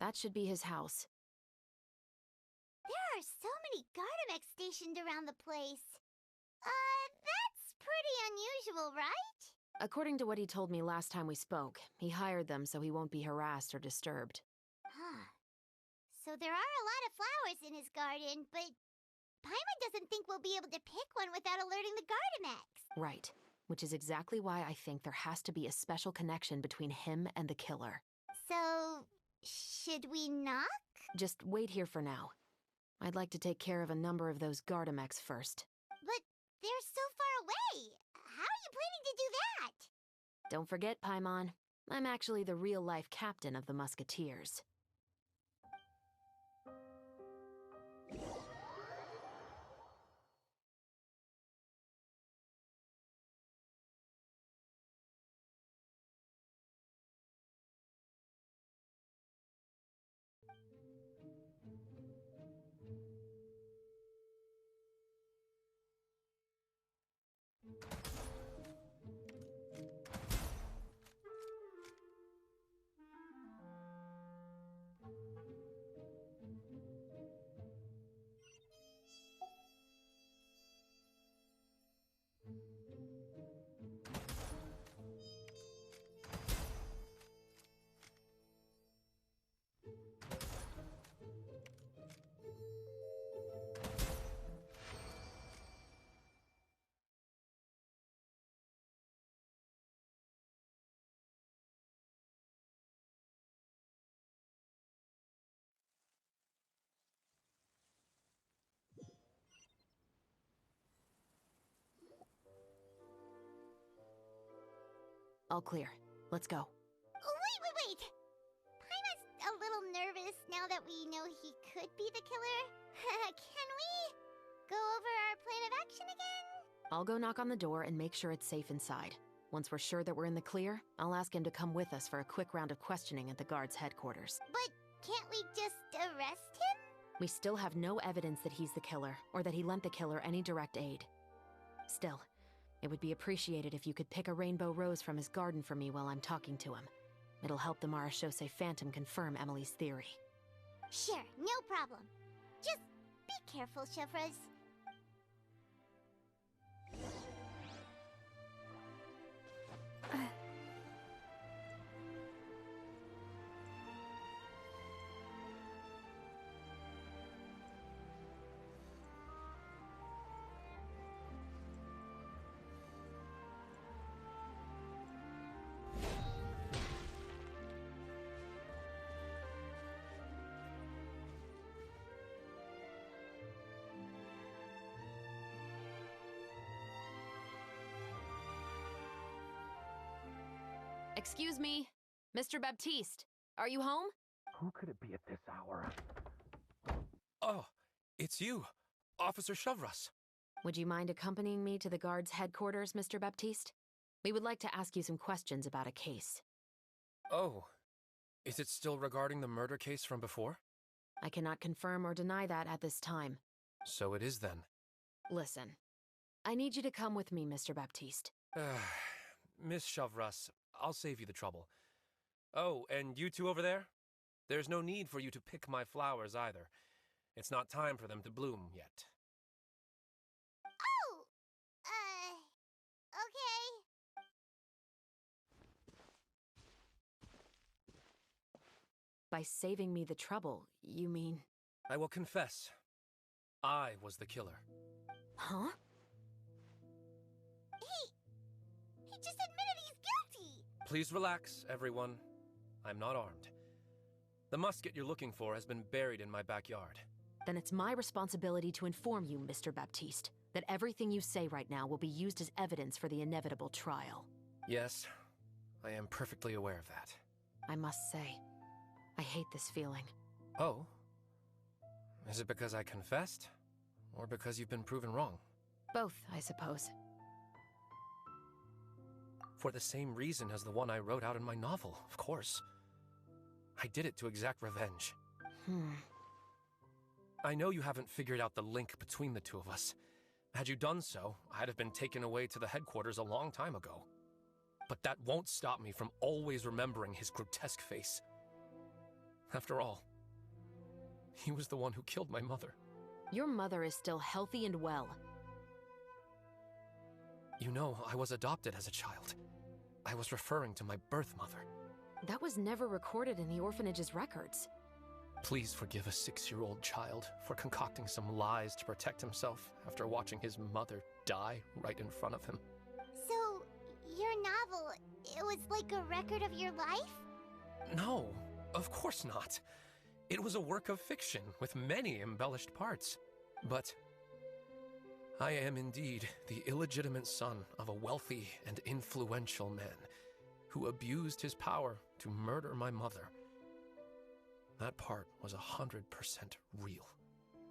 That should be his house. There are so many Gardamex stationed around the place. That's pretty unusual, right? According to what he told me last time we spoke, he hired them so he won't be harassed or disturbed. Huh. So there are a lot of flowers in his garden, but Paimon doesn't think we'll be able to pick one without alerting the Gardamex. Right. Which is exactly why I think there has to be a special connection between him and the killer. So, should we knock? Just wait here for now. I'd like to take care of a number of those Gardamex first. But they're so far away. How are you planning to do that? Don't forget, Paimon, I'm actually the real-life captain of the Musketeers. All clear. Let's go. Wait! Paimon's a little nervous now that we know he could be the killer. Can we go over our plan of action again? I'll go knock on the door and make sure it's safe inside. Once we're sure that we're in the clear, I'll ask him to come with us for a quick round of questioning at the guard's headquarters. But can't we just arrest him? We still have no evidence that he's the killer, or that he lent the killer any direct aid. Still, it would be appreciated if you could pick a rainbow rose from his garden for me while I'm talking to him. It'll help the Marashose Phantom confirm Emily's theory. Sure, no problem. Just be careful, Chevros. Excuse me, Mr. Baptiste, are you home? Who could it be at this hour? Oh, it's you, Officer Chevros. Would you mind accompanying me to the guard's headquarters, Mr. Baptiste? We would like to ask you some questions about a case. Oh, is it still regarding the murder case from before? I cannot confirm or deny that at this time. So it is then. Listen, I need you to come with me, Mr. Baptiste. Miss Chevros, I'll save you the trouble. Oh, and you two over there? There's no need for you to pick my flowers either. It's not time for them to bloom yet. Oh! Okay. By saving me the trouble, you mean... I will confess. I was the killer. Huh? He just admitted he's guilty! Please relax, everyone. I'm not armed. The musket you're looking for has been buried in my backyard. Then it's my responsibility to inform you, Mr. Baptiste, that everything you say right now will be used as evidence for the inevitable trial. Yes, I am perfectly aware of that. I must say, I hate this feeling. Oh? Is it because I confessed? Or because you've been proven wrong? Both, I suppose. For the same reason as the one I wrote out in my novel, of course. I did it to exact revenge. I know you haven't figured out the link between the two of us. Had you done so, I'd have been taken away to the headquarters a long time ago. But that won't stop me from always remembering his grotesque face. After all, he was the one who killed my mother. Your mother is still healthy and well. You know, I was adopted as a child. I was referring to my birth mother. That was never recorded in the orphanage's records. Please forgive a 6-year-old child for concocting some lies to protect himself after watching his mother die right in front of him. So, your novel, it was like a record of your life? No, of course not. It was a work of fiction with many embellished parts. But I am indeed the illegitimate son of a wealthy and influential man who abused his power to murder my mother. That part was 100% real.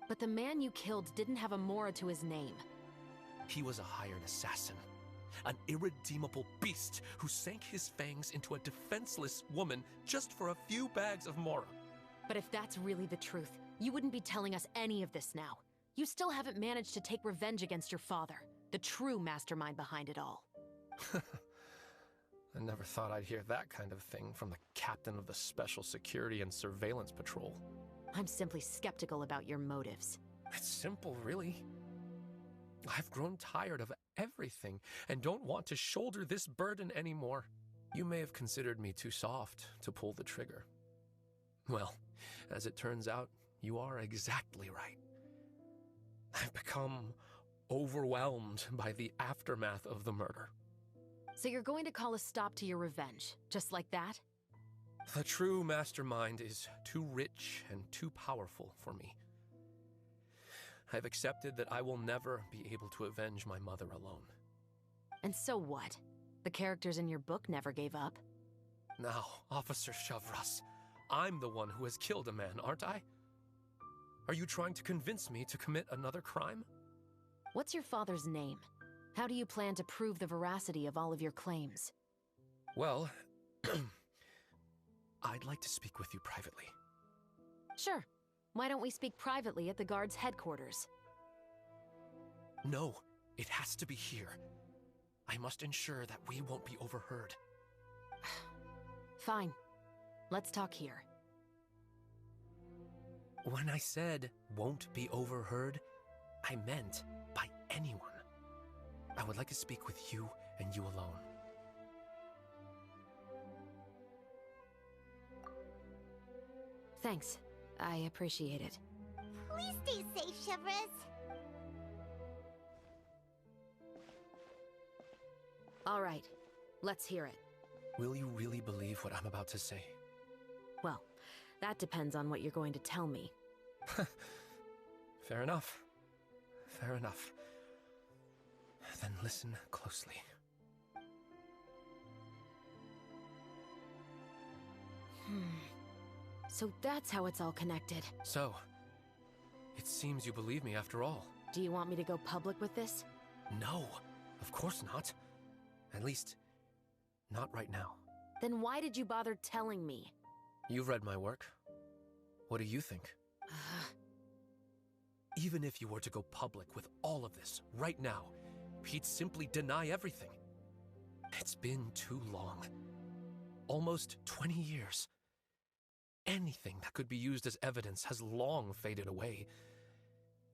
But the man you killed didn't have a Mora to his name. He was a hired assassin, an irredeemable beast who sank his fangs into a defenseless woman just for a few bags of Mora. But if that's really the truth, you wouldn't be telling us any of this now. You still haven't managed to take revenge against your father, the true mastermind behind it all. I never thought I'd hear that kind of thing from the captain of the Special Security and Surveillance Patrol. I'm simply skeptical about your motives. It's simple, really. I've grown tired of everything and don't want to shoulder this burden anymore. You may have considered me too soft to pull the trigger. Well, as it turns out, you are exactly right. I've become overwhelmed by the aftermath of the murder. So you're going to call a stop to your revenge, just like that? The true mastermind is too rich and too powerful for me. I've accepted that I will never be able to avenge my mother alone. And so what? The characters in your book never gave up. Now, Officer Shavras, I'm the one who has killed a man, aren't I? Are you trying to convince me to commit another crime? What's your father's name? How do you plan to prove the veracity of all of your claims? Well, I'd like to speak with you privately. Sure. Why don't we speak privately at the guard's headquarters? No, it has to be here. I must ensure that we won't be overheard. Fine. Let's talk here. When I said won't be overheard, I meant by anyone. I would like to speak with you and you alone. Thanks. I appreciate it. Please stay safe, Shavras. All right. Let's hear it. Will you really believe what I'm about to say? Well, that depends on what you're going to tell me. Fair enough. Fair enough. Then listen closely. So that's how it's all connected. So, it seems you believe me after all. Do you want me to go public with this? No, of course not. At least, not right now. Then why did you bother telling me? You've read my work. What do you think? Even if you were to go public with all of this right now, he'd simply deny everything. It's been too long. Almost 20 years. Anything that could be used as evidence has long faded away.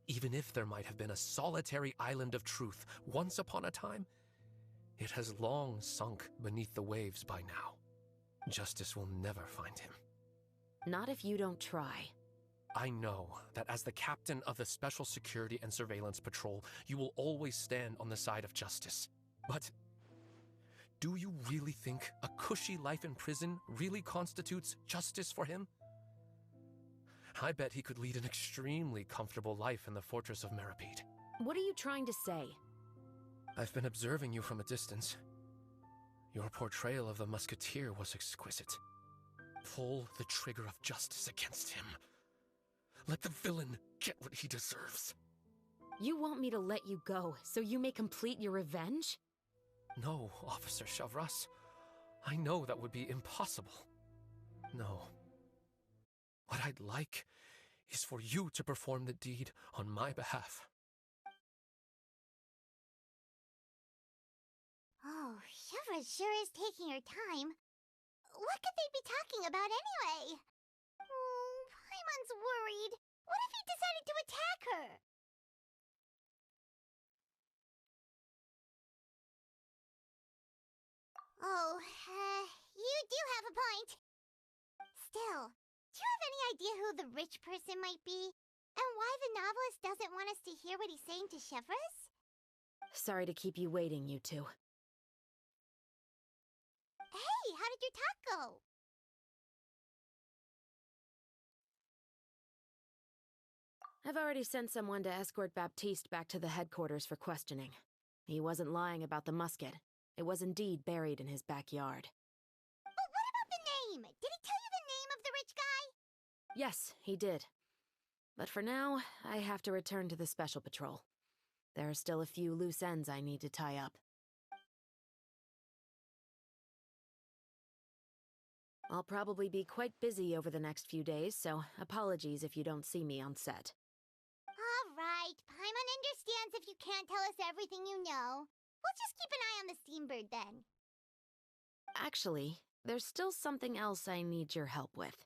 Even if there might have been a solitary island of truth once upon a time, it has long sunk beneath the waves by now. Justice will never find him. Not if you don't try. I know that as the captain of the Special Security and Surveillance Patrol, you will always stand on the side of justice. But do you really think a cushy life in prison really constitutes justice for him? I bet he could lead an extremely comfortable life in the fortress of Meripede. What are you trying to say? I've been observing you from a distance. Your portrayal of the musketeer was exquisite. Pull the trigger of justice against him. Let the villain get what he deserves. You want me to let you go so you may complete your revenge? No, Officer Shavras. I know that would be impossible. No. What I'd like is for you to perform the deed on my behalf. Oh, Shavras sure is taking her time. What could they be talking about anyway? Oh, Paimon's worried. What if he decided to attack her? Oh, you do have a point. Still, do you have any idea who the rich person might be? And why the novelist doesn't want us to hear what he's saying to Chevreuse? Sorry to keep you waiting, you two. Hey, how did your talk go? I've already sent someone to escort Baptiste back to the headquarters for questioning. He wasn't lying about the musket. It was indeed buried in his backyard. But what about the name? Did he tell you the name of the rich guy? Yes, he did. But for now, I have to return to the Special Patrol. There are still a few loose ends I need to tie up. I'll probably be quite busy over the next few days, so apologies if you don't see me on set. All right, Paimon understands if you can't tell us everything you know. We'll just keep an eye on the Steambird then. Actually, there's still something else I need your help with.